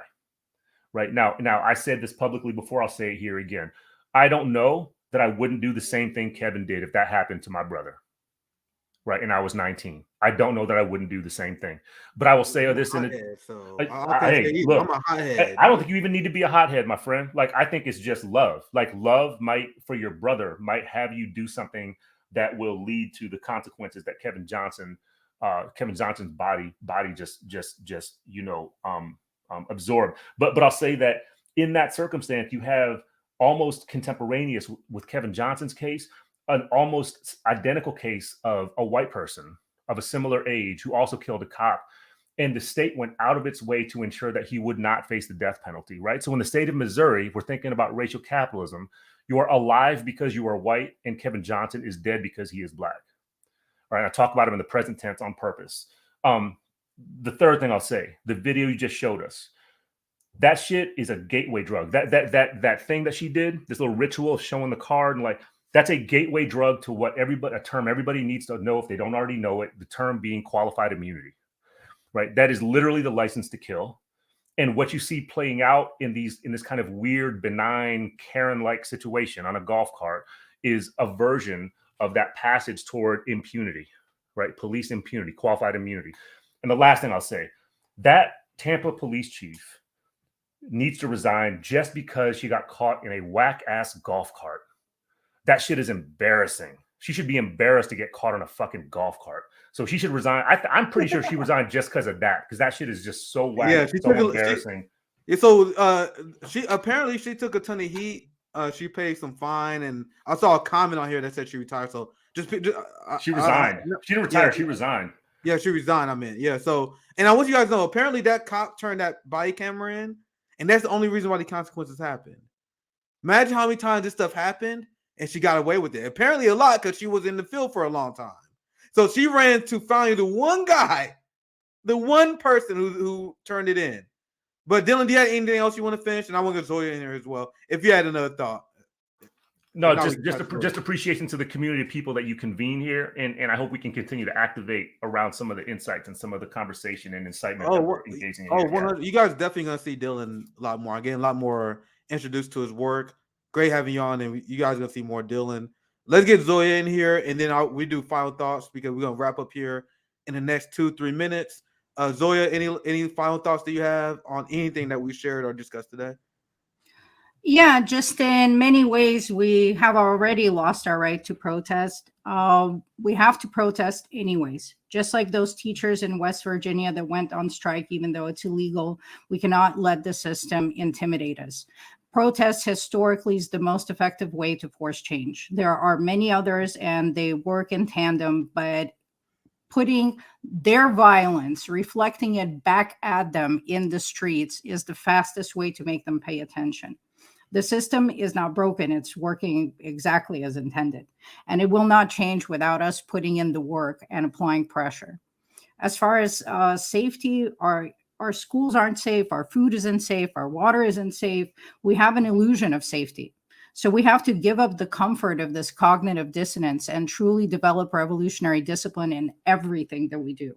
Right now, I said this publicly before. I'll say it here again. I don't know that I wouldn't do the same thing Kevin did if that happened to my brother. Right. And I was 19. I don't know that I wouldn't do the same thing. But I will say this I'm a hothead. I don't think you even need to be a hothead, my friend. Like, I think it's just love. Like, love might, for your brother, might have you do something that will lead to the consequences that Kevin Johnson's body just absorbed. But I'll say that in that circumstance, you have almost contemporaneous with Kevin Johnson's case, an almost identical case of a white person of a similar age who also killed a cop. And the state went out of its way to ensure that he would not face the death penalty, right? So in the state of Missouri, we're thinking about racial capitalism. You are alive because you are white, and Kevin Johnson is dead because he is Black. All right, I talk about him in the present tense on purpose. The third thing I'll say, the video you just showed us, That shit is a gateway drug. That thing that she did, this little ritual of showing the card, and like that's a gateway drug to what a term everybody needs to know if they don't already know it. The term being qualified immunity, right? That is literally the license to kill. And what you see playing out in this kind of weird, benign, Karen-like situation on a golf cart is a version of that passage toward impunity, right? Police impunity, qualified immunity. And the last thing I'll say, that Tampa police chief needs to resign just because she got caught in a whack-ass golf cart. That shit is embarrassing. She should be embarrassed to get caught on a fucking golf cart. So she should resign. I'm pretty sure she resigned just because of that, because that shit is just so whack, Yeah, so embarrassing. She apparently she took a ton of heat. She paid some fine, and I saw a comment on here that said she retired. So she resigned. She didn't retire. She resigned. Yeah, she resigned. I mean, yeah. So, and I want you guys to know, apparently that cop turned that body camera in, and that's the only reason why the consequences happened. Imagine how many times this stuff happened, and she got away with it. Apparently a lot, because she was in the field for a long time. So she ran to finally the one guy, the one person who turned it in. But Dylan, do you have anything else you want to finish? And I want to get Zoya in here as well, if you had another thought. No, just appreciation to the community of people that you convene here, and I hope we can continue to activate around some of the insights and some of the conversation and incitement that we're engaging in. You guys are definitely going to see Dylan a lot more. Again, a lot more introduced to his work. Great having you on, and you guys are going to see more Dylan. Let's get Zoya in here, and then we do final thoughts, because we're going to wrap up here in the next 2-3 minutes. Zoya, any final thoughts that you have on anything that we shared or discussed today? Yeah, just in many ways, we have already lost our right to protest. We have to protest anyways. Just like those teachers in West Virginia that went on strike, even though it's illegal, we cannot let the system intimidate us. Protest historically is the most effective way to force change. There are many others, and they work in tandem, but putting their violence, reflecting it back at them in the streets, is the fastest way to make them pay attention. The system is not broken. It's working exactly as intended. And it will not change without us putting in the work and applying pressure. As far as safety, our schools aren't safe. Our food isn't safe. Our water isn't safe. We have an illusion of safety. So we have to give up the comfort of this cognitive dissonance and truly develop revolutionary discipline in everything that we do.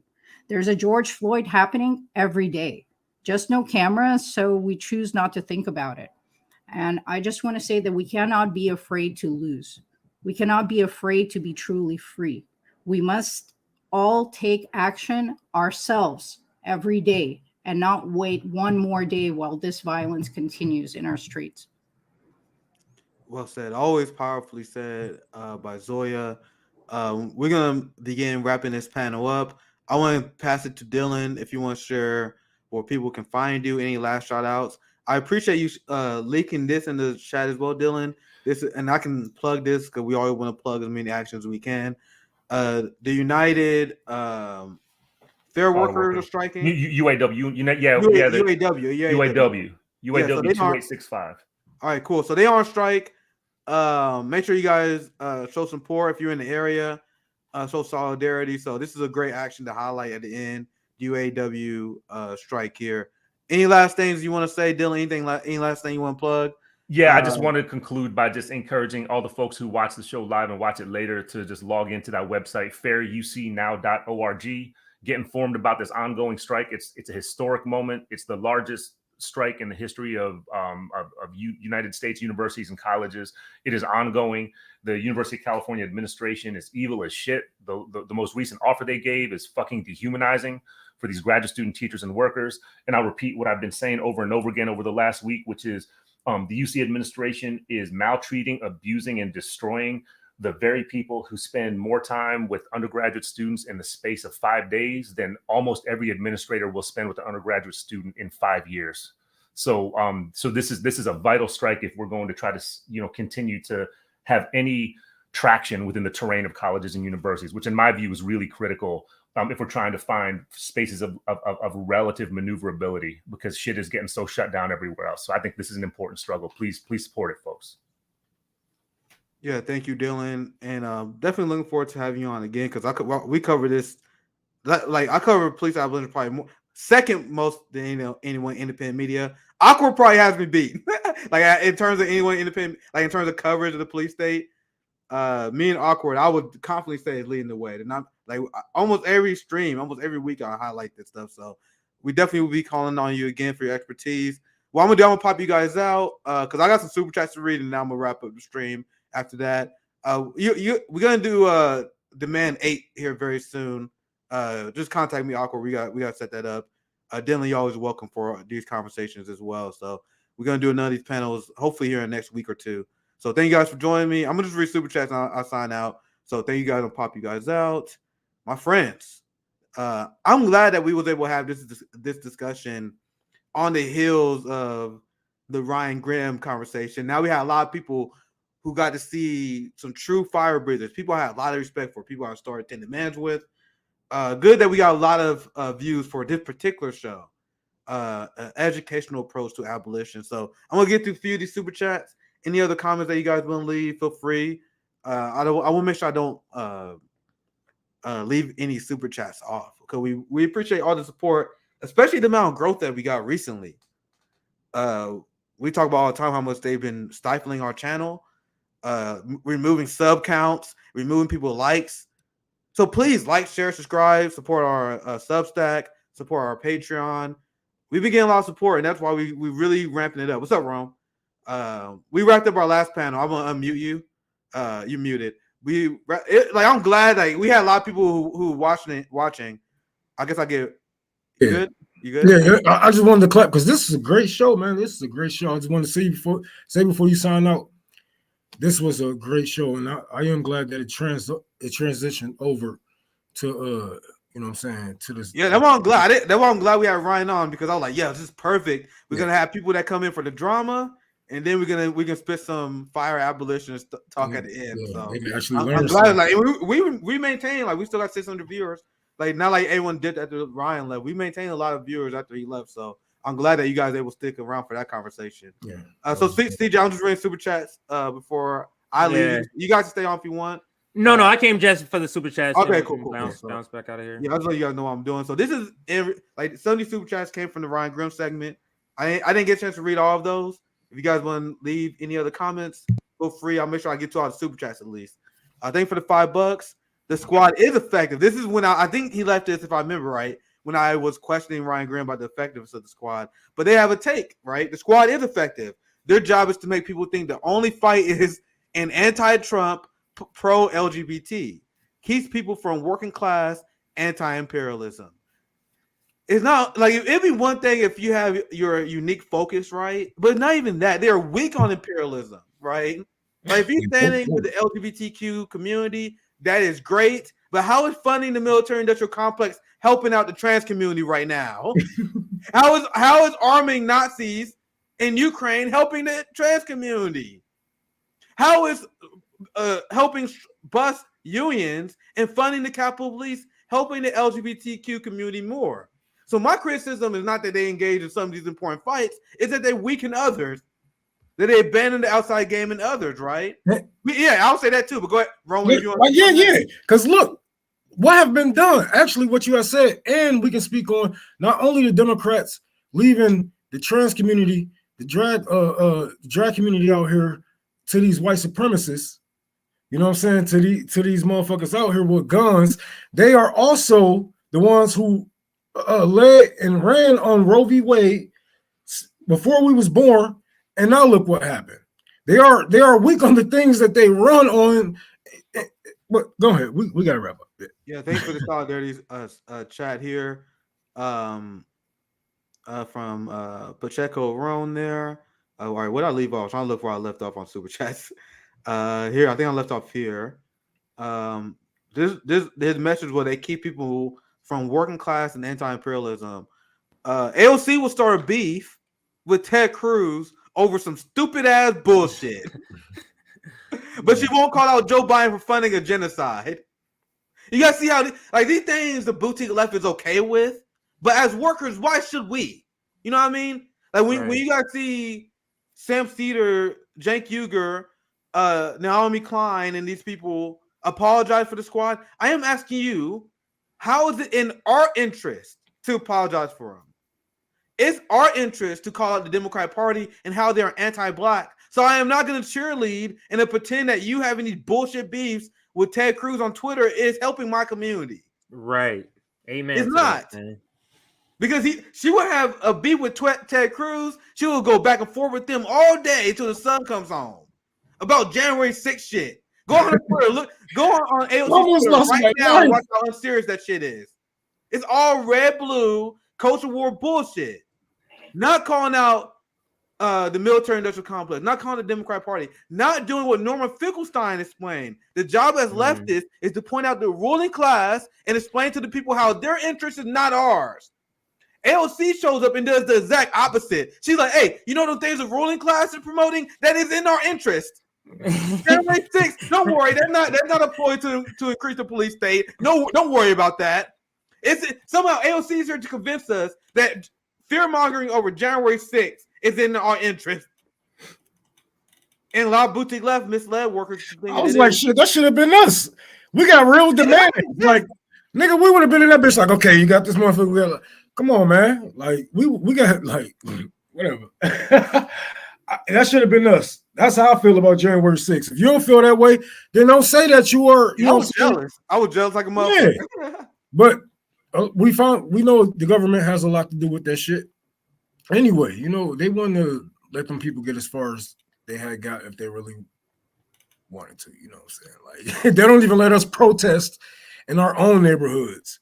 There's a George Floyd happening every day. Just no cameras, so we choose not to think about it. And I just want to say that we cannot be afraid to lose. We cannot be afraid to be truly free. We must all take action ourselves every day and not wait one more day while this violence continues in our streets. Well said. Always powerfully said by Zoya. We're going to begin wrapping this panel up. I want to pass it to Dylan if you want to share where people can find you, any last shout outs. I appreciate you leaking this in the chat as well, Dylan. And I can plug this because we always want to plug as many actions as we can. The United Fair Workers are striking. UAW. UAW 2865. All right, cool. So they are on strike. Make sure you guys show support if you're in the area. Show solidarity. So this is a great action to highlight at the end. UAW strike here. Any last things you want to say, Dylan? Any last thing you want to plug? Yeah, I just want to conclude by just encouraging all the folks who watch the show live and watch it later to just log into that website, fairucnow.org. Get informed about this ongoing strike. It's a historic moment. It's the largest strike in the history of United States universities and colleges. It is ongoing. The University of California administration is evil as shit. The most recent offer they gave is fucking dehumanizing for these graduate student teachers and workers. And I'll repeat what I've been saying over and over again over the last week, which is the UC administration is maltreating, abusing, and destroying the very people who spend more time with undergraduate students in the space of 5 days than almost every administrator will spend with an undergraduate student in 5 years. So this is a vital strike if we're going to try to continue to have any traction within the terrain of colleges and universities, which in my view is really critical if we're trying to find spaces of relative maneuverability, because shit is getting so shut down everywhere else. So I think this is an important struggle. Please support it, folks. Yeah, thank you, Dylan, and definitely looking forward to having you on again, because we cover this. Like I cover police abolition probably more. second most than anyone independent media. Awkward probably has me beat. Like in terms of anyone independent, like in terms of coverage of the police state, me and Awkward, I would confidently say is leading the way. And I'm like almost every stream, almost every week, I highlight this stuff. So we definitely will be calling on you again for your expertise. Well, I'm gonna pop you guys out because I got some super chats to read, and now I'm gonna wrap up the stream after that. We're gonna do demand 8 here very soon. Just contact me, Awkward. We got to set that up. Dylan, you're always welcome for these conversations as well. So we're gonna do another of these panels hopefully here in the next week or two. So thank you guys for joining me. I'm gonna just read super chats and I'll sign out. So thank you guys. I'll pop you guys out, my friends. I'm glad that we was able to have this discussion on the heels of the Ryan Grimm conversation. Now we had a lot of people who got to see some true fire breathers. People I had a lot of respect for. People I started attending manage with. Good that we got a lot of views for this particular show. An educational approach to abolition. So I'm gonna get through a few of these super chats. Any other comments that you guys want to leave, feel free. I will make sure I don't leave any super chats off because we appreciate all the support, especially the amount of growth that we got recently. We talk about all the time how much they've been stifling our channel, removing sub counts, removing people likes. So please like, share, subscribe, support our Substack, support our Patreon. We've been getting a lot of support, and that's why we really ramping it up. What's up, Rome? We wrapped up our last panel. I'm gonna unmute you. You muted. I'm glad we had a lot of people who watching. I guess I get good. You good? Yeah, I just wanted to clap because this is a great show, man. This is a great show. I just want to say before you sign out, this was a great show, and I am glad that it transitioned over to you know what I'm saying, to this. Yeah, that's why I'm glad. That's why I'm glad we had Ryan on because I was like, yeah, this is perfect. We're gonna have people that come in for the drama, and then we're gonna spit some fire abolitionist talk at the end. Yeah, so I'm glad. Like we maintain we still got 600 viewers. Like not like everyone did after Ryan left. We maintained a lot of viewers after he left. So I'm glad that you guys able to stick around for that conversation. Yeah. So CJ, I'm just reading super chats before I leave. You guys can stay on if you want. No, I came just for the super chats. Okay, cool. Bounce back out of here. Yeah, I just let you guys know what I'm doing. So this is some of these super chats came from the Ryan Grimm segment. I didn't get a chance to read all of those. If you guys want to leave any other comments, feel free. I'll make sure I get to all the super chats at least. Thank you for the $5. The squad is effective. This is when I think he left this, if I remember right, when I was questioning Ryan Grimm about the effectiveness of the squad. But they have a take, right? The squad is effective. Their job is to make people think the only fight is an anti-Trump, pro-LGBT. Keeps people from working class, anti-imperialism. It's not like it'd be one thing if you have your unique focus, right? But not even that. They're weak on imperialism, right? Like if you're standing with the LGBTQ community, that is great. But how is funding the military-industrial complex helping out the trans community right now? How is arming Nazis in Ukraine helping the trans community? How is helping bus unions and funding the Capitol Police helping the LGBTQ community more? So my criticism is not that they engage in some of these important fights, it's that they weaken others, that they abandon the outside game in others, right? Yeah, I'll say that too, but go ahead, Roman. Yeah. Because look, what have been done? Actually, what you have said, and we can speak on not only the Democrats leaving the trans community, the drag community out here to these white supremacists. You know what I'm saying? To these motherfuckers out here with guns. They are also the ones who led and ran on Roe v. Wade before we was born, and now look what happened. They are weak on the things that they run on. But go ahead, we gotta wrap up. Yeah, thanks for the solidarity chat here. From Pacheco Roan there. All right, what did I leave off? I'm trying to look where I left off on super chats. Here, I think I left off here. This message where they keep people from working class and anti-imperialism. AOC will start a beef with Ted Cruz over some stupid ass bullshit. But she won't call out Joe Biden for funding a genocide. You guys see how these things the boutique left is okay with, but as workers, why should we? You know what I mean? Like when you guys see Sam Cedar, Cenk Uygur, Naomi Klein, and these people apologize for the squad, I am asking you, how is it in our interest to apologize for them. It's our interest to call out the Democratic Party and how they're anti-black. So I am not going to cheerlead and to pretend that you having these bullshit beefs with Ted Cruz on Twitter is helping my community. Right. Amen. It's not. Because she would have a beef with Ted Cruz. She will go back and forth with them all day until the sun comes home about January 6th shit. Go on Twitter, go on AOC Twitter right now and watch how unserious that shit is. It's all red, blue, culture war bullshit. Not calling out the military industrial complex, not calling the Democratic Party, not doing what Norman Finkelstein explained. The job as leftists is to point out the ruling class and explain to the people how their interest is not ours. AOC shows up and does the exact opposite. She's like, hey, you know the things the ruling class is promoting? That is in our interest. January 6th, don't worry, they're not employed to increase the police state. No, don't worry about that. It's somehow AOC is here to convince us that fear mongering over January 6th is in our interest. And a lot of boutique left misled workers. I was like, shit, that should have been us. We got real demand. Like, nigga, we would have been in that bitch like, okay, you got this motherfucker. We got like, come on, man. Like, we got like whatever. That should have been us. That's how I feel about January 6th. If you don't feel that way, then don't say that you were. You know, jealous. I was jealous like a motherfucker. Yeah. But we know the government has a lot to do with that shit. Anyway, you know, they want to let them people get as far as they had got if they really wanted to. You know what I'm saying? Like, they don't even let us protest in our own neighborhoods.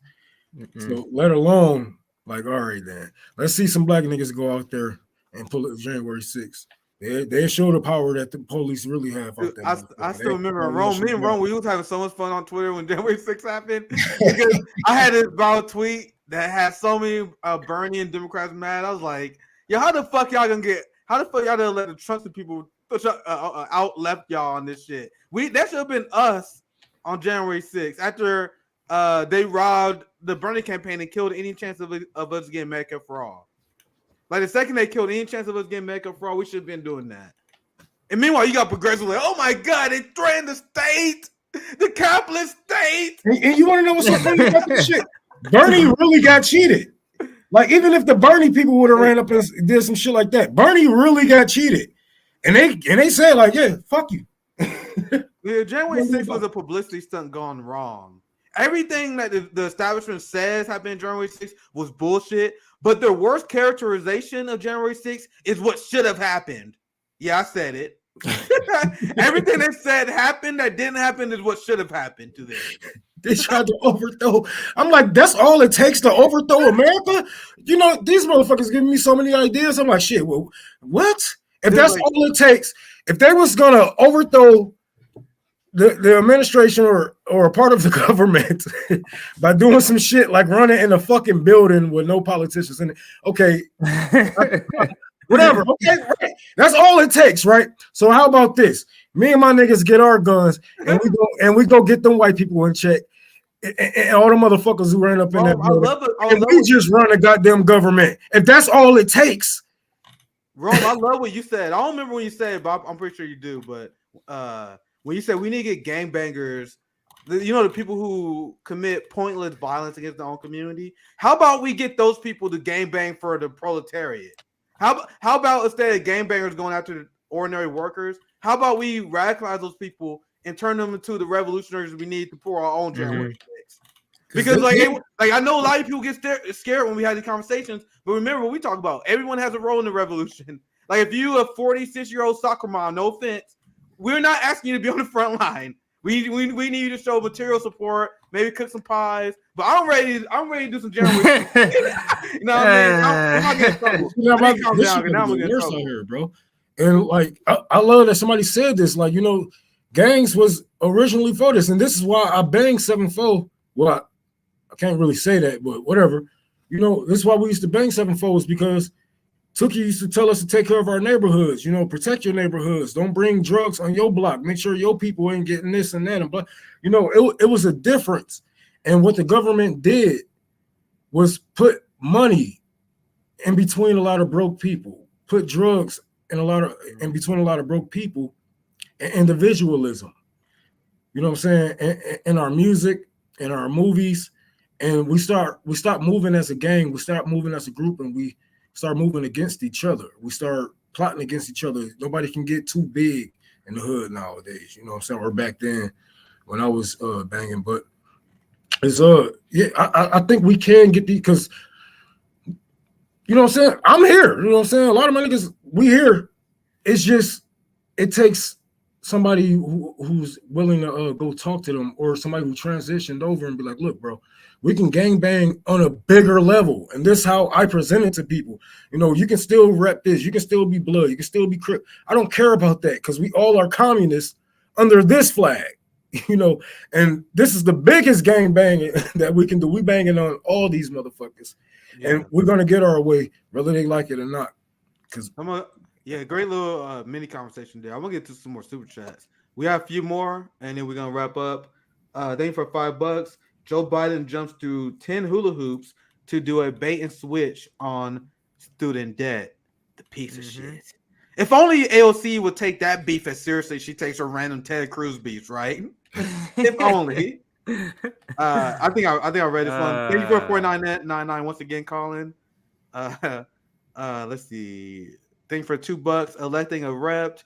So let alone, like, all right, then let's see some black niggas go out there and pull it January 6th. They show the power that the police really have out there. I still remember me and Rome, we was having so much fun on Twitter when January 6th happened. Because I had this viral tweet that had so many Bernie and Democrats mad. I was like, yo, how the fuck y'all gonna let the trusted people out left y'all on this shit? That should have been us on January 6th after they robbed the Bernie campaign and killed any chance of us getting Medicare for all. Like, the second they killed any chance of us getting Medicare for all, we should have been doing that. And meanwhile, you got progressives like, oh my God, they threatened the state, the capitalist state. And you want to know what's so funny about this shit? Bernie really got cheated. Like, even if the Bernie people would have ran up and did some shit like that, Bernie really got cheated. And they said, like, yeah, fuck you. Yeah, January 6th was a publicity stunt gone wrong. Everything that the establishment says happened January 6th was bullshit. But the worst characterization of January 6th is what should have happened. Yeah, I said it. Everything they said happened that didn't happen is what should have happened to them. They tried to overthrow. I'm like, that's all it takes to overthrow America? You know, these motherfuckers giving me so many ideas. I'm like, shit, well, what? If that's all it takes, if they was going to overthrow the administration or a part of the government by doing some shit like running in a fucking building with no politicians in it. Okay. Whatever. Okay, right. That's all it takes, right? So how about this? Me and my niggas get our guns and we go get them white people in check and all the motherfuckers who ran up in that building. We just run a goddamn government. If that's all it takes. Rome, I love what you said. I don't remember when you said it, but I'm pretty sure you do. But when you said we need to get gangbangers, you know, the people who commit pointless violence against their own community, how about we get those people to gangbang for the proletariat? How about instead of gangbangers going after the ordinary workers, how about we radicalize those people and turn them into the revolutionaries we need to pour our own January 6th? Because like I know a lot of people get scared when we have these conversations, but remember what we talk about. Everyone has a role in the revolution. Like, if you a 46-year-old soccer mom, no offense, we're not asking you to be on the front line. We need you to show material support, maybe cook some pies. But I'm ready to do some January. You know what I mean? I'm not getting trouble. Now I'm gonna get trouble here, bro. And like, I love that somebody said this. Like, you know, gangs was originally for this, and this is why I banged 7-4. Well, I can't really say that, but whatever. You know, this is why we used to bang 7-4 is because Tookie used to tell us to take care of our neighborhoods, you know, protect your neighborhoods. Don't bring drugs on your block. Make sure your people ain't getting this and that. But, you know, it was a difference. And what the government did was put money in between a lot of broke people, put drugs in between a lot of broke people, and individualism. You know what I'm saying? In our music, in our movies, and we start moving as a gang, we start moving as a group, and we start moving against each other. We start plotting against each other. Nobody can get too big in the hood nowadays, you know what I'm saying? Or back then when I was banging. But it's yeah, I think we can get these, because you know what I'm saying? I'm here. You know what I'm saying? A lot of my niggas, we here. It's just, it takes somebody who's willing to go talk to them, or somebody who transitioned over and be like, look, bro, we can gang bang on a bigger level. And this is how I present it to people. You know, you can still rep this. You can still be blood. You can still be Crip. I don't care about that, because we all are communists under this flag, you know, and this is the biggest gang banging that we can do. We banging on all these motherfuckers. Yeah. And we're going to get our way, whether they like it or not. Because yeah, great little mini conversation there. I'm going to get to some more super chats. We have a few more, and then we're going to wrap up. Thank you for $5. Joe Biden jumps through 10 hula hoops to do a bait and switch on student debt. The piece of shit. If only AOC would take that beef as seriously as she takes her random Ted Cruz beefs, right? If only. I think I read this one. Thank you for 4999 once again, Colin. Let's see. Thank you for $2. Electing a rep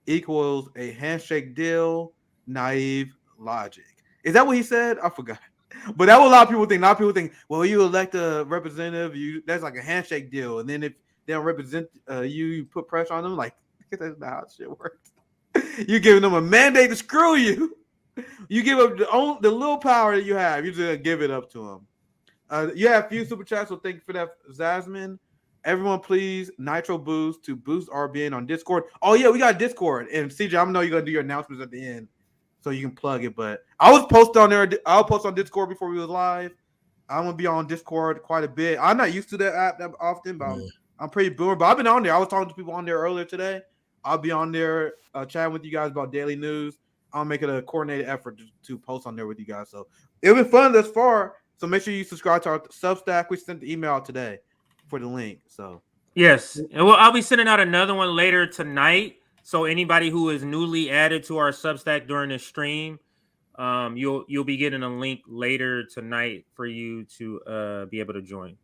equals a handshake deal. Naive logic. Is that what he said? I forgot. But that what a lot of people think. A lot of people think, well, you elect a representative, that's like a handshake deal, and then if they don't represent you put pressure on them. Like, that's not how shit works. You're giving them a mandate to screw you. You give up the little power that you have. You just give it up to them. You have a few super chats, so thank you for that, Zasmine. Everyone, please, Nitro Boost to boost RBN on Discord. Oh yeah, we got Discord, and CJ, I know you're gonna do your announcements at the end, so you can plug it. But I was posted on there. I'll post on Discord before we was live. I'm gonna be on Discord quite a bit. I'm not used to that app that often, but I'm pretty boomer. But I've been on there. I was talking to people on there earlier today. I'll be on there chatting with you guys about daily news. I'll make it a coordinated effort to post on there with you guys. So it's been fun thus far. So make sure you subscribe to our Substack. We sent the email out today for the link. So yes, and I'll be sending out another one later tonight. So anybody who is newly added to our Substack during the stream, you'll be getting a link later tonight for you to be able to join.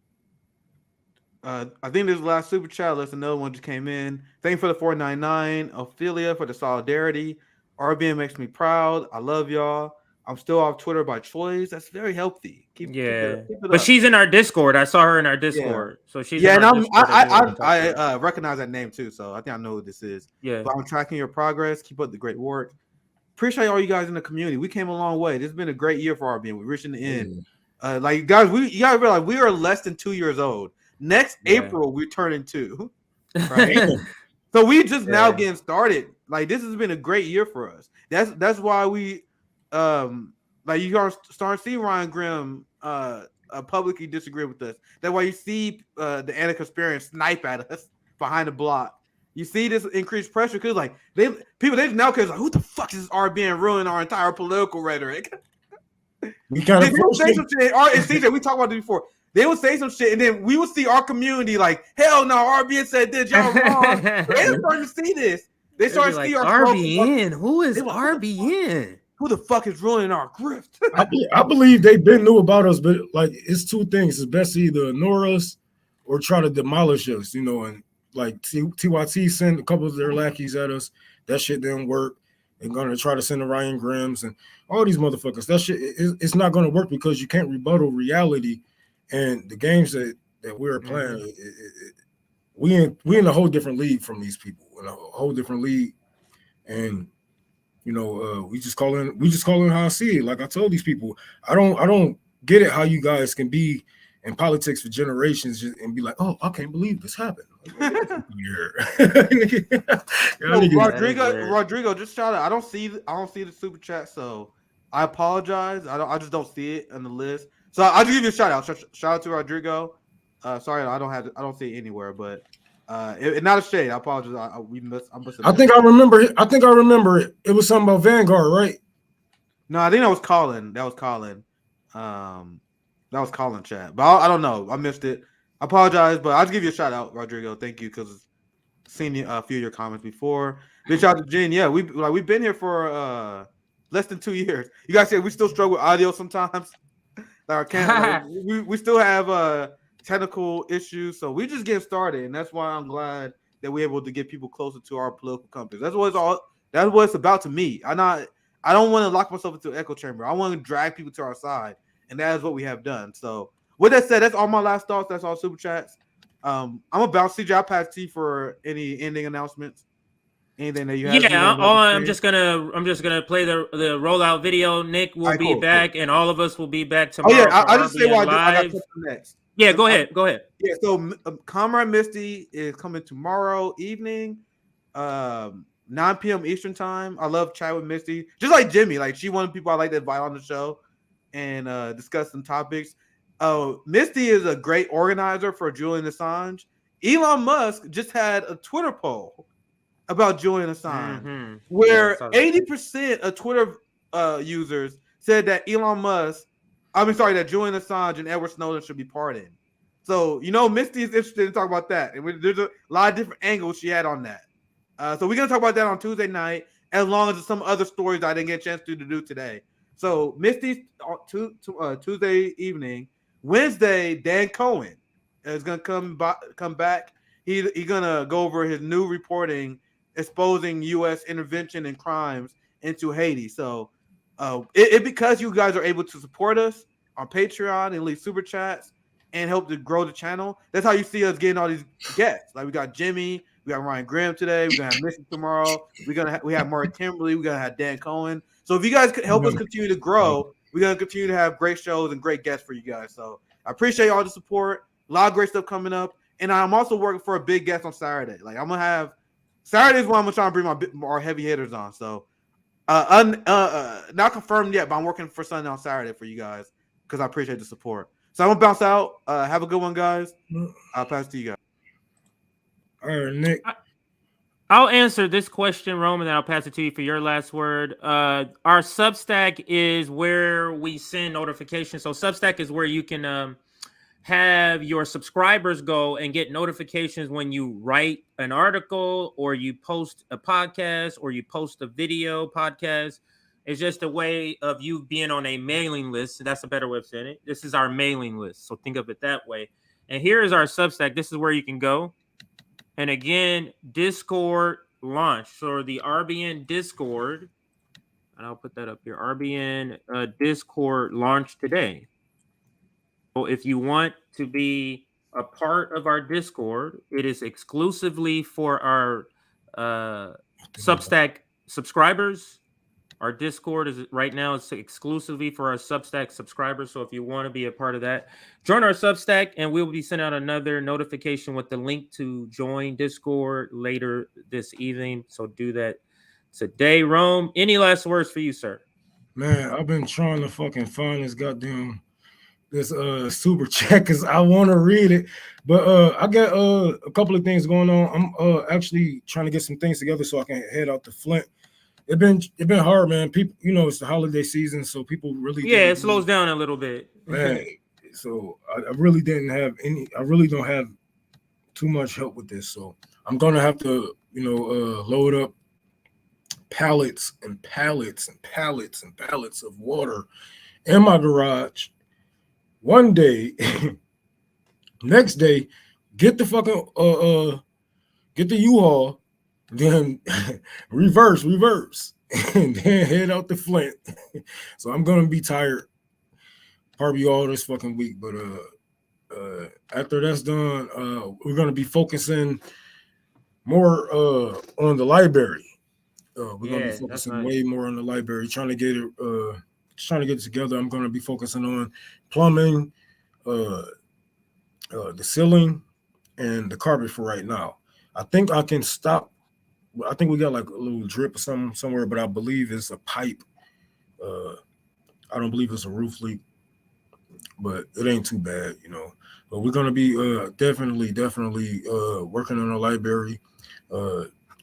I think this is the last super chat. Unless another one just came in. Thank you for the 499. Ophelia for the solidarity. RBN makes me proud. I love y'all. I'm still off Twitter by choice. That's very healthy. Keep it but up. She's in our Discord. I saw her in our Discord. Yeah. So she's and I recognize that name too. So I think I know who this is. Yeah. But I'm tracking your progress. Keep up the great work. Appreciate all you guys in the community. We came a long way. This has been a great year for RBN. We're reaching the end. Like guys, you gotta realize we are less than 2 years old. Next April, we're turning 2. Right. So we just now getting started. Like this has been a great year for us. That's why we like you are starting to see Ryan Grimm publicly disagree with us. That's why you see the anti-conspiracy snipe at us behind the block. You see this increased pressure because like they just now care like who the fuck is RBN ruining our entire political rhetoric? We kind of say some shit. And CJ, we talked about this before. They would say some shit, and then we would see our community like, hell no, RBN said this, y'all wrong. They're starting to see this. They started to see our RBN. Who is RBN? Who the fuck is ruining our grift? I believe they've been knew about us, but like it's two things. It's best to either ignore us or try to demolish us, you know. And like TYT sent a couple of their lackeys at us. That shit didn't work. They're gonna try to send the Ryan Grimms and all these motherfuckers. That shit it's not gonna work because you can't rebuttal reality. And the games that we're playing, we in a whole different league from these people, in a whole different league. And you know, we just call it how I see it. Like I told these people, I don't get it how you guys can be in politics for generations and be like, oh, I can't believe this happened. Rodrigo, just shout out. I don't see the super chat, so I apologize. I just don't see it on the list. So I'll just give you a shout out. Shout out to Rodrigo. Sorry, I don't see it anywhere, but not a shade. I apologize. I think I remember it. It was something about Vanguard, right? No, I think that was Colin. That was Colin chat. But I don't know. I missed it. I apologize, but I'll just give you a shout out, Rodrigo. Thank you, because seen a few of your comments before. Big shout out to Jen. Yeah, we've been here for less than 2 years. You guys say we still struggle with audio sometimes. we still have technical issues, so we just get started, and that's why I'm glad that we're able to get people closer to our political compass. That's what it's about to me. I don't want to lock myself into an echo chamber. I want to drag people to our side, and that is what we have done. So with that said, that's all my last thoughts. That's all super chats. I'm about CJ. I'll pass T for any ending announcements. Anything that you have? Yeah, I'm just gonna play the rollout video. Nick will be back, and all of us will be back tomorrow. Oh yeah, for I just say RBN what I got Live. next. Yeah, go ahead. Yeah, so Comrade Misty is coming tomorrow evening, 9 p.m. Eastern time. I love chat with Misty, just like Jimmy. Like, she one of the people I like to invite on the show and discuss some topics. Misty is a great organizer for Julian Assange. Elon Musk just had a Twitter poll about Julian Assange, where 80% of Twitter users said that that Julian Assange and Edward Snowden should be pardoned. So, Misty is interested in talking about that. And there's a lot of different angles she had on that. So we're going to talk about that on Tuesday night, as long as some other stories I didn't get a chance to do today. So Misty's Tuesday evening. Wednesday, Dan Cohen is going to come back. He's going to go over his new reporting exposing U.S. intervention and crimes into Haiti. So because you guys are able to support us on Patreon and leave super chats and help to grow the channel, that's how you see us getting all these guests. Like, we got Jimmy, we got Ryan Grimm today, we're gonna have Missy tomorrow, we have Mark Kimberly, we're gonna have Dan Cohen. So if you guys could help us continue to grow, we're gonna continue to have great shows and great guests for you guys. So I appreciate all the support. A lot of great stuff coming up, and I'm also working for a big guest on Saturday. Like, I'm gonna have Saturday is when I'm gonna try and bring more heavy hitters on. So not confirmed yet, but I'm working for Sunday on Saturday for you guys because I appreciate the support. So I'm gonna bounce out. Have a good one, guys. I'll pass to you guys. All right, Nick. I'll answer this question, Rome, and then I'll pass it to you for your last word. Our Substack is where we send notifications. So Substack is where you can have your subscribers go and get notifications when you write an article or you post a podcast or you post a video podcast. It's just a way of you being on a mailing list. That's a better way of saying it. This is our mailing list. So think of it that way. And here is our Substack. This is where you can go. And again, Discord launch. So the RBN Discord, and I'll put that up here. RBN Discord launched today. So if you want to be a part of our Discord, it is exclusively for our Substack subscribers. Our Discord is right now, it's exclusively for our Substack subscribers. So if you want to be a part of that, join our Substack, and we'll be sending out another notification with the link to join Discord later this evening. So do that today. Rome, any last words for you, sir? Man, I've been trying to fucking find this super chat because I want to read it, but I got a couple of things going on. I'm actually trying to get some things together so I can head out to Flint. It's been hard, man. People, it's the holiday season, so people really it slows down a little bit, man. So I really don't have too much help with this. So I'm gonna have to load up pallets and pallets and pallets and pallets of water in my garage one day. Next day, get the fucking get the U-Haul, then reverse, and then head out to Flint. So I'm gonna be tired probably all this fucking week, but after that's done, we're gonna be focusing more on the library. We're gonna be focusing way more on the library, trying to get it together. I'm gonna be focusing on plumbing, the ceiling, and the carpet for right now. I think I can stop. I think we got like a little drip or something somewhere, but I believe it's a pipe. I don't believe it's a roof leak, but it ain't too bad, But we're gonna be definitely working on the library.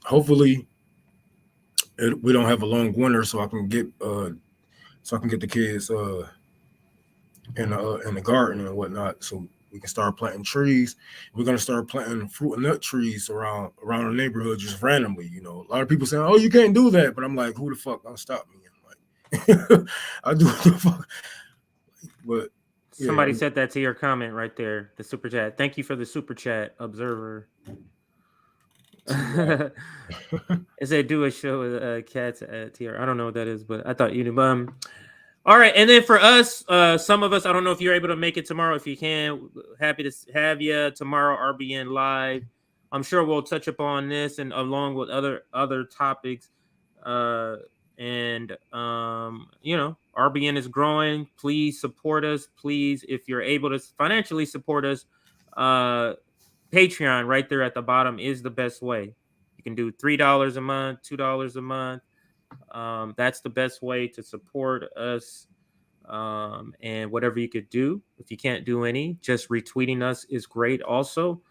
Hopefully, we don't have a long winter, so I can get the kids in the garden and whatnot, so we can start planting trees. We're gonna start planting fruit and nut trees around the neighborhood just randomly. A lot of people saying, "Oh, you can't do that," but I'm like, who the fuck gonna stop me? I'm like, I do what the fuck. But Somebody said that to your comment right there, the super chat. Thank you for the super chat, observer. It said do a show with cats at TR. I don't know what that is, but I thought you knew. All right, and then for us, some of us, I don't know if you're able to make it tomorrow. If you can, happy to have you tomorrow, RBN Live. I'm sure we'll touch upon this and along with other topics. RBN is growing. Please support us. Please, if you're able to financially support us, Patreon right there at the bottom is the best way. You can do $3 a month, $2 a month. That's the best way to support us. And whatever you could do. If you can't do any, just retweeting us is great also.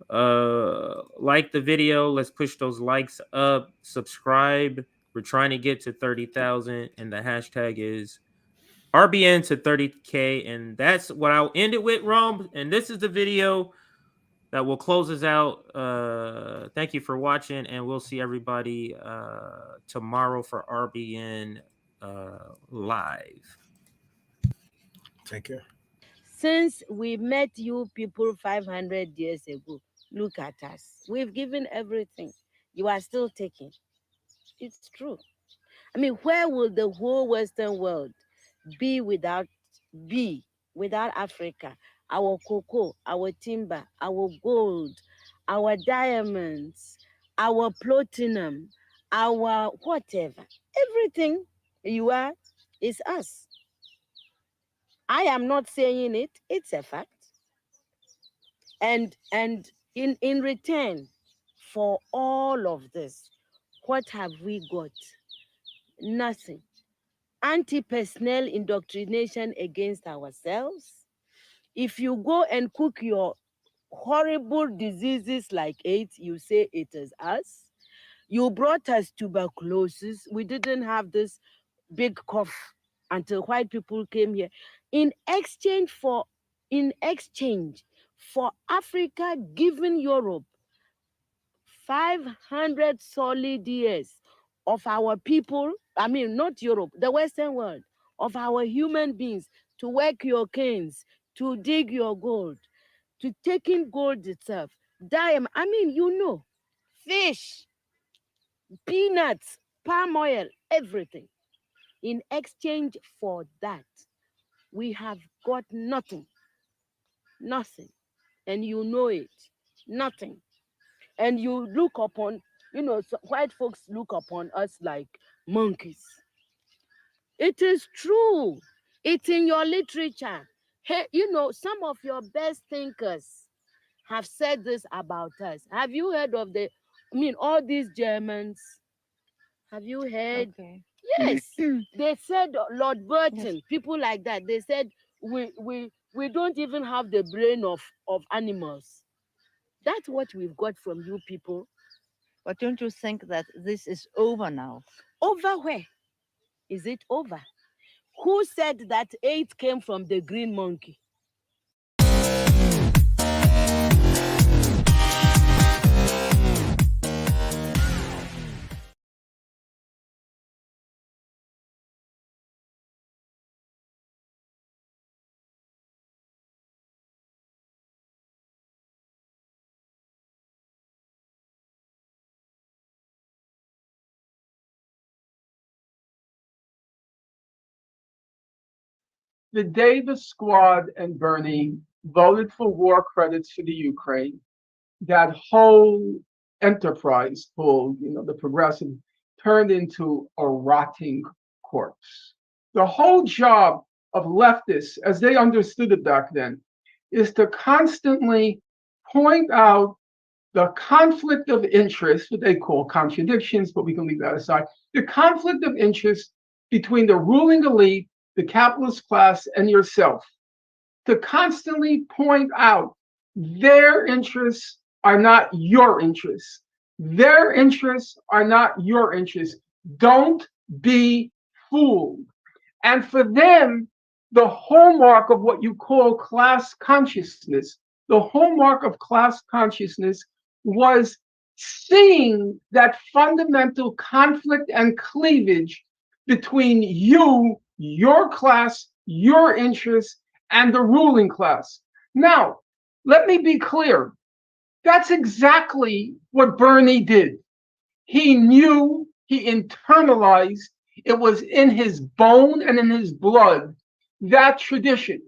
Like the video. Let's push those likes up. Subscribe. We're trying to get to 30,000, and the hashtag is RBN to 30K. And that's what I'll end it with, Rome. And this is the video that will close us out. Thank you for watching, and we'll see everybody tomorrow for RBN Live. Take care. Since we met you people 500 years ago, look at us. We've given everything. You are still taking. It's true. I mean, where will the whole Western world be without Africa? Our cocoa, our timber, our gold, our diamonds, our platinum, our whatever. Everything you are is us. I am not saying it, it's a fact. And in return for all of this, what have we got? Nothing. Anti-personnel indoctrination against ourselves. If you go and cook your horrible diseases like AIDS, you say it is us. You brought us tuberculosis. We didn't have this big cough until white people came here. In exchange for Africa giving Europe 500 solid years of our people, I mean, not Europe, the Western world, of our human beings to work your canes, to dig your gold, to take in gold itself, diamond, I mean, fish, peanuts, palm oil, everything. In exchange for that, we have got nothing. Nothing. And you know it. Nothing. And you look upon, white folks look upon us like monkeys. It is true. It's in your literature. Hey, some of your best thinkers have said this about us. Have you heard of all these Germans? Have you heard? Okay. Yes. They said Lord Burton, yes. People like that. They said we don't even have the brain of animals. That's what we've got from you people. But don't you think that this is over now? Over where? Is it over? Who said that AIDS came from the green monkey? The day the Squad and Bernie voted for war credits for the Ukraine, that whole enterprise pulled, the progressive, turned into a rotting corpse. The whole job of leftists, as they understood it back then, is to constantly point out the conflict of interest, what they call contradictions, but we can leave that aside, the conflict of interest between the ruling elite, the capitalist class, and yourself, to constantly point out their interests are not your interests. Their interests are not your interests. Don't be fooled. And for them, the hallmark of what you call class consciousness, the hallmark of class consciousness was seeing that fundamental conflict and cleavage between you, your class, your interests, and the ruling class. Now, let me be clear. That's exactly what Bernie did. He knew, he internalized, it was in his bone and in his blood, that tradition.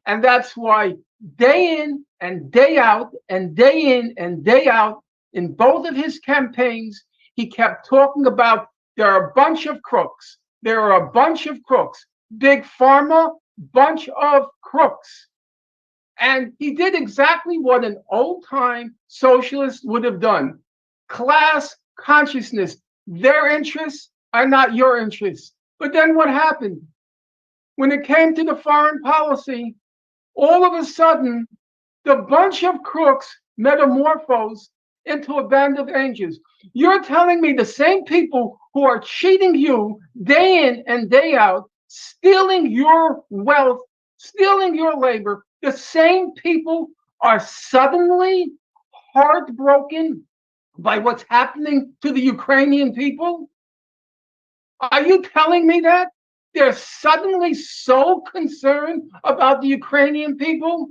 And that's why day in and day out, and day in and day out, in both of his campaigns, he kept talking about there are a bunch of crooks. There are a bunch of crooks. Big pharma, bunch of crooks. And he did exactly what an old-time socialist would have done. Class consciousness. Their interests are not your interests. But then what happened? When it came to the foreign policy, all of a sudden, the bunch of crooks metamorphosed into a band of angels. You're telling me the same people who are cheating you day in and day out, stealing your wealth, stealing your labor, the same people are suddenly heartbroken by what's happening to the Ukrainian people? Are you telling me that? They're suddenly so concerned about the Ukrainian people?